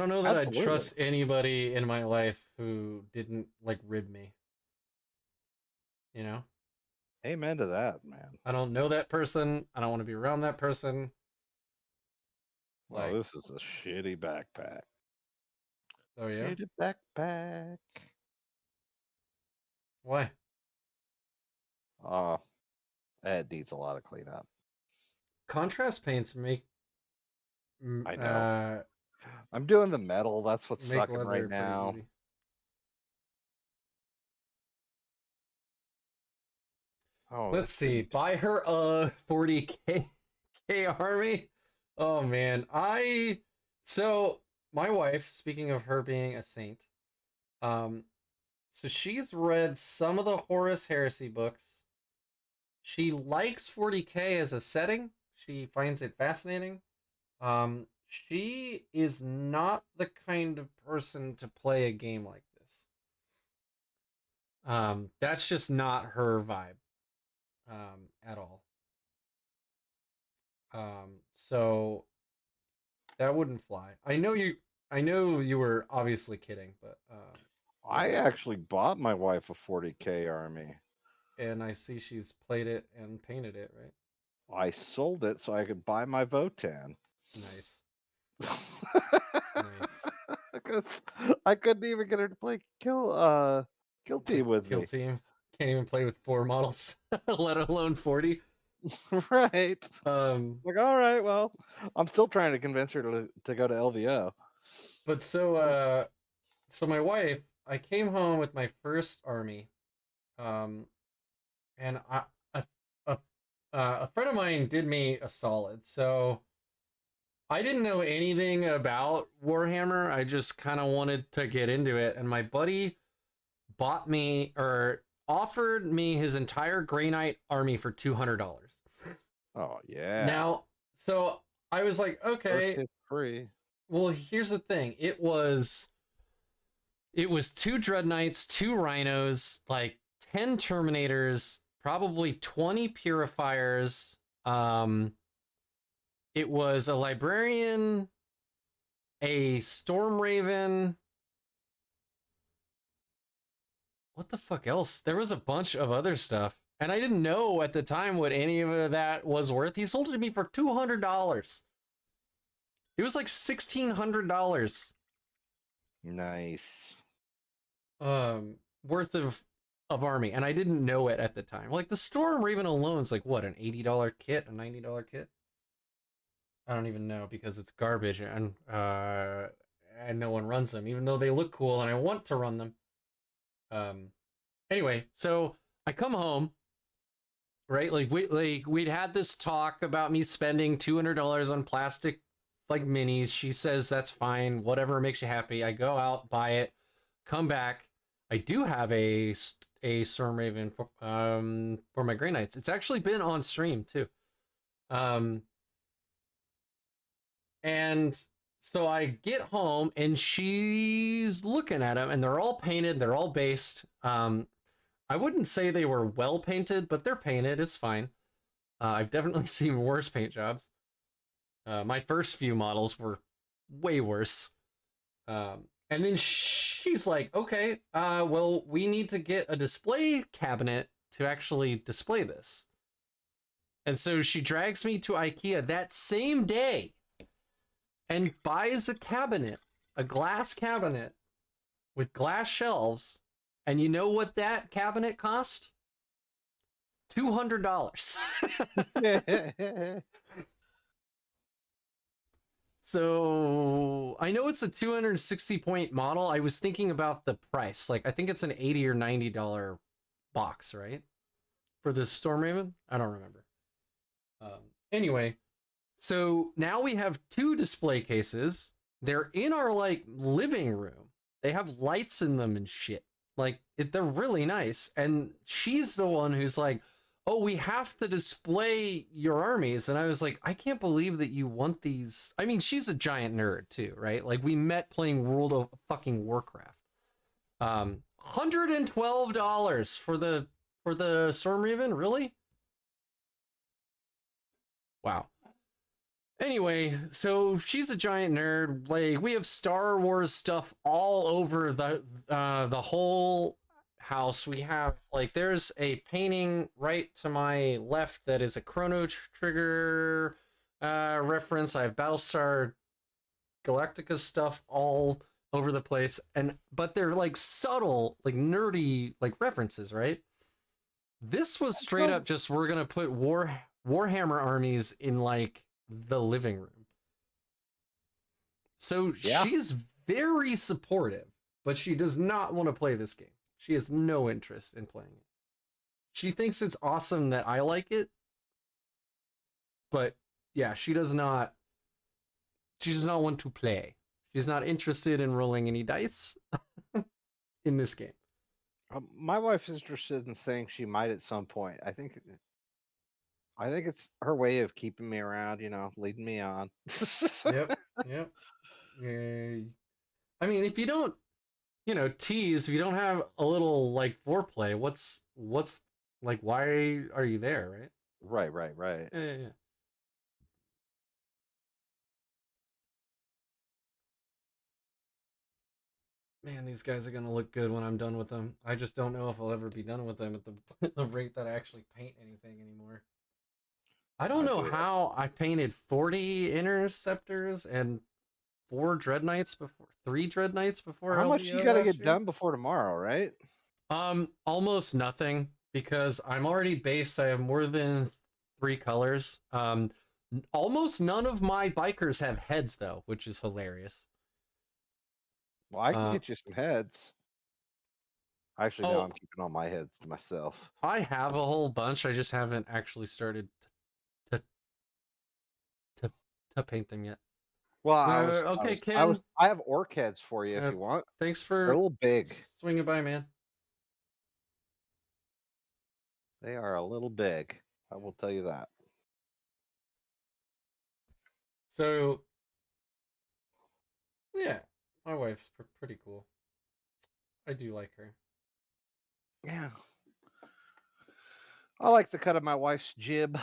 know that I'd Absolutely. trust anybody in my life who didn't like rib me, you know? Amen to that, man. I don't know that person. I don't want to be around that person. Oh, Like, this is a shitty backpack. oh yeah. Shitty backpack. Why? Oh, that needs a lot of cleanup. Contrast paints I know. I'm doing the metal. That's what's make sucking right leather pretty now. easy. Oh, Let's this see. dude. Buy her a 40k army. Oh man, so my wife, speaking of her being a saint, um so she's read some of the Horus Heresy books. She likes 40k as a setting. She finds it fascinating. She is not the kind of person to play a game like this. That's just not her vibe, at all. So That wouldn't fly. I know you were obviously kidding, but I yeah. actually bought my wife a 40K army. And I see she's played it and painted it, right? I sold it so I could buy my Votan. Nice. Nice. Because I couldn't even get her to play kill The team with kill me. team can't even play with 4 models, let alone 40. Right. Um, Like, all right, well, I'm still trying to convince her to go to LVO. but so my wife, I came home with my first army, um, and a a a friend of mine did me a solid. So I didn't know anything about Warhammer. I just kind of wanted to get into it, and my buddy bought me or offered me his entire Grey Knight army for $200. Oh yeah. Now, so I was like, First okay, hit free. well, here's the thing. It was two Dreadknights, two Rhinos, like 10 Terminators, probably 20 Purifiers. It was a Librarian, a Storm Raven. What the fuck else? There was a bunch of other stuff. And I didn't know at the time what any of that was worth. He sold it to me for $200. It was like $1,600 Nice. worth of army, and I didn't know it at the time. Like the Storm Raven alone is like what, an $80 kit, a $90 kit? I don't even know because it's garbage, and no one runs them, even though they look cool and I want to run them. Um, anyway, so I come home, right? We'd had this talk about me spending $200 on plastic like minis. She says that's fine, whatever makes you happy. I go out, buy it, come back. I do have a Storm Raven for my Grey Knights. It's actually been on stream too. Um, and so I get home and she's looking at them, and they're all painted. They're all based. I wouldn't say they were well painted, but they're painted. It's fine. I've definitely seen worse paint jobs. My first few models were way worse. And then she's like, okay, well, we need to get a display cabinet to actually display this. And so she drags me to IKEA that same day and buys a cabinet, a glass cabinet with glass shelves. And you know what that cabinet cost? $200. So I know it's a 260 point model. I was thinking about the price. Like I think it's an $80 or $90 box, right? For this Storm Raven? I don't remember. Anyway, so now we have two display cases. They're in our like living room. They have lights in them and shit. Like they're really nice. And she's the one who's like, oh, we have to display your armies. And I was like, I can't believe that you want these. I mean, she's a giant nerd too, right? Like we met playing World of fucking Warcraft. $112 for the Storm Raven, really? Wow. Anyway, so she's a giant nerd. Like we have Star Wars stuff all over the whole house. We have like there's a painting right to my left that is a Chrono Trigger reference. I have Battlestar Galactica stuff all over the place, but they're like subtle, like nerdy, like references, right? This was straight up just we're gonna put Warhammer armies in like the living room. So Yeah. she's very supportive, but she does not want to play this game. She has no interest in playing it. She thinks it's awesome that I like it, but yeah, she does not want to play. She's not interested in rolling any dice in this game. My wife's interested in saying she might at some point. I think it's her way of keeping me around, leading me on. Yep. Yep. I mean, if you don't, tease, if you don't have a little like foreplay, what's like, why are you there, right? Right. Yeah. Man, these guys are gonna look good when I'm done with them. I just don't know if I'll ever be done with them at the the rate that I actually paint anything anymore. I don't know Dude, how I painted 40 interceptors and 3 dread knights before how much you LVO got to last get year. done before tomorrow, right? Almost nothing because I'm already based. I have more than 3 colors. Almost none of my bikers have heads though, which is hilarious. Well, I can Uh, get you some heads. Actually, no, oh, I'm keeping all my heads to myself. I have a whole bunch. I just haven't actually started to to to paint them yet. Well, Okay, Ken. I have orc heads for you if Uh, you want. Thanks They're a for little big. swinging by, man. They are a little big. I will tell you that. So yeah, my wife's pretty cool. I do like her. Yeah, I like the cut of my wife's jib.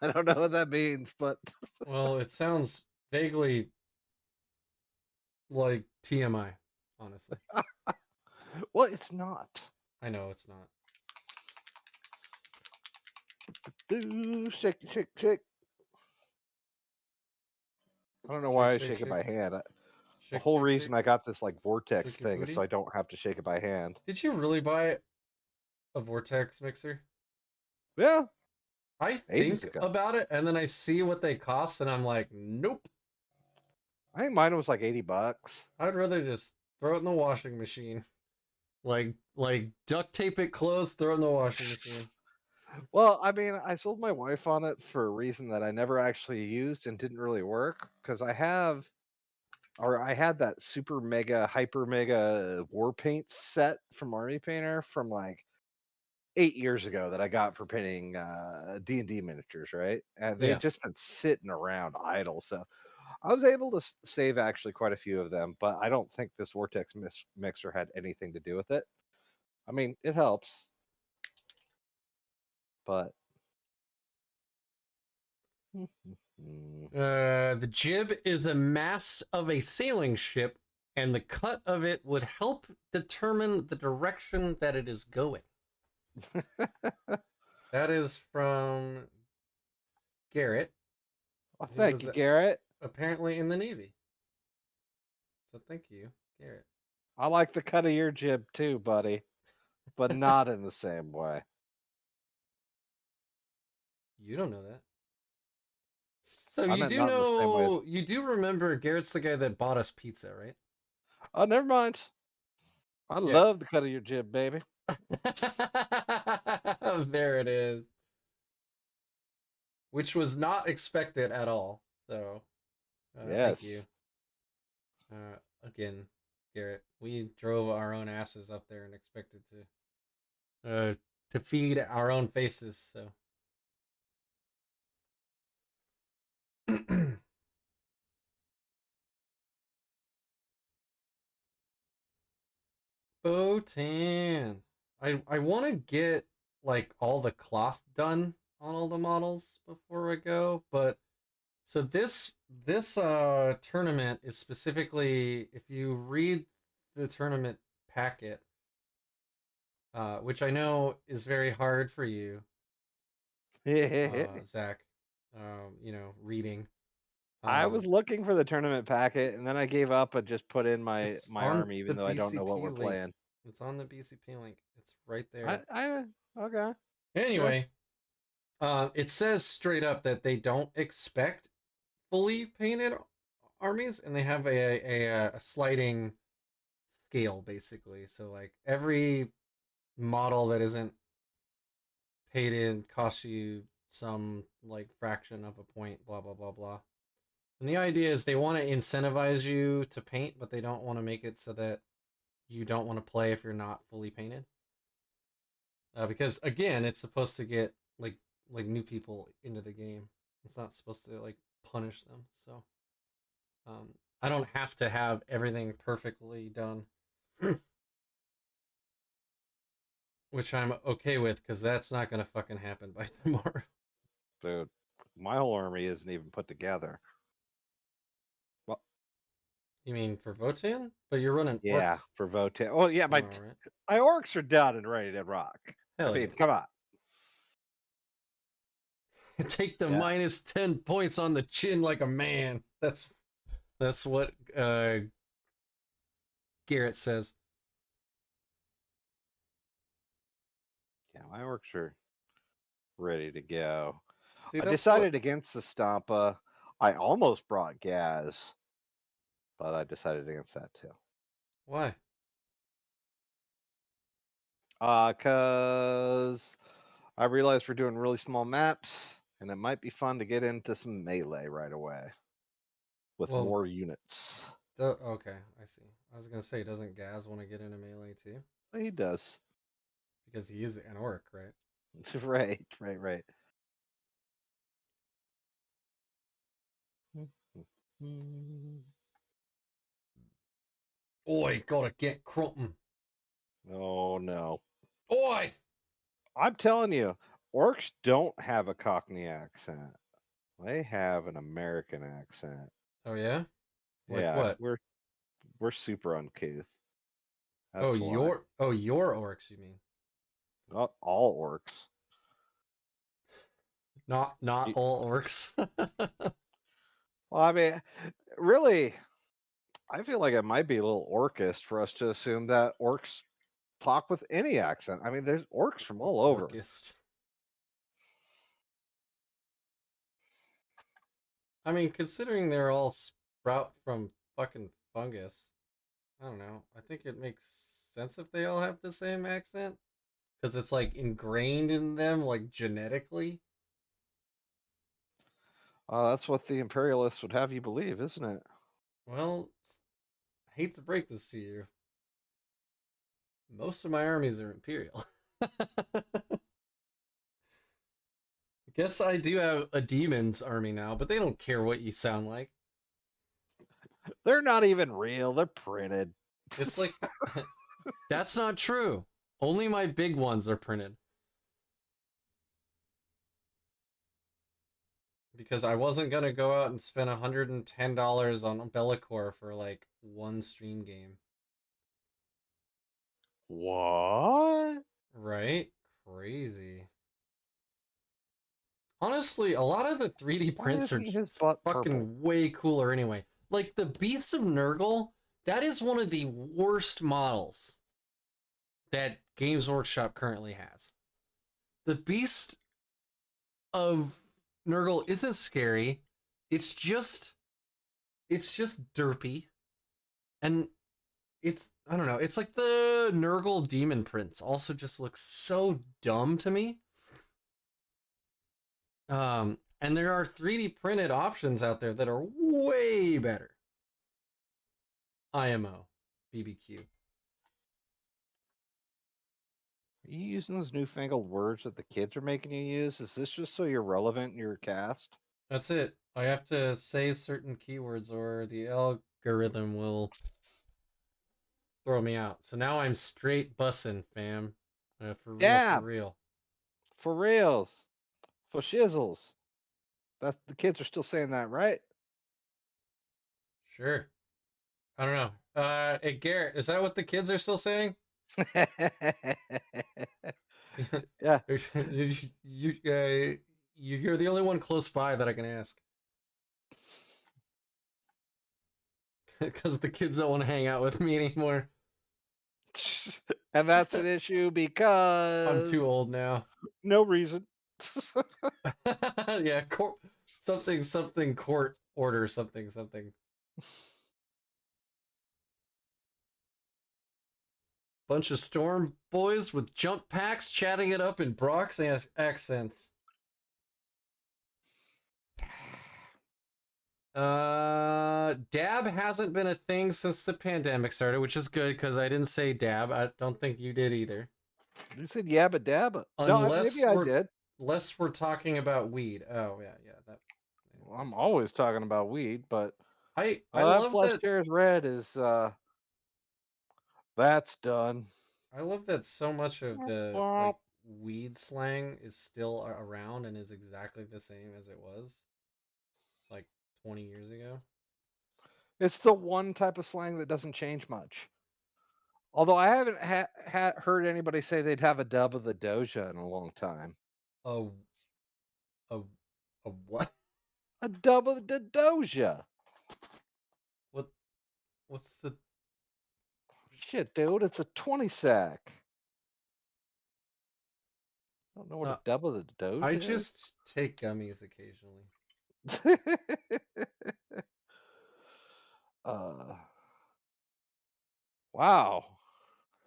I don't know what that means, but Well, it sounds vaguely like TMI, honestly. well, it's not. I know it's not. Do shake, shake, shake. I don't know Shake, why I shake, shake it shake, by hand. The shake, whole shake, reason shake. I got this like vortex Shake your thing is so booty. I don't have to shake it by hand. Did you really buy a vortex mixer? Yeah, I ages think ago. about it and then I see what they cost and I'm like, nope. I think mine was like $80. I'd rather just throw it in the washing machine. Like duct tape it closed, throw it in the washing machine. Well, I mean, I sold my wife on it for a reason that I never actually used and didn't really work because I had that super mega hyper mega war paint set from Army Painter from like 8 years ago that I got for painting D&D miniatures, right? And they've Yeah. just been sitting around idle, so I was able to save actually quite a few of them. But I don't think this vortex mixer had anything to do with it. I mean, it helps, but The jib is a mast of a sailing ship, and the cut of it would help determine the direction that it is going. That is from Garrett, well, who thank was you, Garrett. apparently in the Navy. So thank you, Garrett. I like the cut of your jib too, buddy, but not in the same way. You don't know that. So I meant not in the same way. you do remember Garrett's the guy that bought us pizza, right? Oh, never mind. I Yeah. love the cut of your jib, baby. There it is. Which was not expected at all. So, thank you. Yes. Again, Garrett, we drove our own asses up there and expected to feed our own faces. So, Botan. I want to get like all the cloth done on all the models before I go, but so this tournament is specifically if you read the tournament packet, which I know is very hard for you, Zach. Reading. I was Um, looking for the tournament packet, and then I gave up and just put in it's my on army, the even though I don't know what BCP we're link. playing. It's on the BCP link. It's right I there. I okay, sure. Anyway, it says straight up that they don't expect fully painted armies, and they have a sliding scale basically. So like every model that isn't painted costs you some like fraction of a point. Blah blah blah blah. And the idea is they want to incentivize you to paint, but they don't want to make it so that you don't want to play if you're not fully painted. Because again, it's supposed to get like new people into the game. It's not supposed to like punish them. So I don't have to have everything perfectly done, which I'm okay with because that's not gonna fucking happen by tomorrow. Dude, my whole army isn't even put together. Well, You mean for Votan? But you're running Yeah, orcs for Votan. Well, yeah, tomorrow, right? my orcs are done and ready to rock. I Hell mean, yeah. come on. Take the Yeah, minus 10 points on the chin like a man. That's what Garrett says. yeah, my orcs are ready to go. See, I that's what. decided against the Stampa. I almost brought Gaz, but I decided against that too. Why? Cause I realized we're doing really small maps, and it might be fun to get into some melee right away with Well, more units. okay, I see. I was gonna say, doesn't Gaz want to get into melee too? He does. Because he is an orc, right? Right, right, right. Oi, gotta get Crumpin. Oh no. Oi! I'm telling you, orcs don't have a Cockney accent. They have an American accent. Oh yeah? Like Yeah, what? we're super uncouth. Oh, That's why. your orcs, you mean? Not all orcs. Not Y- all orcs. Well, I mean, really, I feel like it might be a little orcist for us to assume that orcs talk with any accent. I mean, there's orcs from all over. Orcist. I mean, considering they're all sprout from fucking fungus, I don't know. I think it makes sense if they all have the same accent. Because it's like ingrained in them, like genetically. That's what the imperialists would have you believe, isn't it? Well, I hate to break this to you. Most of my armies are Imperial. I guess I do have a demons army now, but they don't care what you sound like. They're not even real. They're printed. It's like, that's not true. Only my big ones are printed. Because I wasn't gonna go out and spend $110 on Bellacore for like one stream game. What? Right? Crazy. Honestly, a lot of the 3D Why prints are isn't his just butt purple? fucking way cooler anyway. Like the Beast of Nurgle, that is one of the worst models that Games Workshop currently has. The Beast of Nurgle isn't scary. It's just derpy. And it's I don't know, it's like the Nurgle demon prints also just look so dumb to me. And there are 3D printed options out there that are way better. IMO, BBQ. Are you using those newfangled words that the kids are making you use? Is this just so you're relevant in your cast? That's it. I have to say certain keywords or the algorithm will throw me out. So now I'm straight bussin', fam. For real, for Yeah, real. for reals. For shizzles. That the kids are still saying that, right? Sure. I don't know. Hey Garrett, is that what the kids are still saying? Yeah. You're the only one close by that I can ask. Because the kids don't want to hang out with me anymore. And that's an issue I'm too because old now. no reason. Yeah, something court order something. Bunch of storm boys with jump packs chatting it up in Brock's accents. Dab hasn't been a thing since the pandemic started, which is good because I didn't say dab. I don't think you did either. You said yabba dabba. No, maybe Unless I we're did. unless we're talking about weed. Oh yeah, that Well, that I'm tracks. always talking about weed, but I that love flesh that tears red is that's done. I love that so much of the like weed slang is still around and is exactly the same as it was like 20 years ago. It's the one type of slang that doesn't change much. Although I haven't heard anybody say they'd have a dub of the Doja in a long time. A a a what? A dub of the Doja. What what's the Shit, dude, it's a 20 sack. I don't know what uh, a dub of the I Doja just take gummies occasionally. is. uh, wow.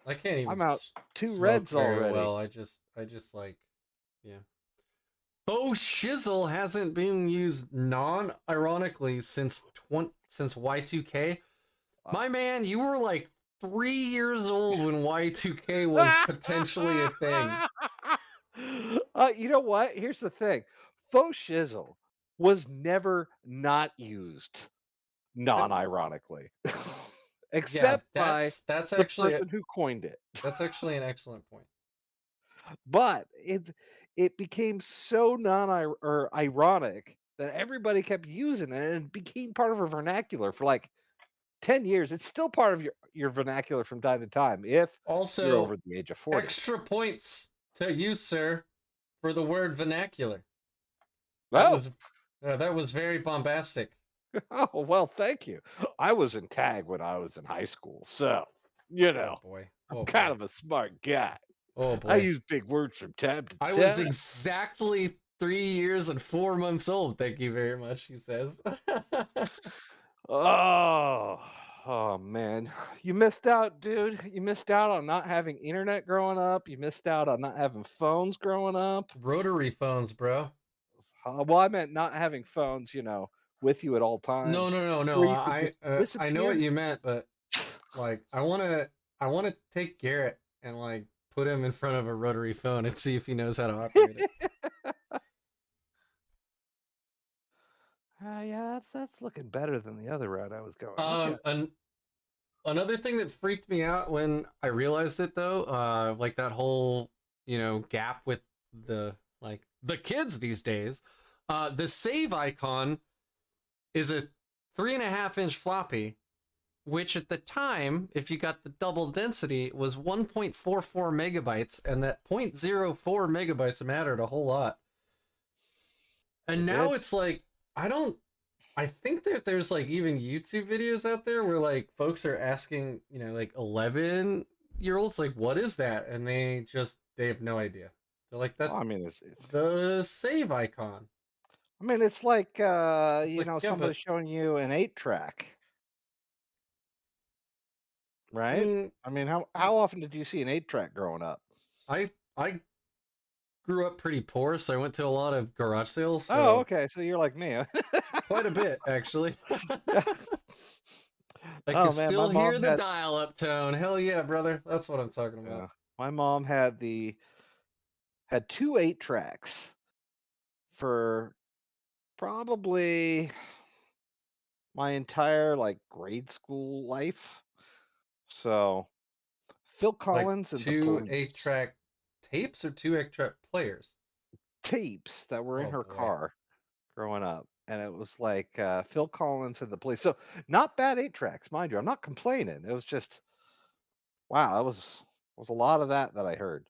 I can't even I'm out 2 smoke reds very already. well. I just like yeah. Faux shizzle hasn't been used non-ironically since Y2K. Uh, My man, you were like 3 years old when Y2K was potentially a thing. you know what? Here's the thing. Faux shizzle was never not used Uh, non-ironically, Yeah, except by that's the actually person who coined it. that's actually an excellent point. But it became so non or ironic that everybody kept using it and it became part of a vernacular for like 10 years. It's still part of your vernacular from time to time if you're over Also, the age of 40. extra points to you, sir, for the word vernacular. That Oh, was that was very bombastic. oh well, thank you. I was in tag when I was in high school, so Oh boy. I'm Oh kind boy. of a smart guy. Oh I boy. use big words from time to I was time. exactly 3 years and 4 months old. Thank you very much, he says. Oh, oh man. You missed out, dude. You missed out on not having internet growing up. You missed out on not having phones growing up. Rotary phones, bro. Well, I meant not having phones, with you at all No, times, no, no, no. where you could just I know what disappear. you meant, but like I want to take Garrett and like put him in front of a rotary phone and see if he knows how to operate it. Yeah, that's looking better than the other route I was going. Okay. And another thing that freaked me out when I realized it though, like that whole, gap with the kids these days, the save icon is a 3.5 inch floppy, which at the time, if you got the double density, was 1.44 megabytes, and that 0.04 megabytes mattered a whole lot. And It now did. it's like, I don't, I think that there's like even YouTube videos out there where like folks are asking, like 11-year-olds, like, what is that? And they have no idea. They're like, Well, that's I mean, it's the save icon. I mean, it's like It's like, yeah, somebody but showing you an 8-track, I right? mean, I mean, y- how often did you see an 8-track growing up? I grew up pretty poor, so I went to a lot of garage sales, Oh, so okay, so you're like me. quite a bit actually. I Oh could man, my still hear mom the had dial-up tone. Hell yeah, brother. That's what I'm talking about. my mom had 2 8-tracks for probably my entire like grade school life. So Phil Like Collins and the two Police 8-track tapes or two 8-track players. tapes that were in Oh her boy. car growing up. And it was like Phil Collins and the Police. So not bad 8-tracks, mind you. I'm not complaining. It was just wow, that was a lot of that I heard.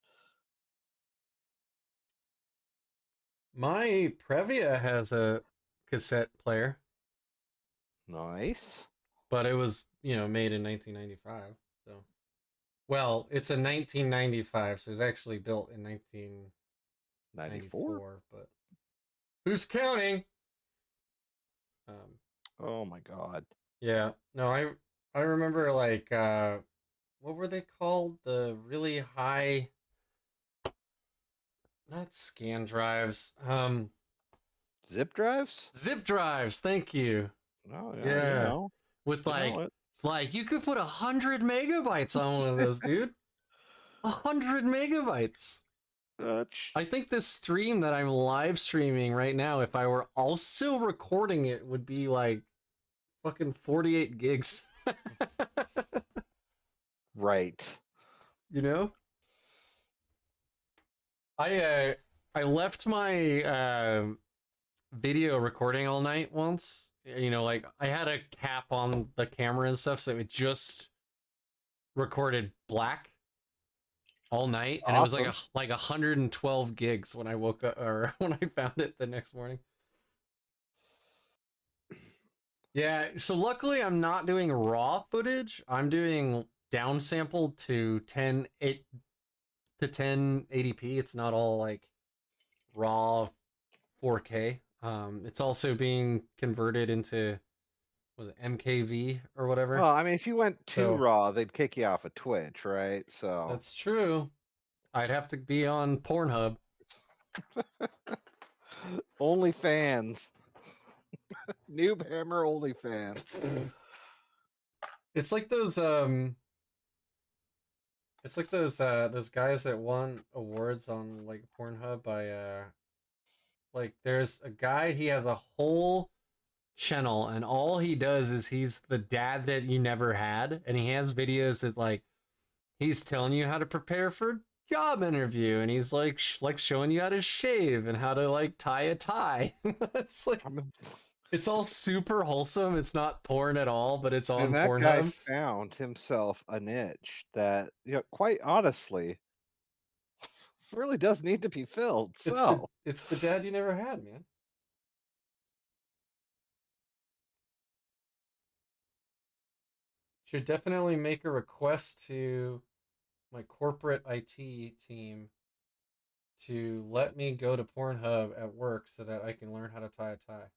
My Previa has a cassette player, Nice. but it was, made in 1995. So, well, it's a 1995, so it's actually built in 94? 1994, but who's counting? Um, Oh my god. yeah. No, I remember like what were they called? The really high, not scan drives. Zip drives? Zip drives, thank you. Oh yeah, Yeah. With you know like it. it's like you could put 100 megabytes on one of those, dude. 100 megabytes. Ch- I think this stream that I'm live streaming right now, if I were also recording it, would be like fucking 48 gigs. right. you know? I I left my video recording all night once, You know, like I had a cap on the camera and stuff, so it just recorded black all night, and it was Awesome. like 112 gigs when I woke up or when I found it the next morning. Yeah, so luckily I'm not doing raw footage. I'm doing downsampled to 1080p. It's not all like raw 4K. It's also being converted into, was it MKV or whatever. Well, I mean, if you went too So raw, they'd kick you off of Twitch, right? So that's true. I'd have to be on Pornhub. OnlyFans, NoobHammer OnlyFans. It's like those guys that won awards on like Pornhub by like there's a guy, he has a whole channel and all he does is he's the dad that you never had, and he has videos that like he's telling you how to prepare for a job interview, and he's like like showing you how to shave and how to like tie a tie. It's like I mean, it's all super wholesome. It's not porn at all, but it's and on that guy Pornhub. found himself a niche that, quite honestly, really does need to be filled. So, It's the dad you never had, man. Should definitely make a request to my corporate IT team to let me go to Pornhub at work so that I can learn how to tie a tie.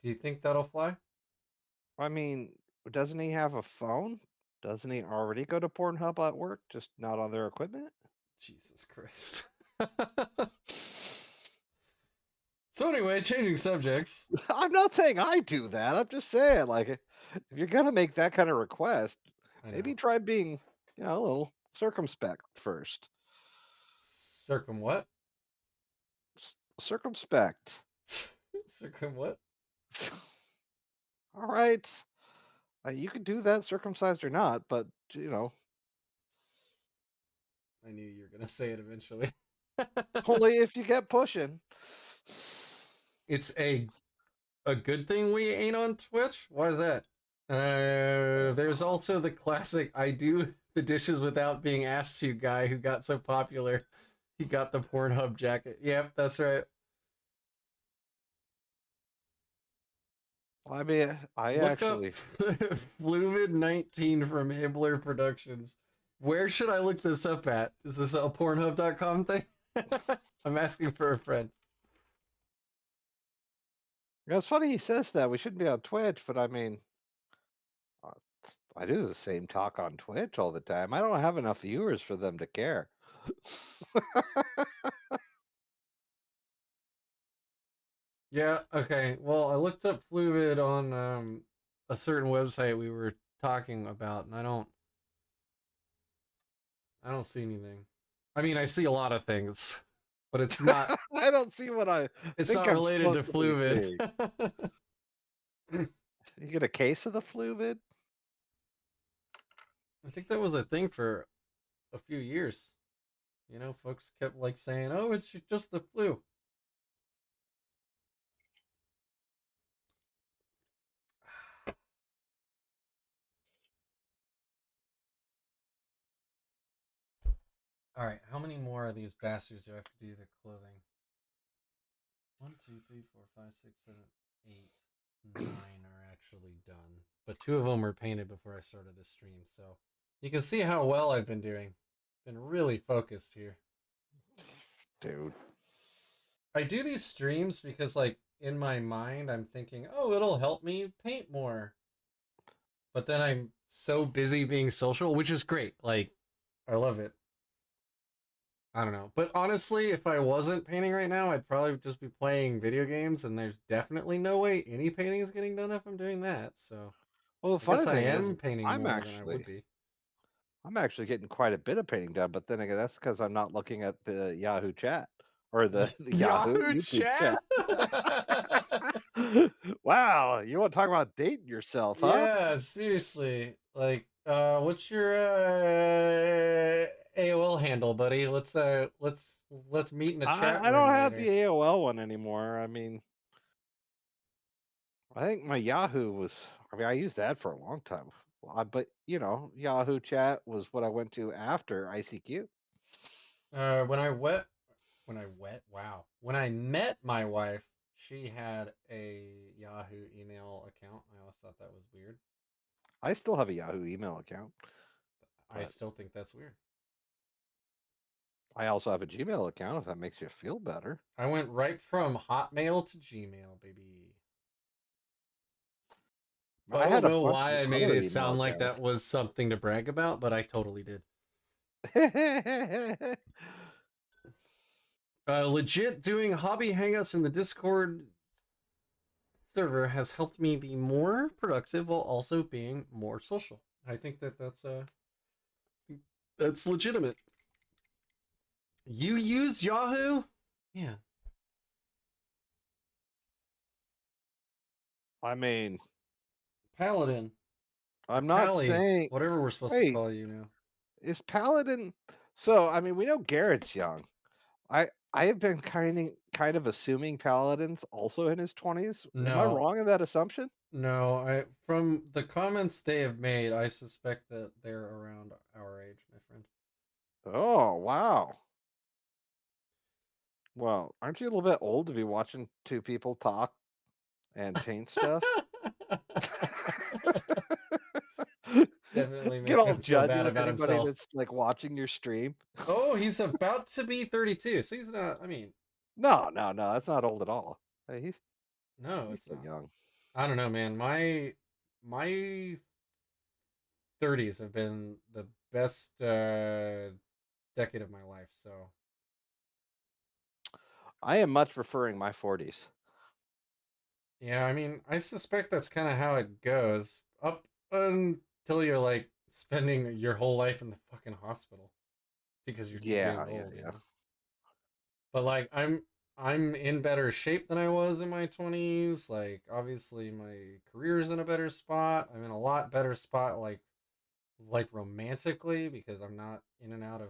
Do you think that'll fly? I mean, doesn't he have a phone? Doesn't he already go to Pornhub at work, just not on their equipment? Jesus Christ. So anyway, changing subjects. I'm not saying I do that. I'm just saying, like, if you're gonna make that kind of request, I maybe know. try being, a little circumspect first. Circum what? Circumspect. Circum what? All right, you can do that, circumcised or not, but I knew you were gonna say it eventually. only if you get pushing. It's a good thing we ain't on Twitch. Why is that? There's also the classic "I do the dishes without being asked to" guy who got so popular. He got the Pornhub jacket. Yep, that's right. I mean, I Look up actually, Fluid 19 from Hibbler Productions. Where should I look this up at? Is this a Pornhub.com thing? I'm asking for a friend. it's funny he says that we shouldn't be on Twitch, but I mean, uh, I do the same talk on Twitch all the time. I don't have enough viewers for them to care. Yeah, okay. Well, I looked up Fluid on a certain website we were talking about, and I don't see anything. I mean, I see a lot of things, but I don't see what I it's think not I'm related supposed to to be Fluid. seeing. You get a case of the fluid? I think that was a thing for a few years. You know, folks kept like saying, "Oh, it's just the flu." All right, how many more of these bastards do I have to do the clothing? 1, 2, 3, 4, 5, 6, 7, 8, 9 are actually done, but 2 of them were painted before I started the stream, so you can see how well I've been doing. Been really focused here. Dude. I do these streams because, like, in my mind, I'm thinking, oh, it'll help me paint more. But then I'm so busy being social, which is great. Like, I love it. I don't know. But honestly, if I wasn't painting right now, I'd probably just be playing video games, and there's definitely no way any painting is getting done if I'm doing that. So Well, the I guess funny I thing am is, painting more than I would be. I'm actually getting quite a bit of painting done, but then again, that's because I'm not looking at the Yahoo chat or the Yahoo Yahoo YouTube chat? chat. Wow, you want to talk about dating yourself, huh? Yeah, seriously. Like, what's your AOL handle, buddy? Let's meet in a chat I don't room have the later. AOL one anymore. I mean, I think my Yahoo was. I mean, I used that for a long time. But Yahoo Chat was what I went to after ICQ. When when I wet, wow. When I met my wife, she had a Yahoo email account. I always thought that was weird. I still have a Yahoo email account, I but still think that's weird. I also have a Gmail account. If that makes you feel better. I went right from Hotmail to Gmail, baby. So I I don't had a know bunch why of I made other it email sound like accounts. that was something to brag about, but I totally did. Legit doing hobby hangouts in the Discord server has helped me be more productive while also being more social. I think that that's legitimate. You use Yahoo? Yeah. I mean, Paladin or I'm not Pally, saying. whatever we're supposed to Wait, call you now. is Paladin? So I mean, we know Garrett's young. I have been kind of assuming Paladin's also in his 20s. Am I No, wrong in that assumption? no. I from the comments they have made, I suspect that they're around our age, my friend. Oh, wow. Well, aren't you a little bit old to be watching two people talk and paint stuff? Definitely Get make all him feel judgy bad with about anybody himself. that's like watching your stream. Oh, he's about to be 32, so he's not. I mean, No, no, no, that's not old at all. Hey, no, he's it's still not. young. I don't know, man. My 30s have been the best decade of my life. So I am much preferring my 40s. yeah, I mean, I suspect that's kind of how it goes up until you're like spending your whole life in the fucking hospital because you're too Yeah, damn yeah, old, you yeah. know. But like I'm in better shape than I was in my 20s. Like obviously my career's in a better spot. I'm in a lot better spot like romantically because I'm not in and out of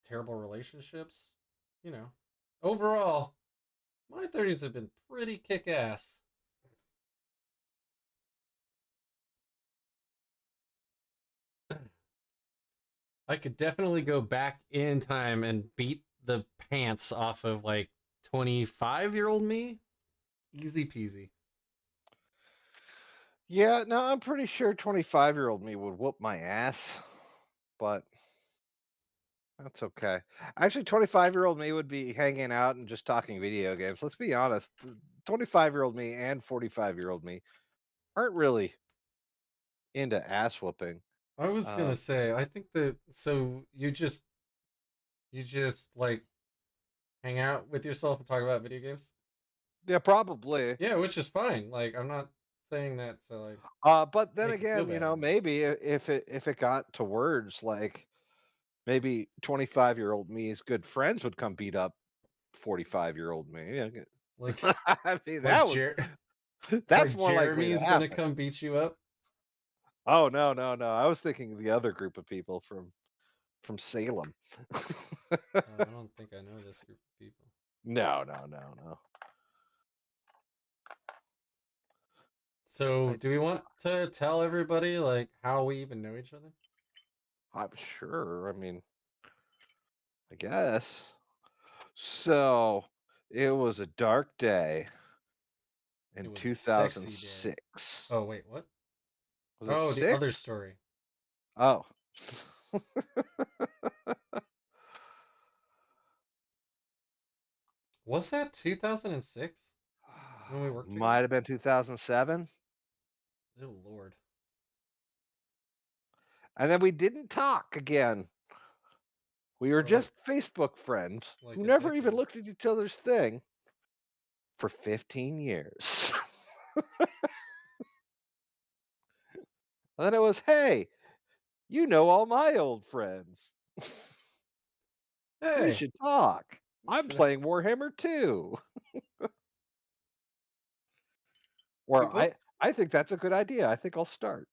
terrible relationships, you know. Overall, my 30s have been pretty kick ass. I could definitely go back in time and beat the pants off of like 25-year-old me. Easy peasy. Yeah, no, I'm pretty sure 25-year-old me would whoop my ass, but that's okay. Actually, 25-year-old me would be hanging out and just talking video games. Let's be honest. 25-year-old me and 45-year-old me aren't really into ass whooping. I was gonna Um, say, I think that so you just like hang out with yourself and talk about video games. yeah, probably. Yeah, which is fine. Like I'm not saying that to like But then make you feel again, bad or anything. maybe if it got to words like maybe 25-year-old me's good friends would come beat up 45-year-old me. Yeah, Like I mean, like that would Jer that's like more likely to Jeremy's gonna happen. come beat you up. Oh no, no, no. I was thinking the other group of people from Salem. I don't think I know this group of people. No, no, no, no. So, I do we just want to tell everybody like how we even know each other? I'm sure. I mean, I guess. So, it was a dark day It in was a sexy day. 2006. Oh, wait, what? Was it Oh, the other 6? story. Oh. Was that 2006 when we worked together? Might have been 2007. Oh Lord. And then we didn't talk again. We were For just Facebook friends like who a never even decade. looked at each other's thing for 15 years. And then it was, hey, you know all my old friends. We Hey, should talk. we I'm should. playing Warhammer too. We Or both I think that's a good idea. I think I'll start.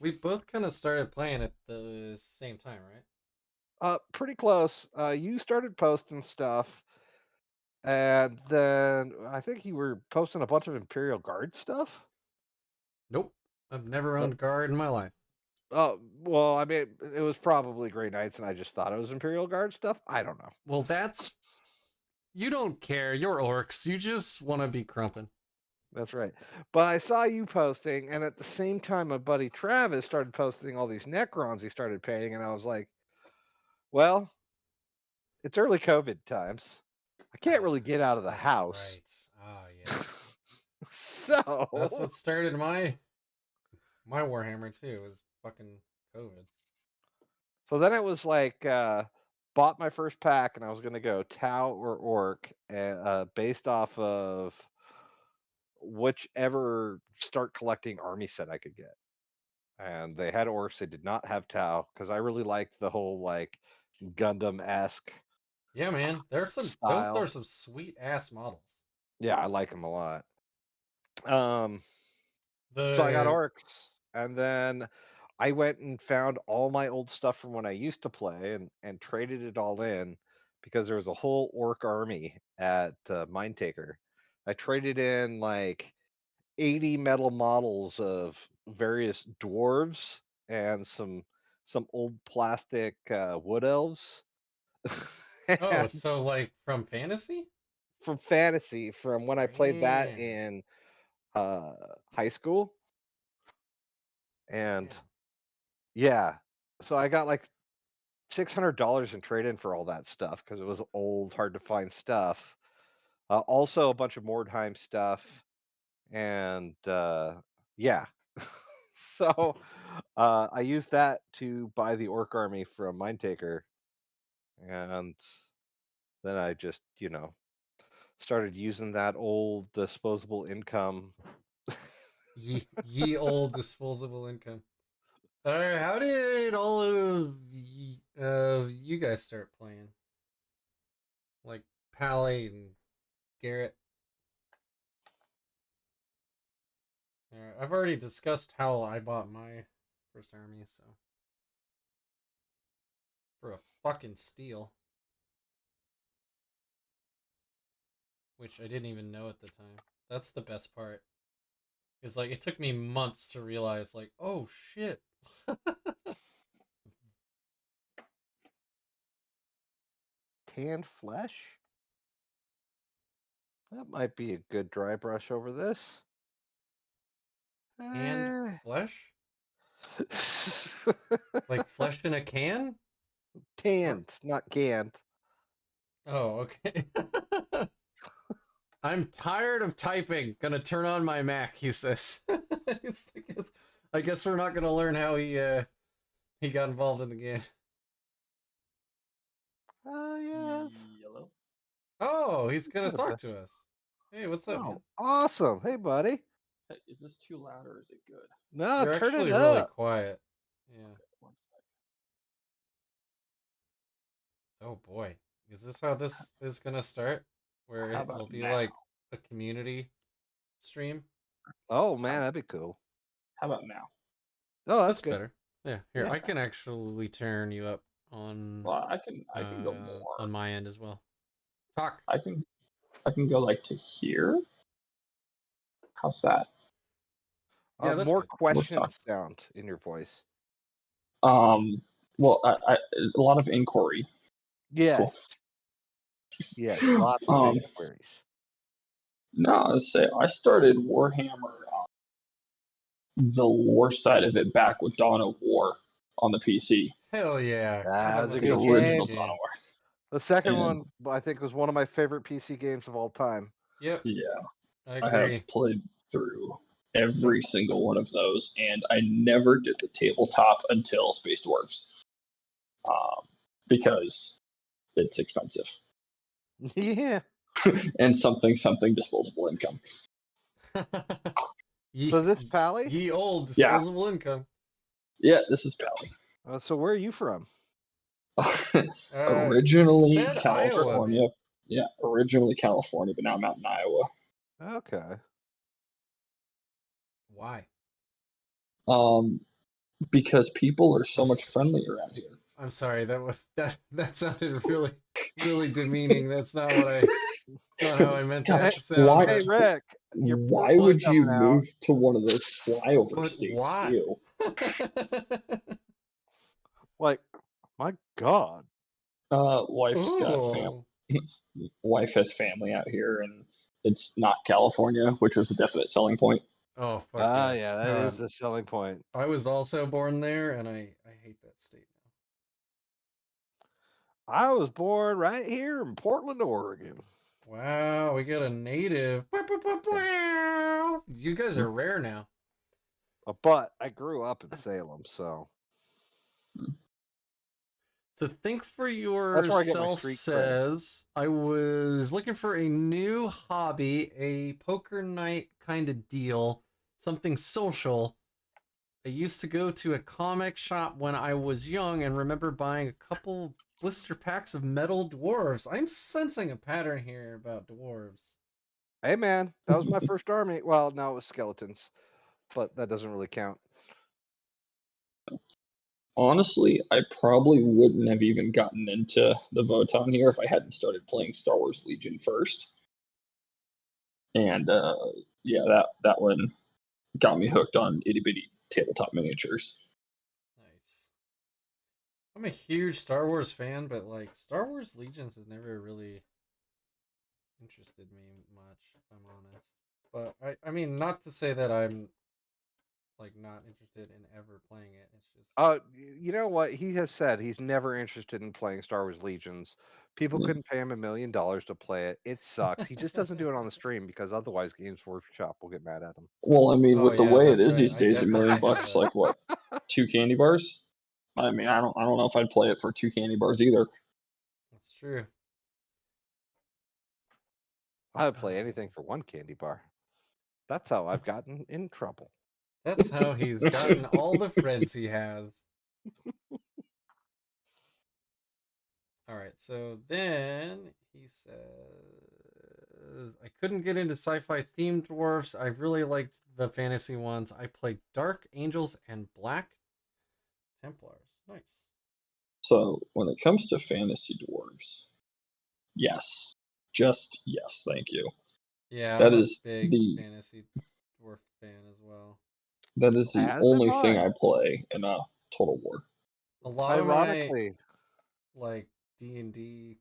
we both kind of started playing at the same time, right? Pretty close. You started posting stuff, And then I think you were posting a bunch of Imperial Guard stuff. Nope. I've never No. owned guard in my life. Oh, well, I mean, it was probably Grey Knights, and I just thought it was Imperial Guard stuff. I don't know. Well, that's you don't care. You're orcs. You just want to be crumping. That's right. But I saw you posting, and at the same time, my buddy Travis started posting all these Necrons he started painting, and I was like, well, it's early COVID times. I can't really get out of the That's house. right. Ah, yeah. That's So what started my Warhammer too. Was fucking COVID. so then it was like bought my first pack, and I was gonna go Tau or Orc, based off of whichever start collecting army set I could get. And they had orcs. They did not have Tau because I really liked the whole like Gundam esque Yeah, man. Those are style. some sweet ass models. Yeah, I like them a lot. Um, so I got The orcs, and then I went and found all my old stuff from when I used to play, and traded it all in because there was a whole orc army at Mindtaker. I traded in like 80 metal models of various dwarves and some old plastic wood elves. oh, And so like from fantasy? from fantasy, from when I played that Damn. in uh high school. And Damn. yeah, so I got like $600 in trade in for all that stuff because it was old, hard to find stuff. Also a bunch of Mordheim stuff, and yeah. So I used that to buy the orc army from Mindtaker, and then I just, started using that old disposable income. Ye old disposable income. Alright, how did all of you guys start playing? Like Pally and Garrett. I've already discussed how I bought my first army, so for a fucking steal, which I didn't even know at the time. That's the best part. Is like it took me months to realize, like, oh shit. Tanned flesh? That might be a good dry brush over this. Canned Eh. flesh? Like flesh in a can? Or Tanned, not canned. oh, okay. I'm tired of typing. Gonna turn on my Mac, he says. I guess we're not gonna learn how he got involved in the game. Oh, yeah. Yellow. Oh, he's gonna Could have been. talk to us. Hey, what's up, man? Oh, awesome. Hey, buddy. Hey, is this too loud or is it good? No, You're turn it actually really up. quiet. Yeah. Okay, 1 sec. Oh boy. Is this how this is gonna start? Where How it'll about be now? like a community stream? Oh, man, that'd be cool. How about now? Oh, That's that's good. better. Yeah. Here, Yeah. I can actually turn you up on Well, I can go more. on my end as well. Talk. I can go like to here. How's that? Yeah, that's More good. We're question talking. sound in your voice. Well, a lot of inquiry. Yeah. Cool. Yes, lots of inquiries. No, I was say I started Warhammer the lore side of it back with Dawn of War on the PC. Hell yeah. God, That that was a was The good such a game. good original Dawn game. of War. The second And one, I think, was one of my favorite PC games of all time. Yep, yeah, I I have agree. played through So every single one of those, and I never did the tabletop until Space Dwarfs, because it's expensive Yeah. and something disposable income. ye, So is this Pally? ye old Yeah, disposable income. yeah, this is Pally. So where are you from? You Originally said Iowa, California. man. Yeah, originally California, but now I'm out in Iowa. Okay. Why? Because people are so I'm much friendly around here. I'm sorry. That sounded really really demeaning. That's not what I No, no, I meant God, that to sound why? Hey, better. Rick, your Why port's would you coming out. move to one of those flyover But states why? too? Like, my God. Wife's got Ooh. wife has family out here, and it's not California, which was a definite selling point. Oh, fuck Ah, yeah. yeah, that is God, the selling point. I was also born there, and I hate that state I was born right here in Portland, Oregon. now. Wow, we got a native. You guys are rare now. But I grew up in Salem, so So Think for that's where I get my Yourself street cred. says, I was looking for a new hobby, a poker night kind of deal, something social. I used to go to a comic shop when I was young and remember buying a couple blister packs of metal dwarves. I'm sensing a pattern here about dwarves. Hey, man, that was my first army. Well, no, it was skeletons, but that doesn't really count. Honestly, I probably wouldn't have even gotten into the Voton here if I hadn't started playing Star Wars Legion first. And yeah, that one got me hooked on itty bitty tabletop miniatures. Nice. I'm a huge Star Wars fan, but like Star Wars Legions has never really interested me much, if I'm honest. But I mean, not to say that I'm like not interested in ever playing it. It's just You know what? He has said he's never interested in playing Star Wars Legions. People couldn't pay him $1 million to play it. It sucks. He just doesn't do it on the stream because otherwise Games Workshop will get mad at him. Well, I mean, oh with the yeah, way it that's is right. these I days, $1 million definitely have bucks, that. like what, 2 candy bars? I mean, I don't know if I'd play it for 2 candy bars either. That's true. I would play anything for one candy bar. That's how I've gotten in trouble. That's how he's gotten all the friends he has. All right, so then he says, I couldn't get into sci-fi themed dwarfs. I really liked the fantasy ones. I played Dark Angels and Black Templars. Nice. So when it comes to fantasy dwarves, yes, just yes, thank you. Yeah, That I'm a is big the fantasy dwarf fan as well. that is the As am only thing I. I play in a Total War. A lot of my Ironically, like D&D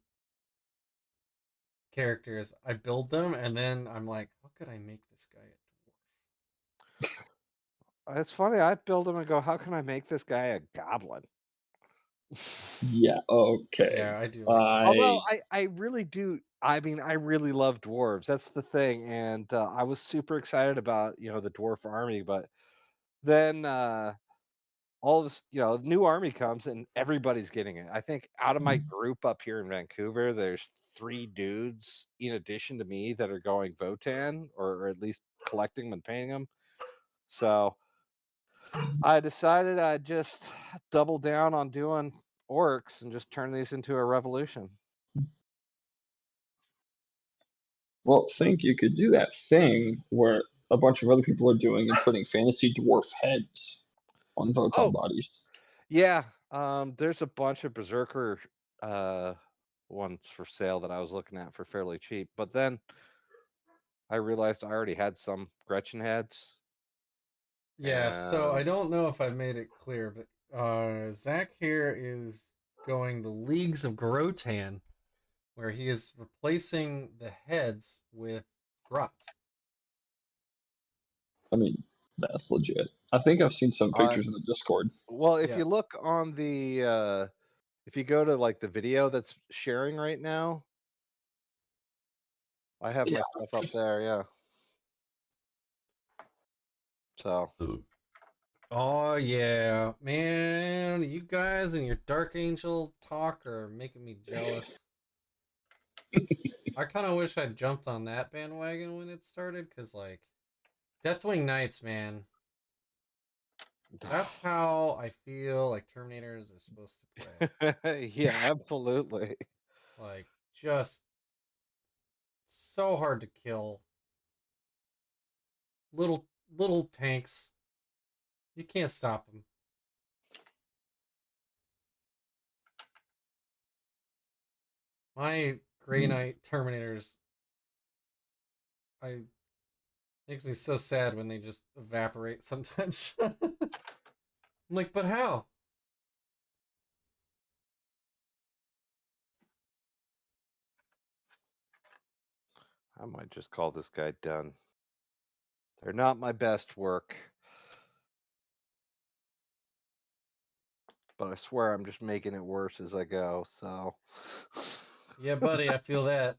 characters, I build them and then I'm like, how could I make this guy a dwarf? it's funny. I build them and go, how can I make this guy a goblin? Yeah, okay. Yeah, I do like that. Although I I really do. I mean, I really love dwarves. That's the thing. And I was super excited about, the dwarf army. But then all of this, the new army comes and everybody's getting it. I think out of my group up here in Vancouver, there's 3 dudes in addition to me that are going Votan or at least collecting them and painting them. So I decided I'd just double down on doing orcs and just turn these into a revolution. well think you could do that thing where a bunch of other people are doing and putting fantasy dwarf heads on Voton Oh, bodies. yeah. There's a bunch of Berserker uh, ones for sale that I was looking at for fairly cheap. But then I realized I already had some Gretchen heads. Yeah, so I And don't know if I've made it clear, but Zach here is going the Leagues of Grotan, where he is replacing the heads with grots. I mean, that's legit. I think I've seen some uh, pictures in the Discord. well, if Yeah. you look on if you go to like the video that's sharing right now, I have Yeah. my stuff up there. Yeah. So Oh yeah, man, you guys and your Dark Angel talk are making me jealous. I kind of wish I'd jumped on that bandwagon when it started, cause like Deathwing Knights, man, that's how I feel like Terminators are supposed to play. yeah, absolutely. Like just so hard to kill. Little tanks. You can't stop them. My Grey Knight Terminators makes me so sad when they just evaporate sometimes. I'm like, but how? I might just call this guy done. They're not my best work. But I swear I'm just making it worse as I go, so. Yeah, buddy, I feel that.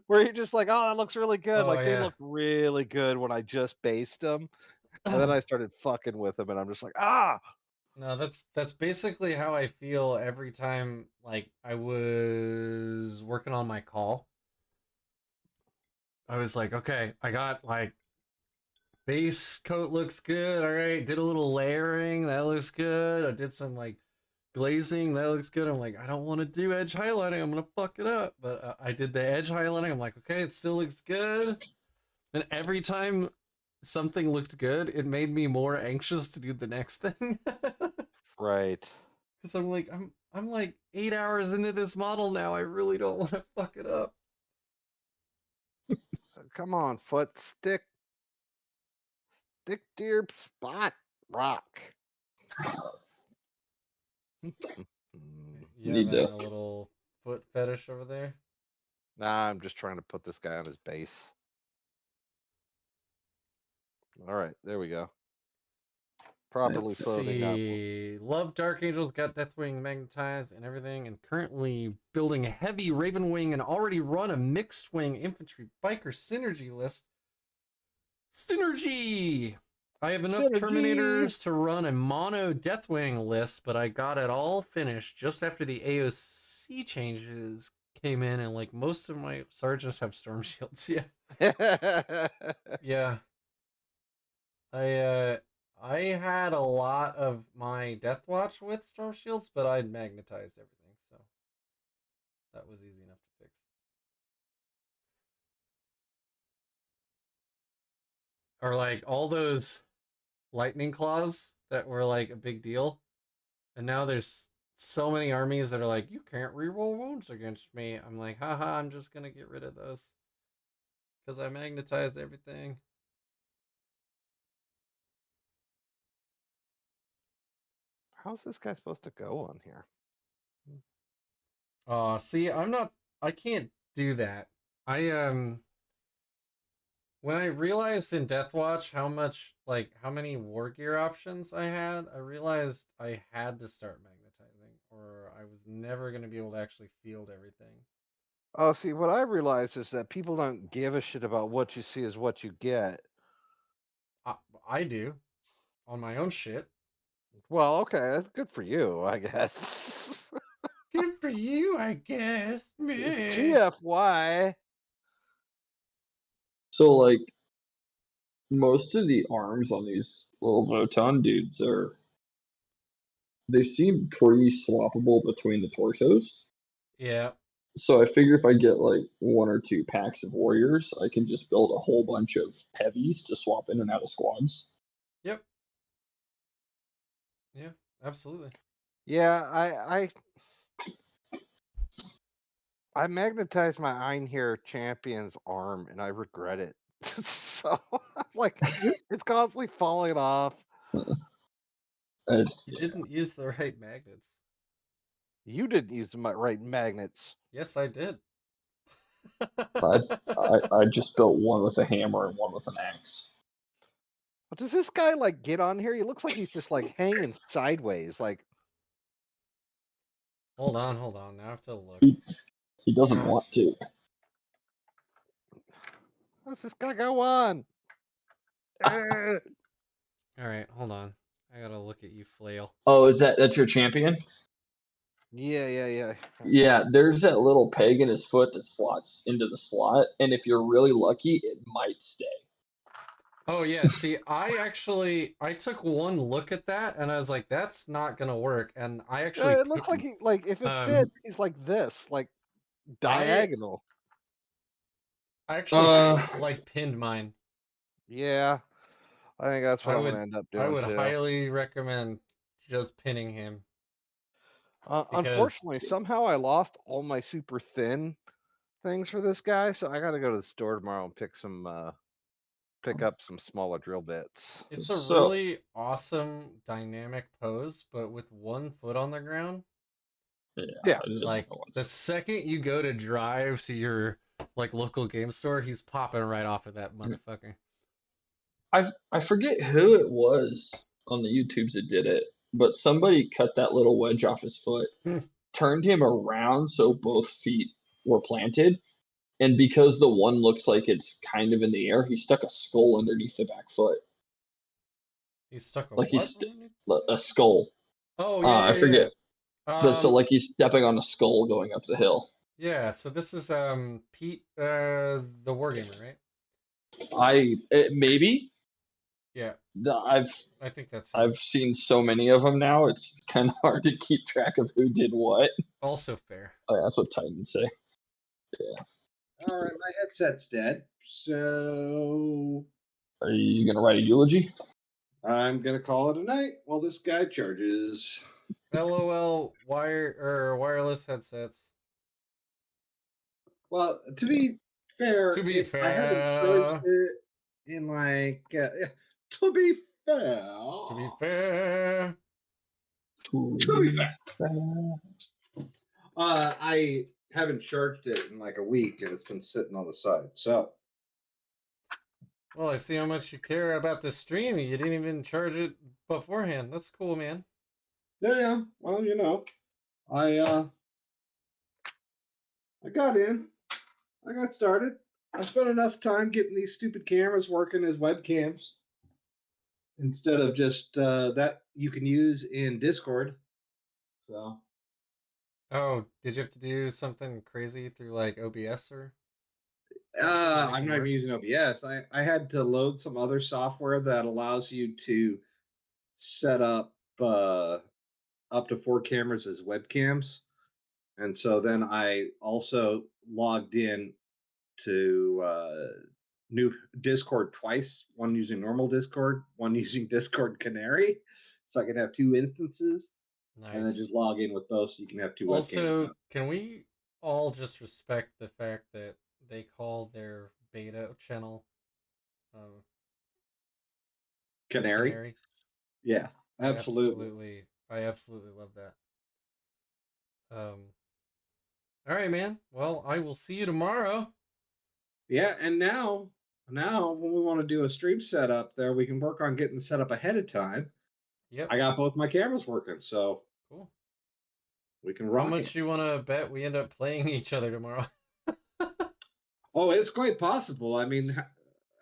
Where you're just like, oh, that looks really good. Oh, Like, they yeah. looked really good when I just based them. And then I started fucking with them, and I'm just like, ah! No, that's basically how I feel every time like I was working on my call. I was like, okay, I got like base coat looks good. All right, did a little layering, that looks good. I did some like glazing, that looks good. I'm like, I don't want to do edge highlighting. I'm gonna fuck it up. But I did the edge highlighting. I'm like, okay, it still looks good. And every time something looked good, it made me more anxious to do the next thing. Right. Because I'm like 8 hours into this model now. I really don't want to fuck it up. Come on, foot. Stick to your spot. Rock. You Need having to. a little foot fetish over there? Nah, I'm just trying to put this guy on his base. All right, there we go. Properly Let's floating up. see. Love Dark Angels, got Deathwing magnetized and everything, and currently building a heavy Raven Wing and already run a mixed wing infantry biker synergy list. Synergy! I have enough Synergy! Terminators to run a mono Deathwing list, but I got it all finished just after the AOC changes came in, and like most of my sergeants have storm shields. Yeah. Yeah. I had a lot of my Death Watch with storm shields, but I'd magnetized everything, so that was easy enough to fix. Or like all those lightning claws that were like a big deal, and now there's so many armies that are like, you can't reroll wounds against me. I'm like, haha, I'm just gonna get rid of those because I magnetized everything. How's this guy supposed to go on here? See, I can't do that. I When I realized in Deathwatch how many war gear options I had, I realized I had to start magnetizing, or I was never going to be able to actually field everything. Oh, see, what I realized is that people don't give a shit about what you see is what you get. I, I do, on my own shit. Well, okay, that's good for you, I guess. Good for you, I guess. Meh. GFY. So like most of the arms on these little Voton dudes they seem pretty swappable between the torsos. Yeah. So I figure if I get like one or two packs of warriors, I can just build a whole bunch of heavies to swap in and out of squads. Yep. Yeah, absolutely. Yeah, I magnetized my Einherjar champion's arm and I regret it. So like it's constantly falling off. You Yeah. didn't use the right magnets. You didn't use the right magnets. Yes, I did. I just built one with a hammer and one with an axe. But does this guy like get on here? He looks like he's just like hanging sideways. Like Hold on. Now I have to look. He doesn't want to. what's this guy go on? All right, hold on. I gotta look at you, flail. Oh, that's your champion? Yeah. Yeah, there's that little peg in his foot that slots into the slot, and if you're really lucky, it might stay. Oh yeah, see, I took one look at that and I was like, that's not gonna work. And I actually It looks like he like if it fits, he's like this, like diagonal. I actually like pinned mine. Yeah, I think that's what I'm gonna end up doing I would too. highly recommend just pinning him. Unfortunately, somehow I lost all my super thin things for this guy, so I got to go to the store tomorrow and pick up some smaller drill bits. It's a So really awesome dynamic pose, but with one foot on the ground. yeah, Yeah. it is Like no the second you go to drive to your like local game store, he's popping right off of that motherfucker. I forget who it was on the YouTubes that did it, but somebody cut that little wedge off his foot, turned him around so both feet were planted, and because the one looks like it's kind of in the air, he stuck a skull underneath the back foot, He stuck a like what he's underneath? a skull. Oh yeah, I yeah, yeah. forget, but so like he's stepping on a skull going up the hill. Yeah, so this is Pete the Wargamer, right? Maybe Yeah, I've I think that's him. I've seen so many of them now. It's kind of hard to keep track of who did what. Also fair. Oh, yeah, that's what Titans say. Yeah. All right, my headset's dead, so Are you gonna write a eulogy? I'm gonna call it a night while this guy charges. LOL wireless headsets. Well, to be fair, To be I haven't charged fair. it in like. To be fair. To be fair. To To be be fair. fair. I haven't charged it in like a week, and it's been sitting on the side. So Well, I see how much you care about the stream. You didn't even charge it beforehand. That's cool, man. yeah. Well, I I got in. I got started. I spent enough time getting these stupid cameras working as webcams instead of just that you can use in Discord. So Oh, did you have to do something crazy through like OBS or something to make I'm them not even work? using OBS. I had to load some other software that allows you to set up to 4 cameras as webcams. And so then I also logged in to new Discord twice, one using normal Discord, one using Discord Canary. So I can have 2 instances and then Nice. just log in with both so you can have 2 webcams Also, up. can we all just respect the fact that they call their beta channel um, the Canary? Canary? Yeah, absolutely. I absolutely love that. All right, man. Well, I will see you tomorrow. Yeah, and now when we want to do a stream setup there, we can work on getting the setup ahead of time. Yep. I got both my cameras working, so Cool. we can How rock much it. you want to bet we end up playing each other tomorrow? Oh, it's quite possible. I mean,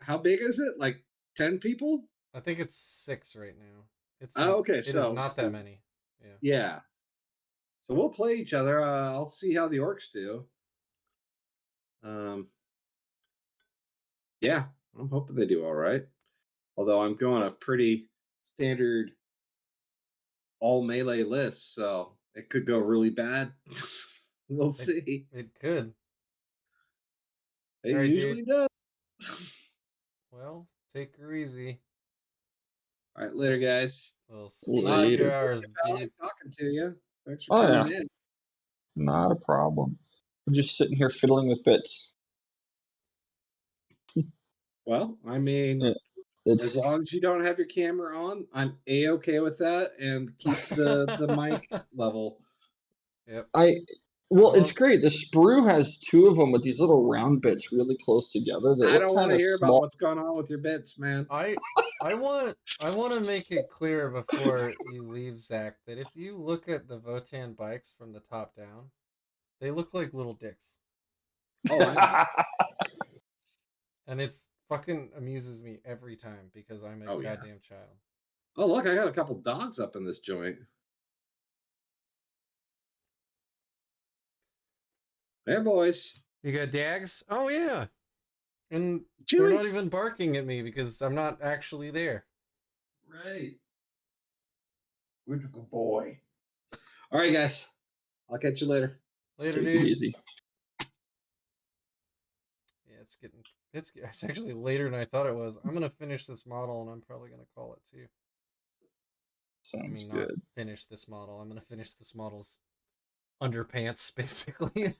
how big is it? Like 10 people? I think it's 6 right now. Oh, okay, It is so not that many. Yeah. yeah. So we'll play each other. I'll see how the orcs do. Um, yeah, I'm hoping they do all right. Although I'm going a pretty standard all melee list, so it could go really bad. We'll see. It could. It All right, dude. usually does. Well, take her easy. All right, later, guys. We'll see you in a few Later. hours, I dude. like talking to you. Thanks for Oh coming yeah, in. not a problem. I'm just sitting here fiddling with bits. Well, I mean, Yeah, as it's long as you don't have your camera on, I'm a-okay with that, and keep the mic level. Yep. I well, it's Well, great. The sprue has two of them with these little round bits really close together. They I look don't want kind to of hear about small. what's going on with your bits, man. I want to make it clear before you leave, Zach, that if you look at the Votan bikes from the top down, they look like little dicks, Oh, I know. and it's fucking amuses me every time because I'm a Oh, yeah. goddamn child. Oh, look, I got a couple dogs up in this joint. Hey, boys. You got dags? Oh yeah, and they're Chewy. not even barking at me because I'm not actually there. Right. Good boy. All right, guys. I'll catch you later. Later, Take it dude. easy. Yeah, it's actually later than I thought it was. I'm gonna finish this model, and I'm probably gonna call it too. I Sounds mean, not good. finish this model. I'm gonna finish this model's underpants, basically.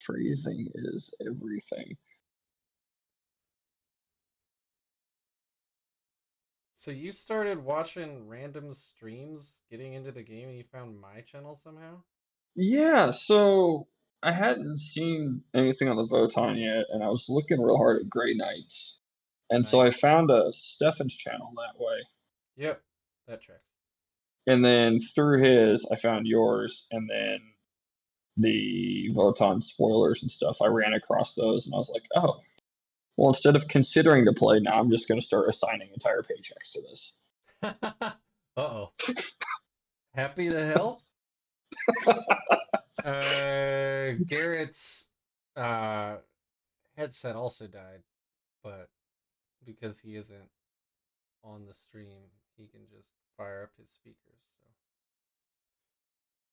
Phrasing is everything. So you started watching random streams, getting into the game, and you found my channel somehow? Yeah, so I hadn't seen anything on the Voton yet, and I was looking real hard at Grey Knights. And so I Nice. found a Stefan's channel that way. Yep, that tracks. And then through his, I found yours, and then the Voton spoilers and stuff. I ran across those, and I was like, oh, well, instead of considering to play, now I'm just going to start assigning entire paychecks to this. Uh-oh. Happy to help? Garrett's headset also died, but because he isn't on the stream, he can just fire up his speakers. So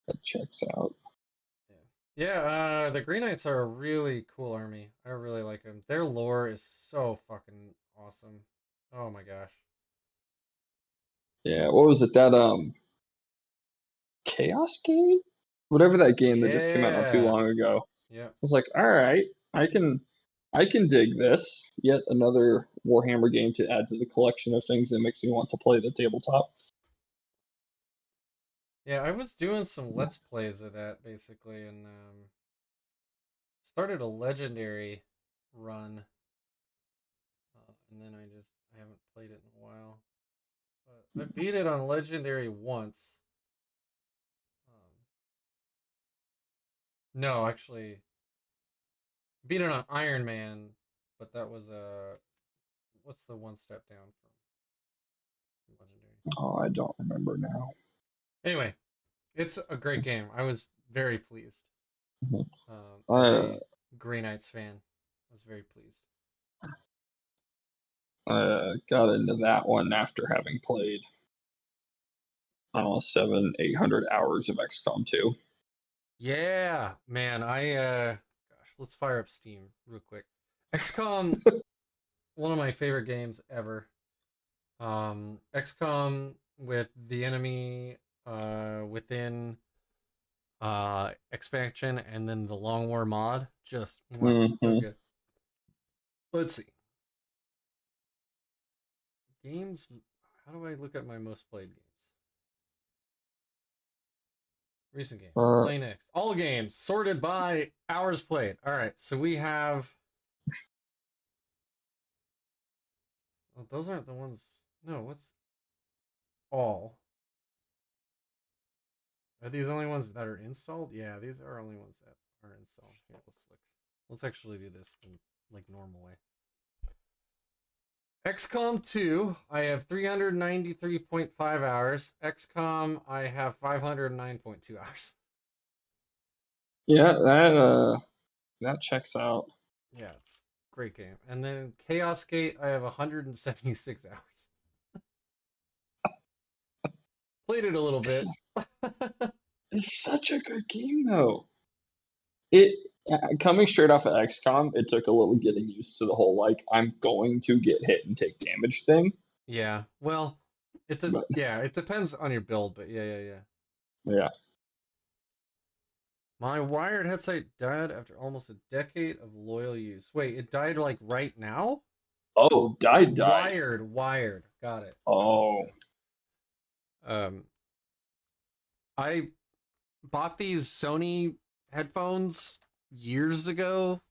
That checks out. yeah, the Green Knights are a really cool army. I really like them. Their lore is so fucking awesome. Oh my gosh. Yeah, what was it? That Chaos Gate? Whatever that game that just came out not too Yeah. long ago. Yeah. I was like, all right, I can dig this. Yet another Warhammer game to add to the collection of things that makes me want to play the tabletop. Yeah, I was doing some Let's Plays of that basically, and started a legendary run, and then I haven't played it in a while. But I beat it on legendary once. No, actually, beat it on Iron Man, but that was what's the one step down from legendary? Oh, I don't remember now. Anyway, it's a great game. I was very pleased. Mhm. As a Grey Knights fan, I was very pleased. I got into that one after having played, I don't know, 700-800 hours of XCOM 2. Yeah, man, gosh, let's fire up Steam real quick. XCOM, one of my favorite games ever. XCOM with the enemy within expansion and then the Long War mod, just so good. Let's see. Games, how do I look at my most played games? Recent games. Play next. All games sorted by hours played. All right, so we have. Oh, those aren't the ones. No, what's all? Are these only ones that are installed? Yeah, these are only ones that are installed. Here, let's look. Let's actually do this in like normal way. XCOM 2, I have 393.5 hours. XCOM, I have 509.2 hours. Yeah, that checks out. Yeah, it's a great game. And then Chaos Gate, I have 176 hours. Played it a little bit. It's such a good game, though. It coming straight off of XCOM, it took a little getting used to the whole like I'm going to get hit and take damage thing. Yeah, well, it depends on your build, but yeah. My wired headset died after almost a decade of loyal use. Wait, it died like right now? Oh, died. Wired. Got it. Oh. I bought these Sony headphones years ago.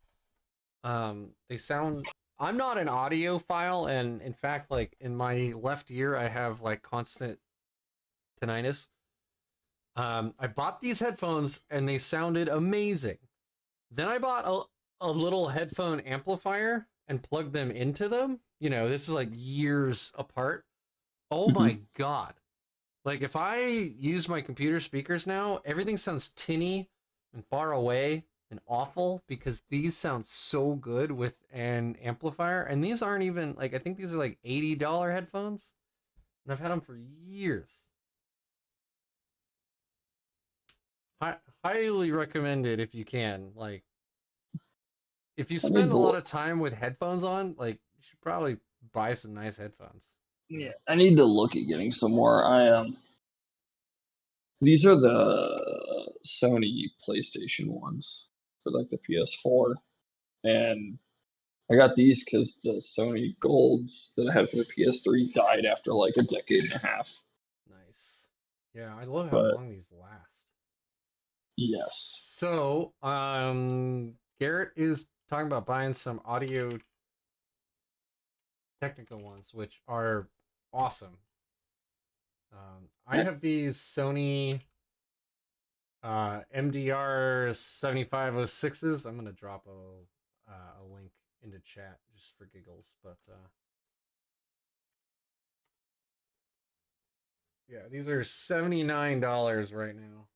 They sound. I'm not an audiophile, and in fact, like in my left ear, I have like constant tinnitus. I bought these headphones and they sounded amazing. Then I bought a little headphone amplifier and plugged them into them. You know, this is like years apart. Oh my god. Like if I use my computer speakers now, everything sounds tinny and far away and awful because these sound so good with an amplifier. And these aren't even like, I think these are like $80 headphones. And I've had them for years. Highly recommended if you can. Like, if you spend a lot of time with headphones on, like, you should probably buy some nice headphones. Yeah, I need to look at getting some more. These are the Sony PlayStation ones for like the PS4, and I got these because the Sony Golds that I had for the PS3 died after like a decade and a half. Nice. Yeah, I love how But long these last. yes, So, Garrett is talking about buying some audio technical ones, which are awesome. I have these Sony MDR 7506s. I'm gonna drop a link into chat just for giggles, but yeah, these are $79 right now.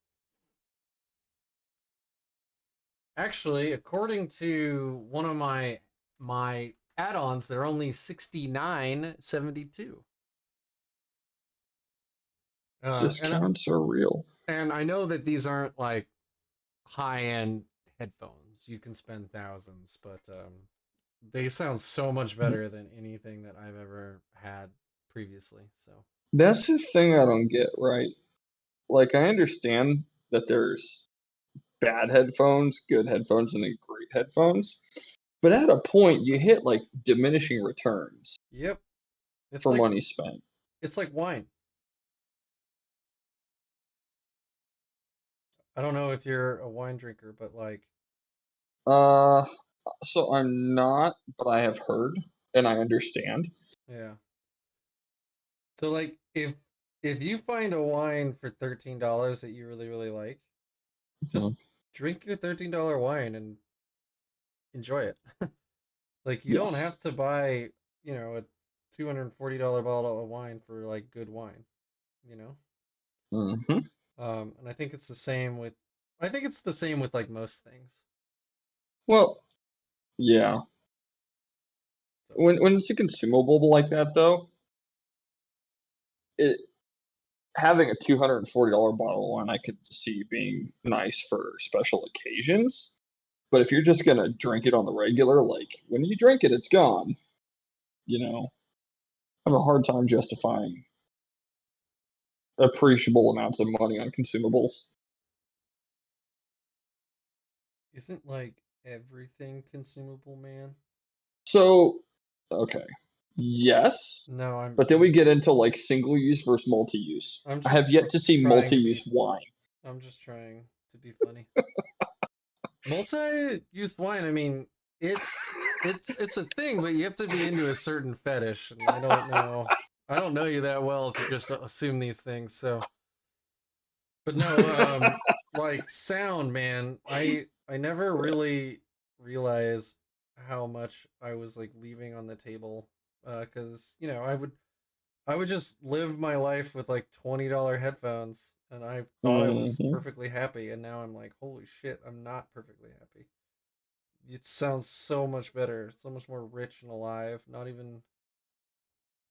Actually, according to one of my add-ons, they're only $69.72. discounts are real. And I know that these aren't like high-end headphones. You can spend thousands, but they sound so much better than anything that I've ever had previously. So That's the thing I don't get, right? Like, I understand that there's bad headphones, good headphones, and then great headphones. But at a point, you hit like diminishing returns yep, it's for like money spent. it's like wine. I don't know if you're a wine drinker, but like, Uh, so I'm not, but I have heard and I understand. yeah. So like, if you find a wine for $13 that you really like, just Mhm. drink your $13 wine and enjoy it. Like you don't have Yes. to buy, a $240 bottle of wine for like good wine, you know? Hmm. And I think it's the same with like most things. Well, yeah. So When it's a consumable like that, though, it having a $240 bottle of wine, I could see being nice for special occasions. But if you're just gonna drink it on the regular, like when you drink it, it's gone. I have a hard time justifying appreciable amounts of money on consumables. isn't like everything consumable, man? So, okay, yes, No, I'm but then we I'm get into like single use versus multi use. I'm I have just yet to see trying multi to use be wine. I'm just trying to be funny. Multi-use wine, I mean, it's a thing, but you have to be into a certain fetish, and I don't know you that well to just assume these things. So, but no, like sound, man, I never really realized how much I was like leaving on the table, because I would just live my life with like $20 headphones, and I thought I was Hmm. perfectly happy, and now I'm like, holy shit, I'm not perfectly happy. It sounds so much better, so much more rich and alive. Not even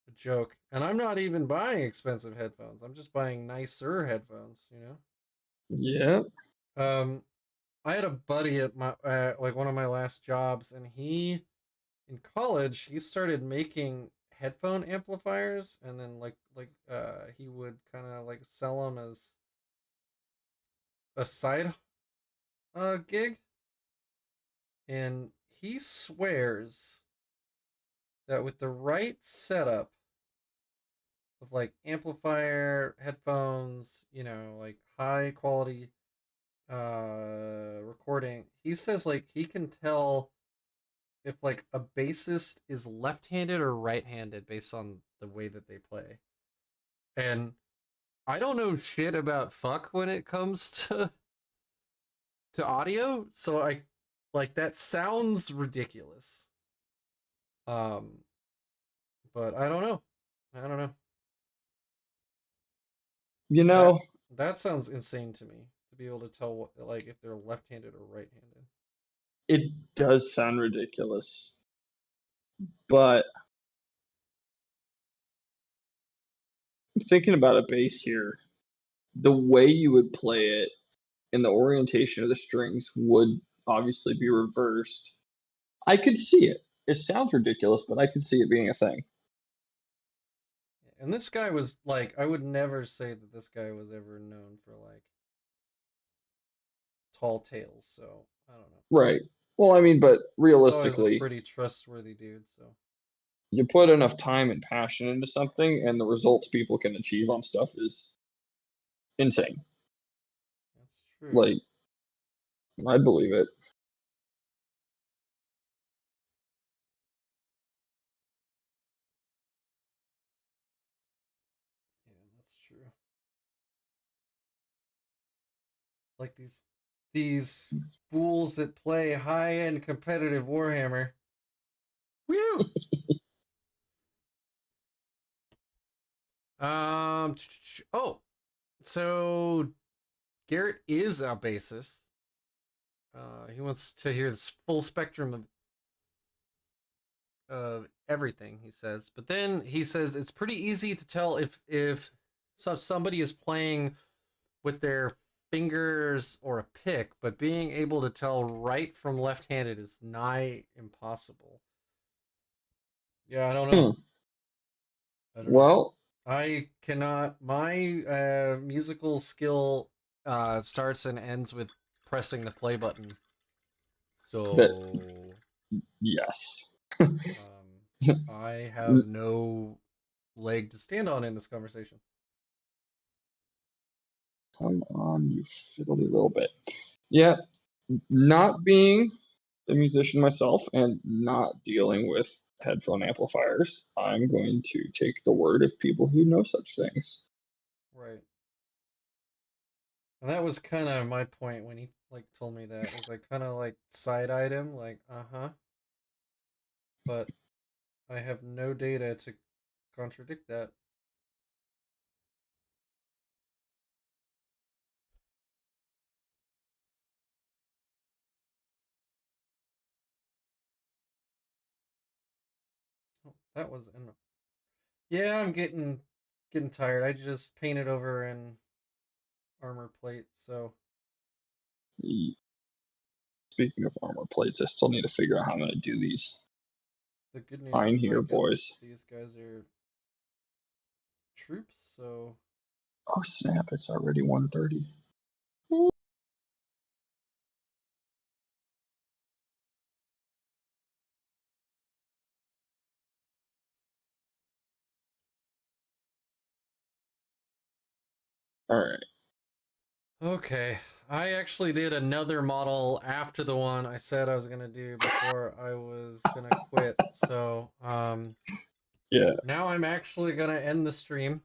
a joke. And I'm not even buying expensive headphones. I'm just buying nicer headphones. Yeah. I had a buddy at my like one of my last jobs, and he in college he started making headphone amplifiers, and then he would kind of like sell them as a side gig, and he swears that with the right setup of like amplifier, headphones, like high quality recording. He says like he can tell if like a bassist is left-handed or right-handed based on the way that they play. And I don't know shit about fuck when it comes to audio, so I like that sounds ridiculous. Um but I don't know. I don't know. You That know, that sounds insane to me to be able to tell what like if they're left-handed or right-handed. it does sound ridiculous, but thinking about a bass here, the way you would play it and the orientation of the strings would obviously be reversed. I could see it. It sounds ridiculous, but I could see it being a thing. And this guy was like, I would never say that this guy was ever known for like tall tales. So I don't know. Right. Well, I mean, but He's always a realistically, pretty trustworthy dude, so. you put enough time and passion into something, and the results people can achieve on stuff is insane. That's true. Like, I believe it. Yeah, that's true. Like these fools that play high-end competitive Warhammer. Woo! Oh, so Garrett is a bassist. He wants to hear this full spectrum of everything, he says. But then he says it's pretty easy to tell if somebody is playing with their fingers or a pick, but being able to tell right from left-handed is nigh impossible. Yeah, I don't know. I don't know. Well, I cannot. My musical skill starts and ends with pressing the play button. So yes. I have no leg to stand on in this conversation. Come on, you fiddly little bit. Yeah, not being a musician myself and not dealing with headphone amplifiers, I'm going to take the word of people who know such things. Right. And that was kind of my point when he like told me that. Is I kind of like side-eyed him, like, uh-huh. But I have no data to contradict that. Oh, that was in. Yeah, I'm getting tired. I just painted over an armor plate, so Speaking of armor plates, I still need to figure out how I'm going to do these. the good news Fine is I here, guess boys. these guys are troops, so Oh snap, it's already 1:30. Alright. okay. I actually did another model after the one I said I was gonna do before I was gonna quit. So Yeah. now I'm actually gonna end the stream.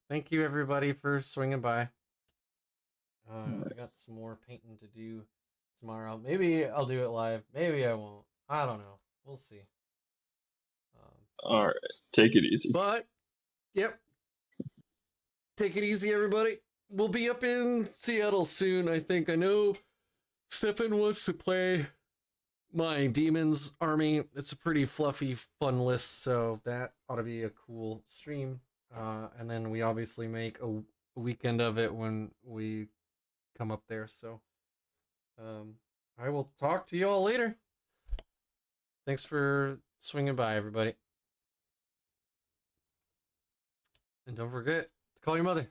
Thank you everybody for swinging by. I got some more painting to do tomorrow. Maybe I'll do it live. Maybe I won't. I don't know. We'll see. Alright. Take it easy. But yep. Take it easy, everybody. We'll be up in Seattle soon, I think. I know Stefan wants to play my Demons Army. It's a pretty fluffy, fun list, so that ought to be a cool stream. And then we obviously make a weekend of it when we come up there. So I will talk to you all later. Thanks for swinging by, everybody. And don't forget to call your mother.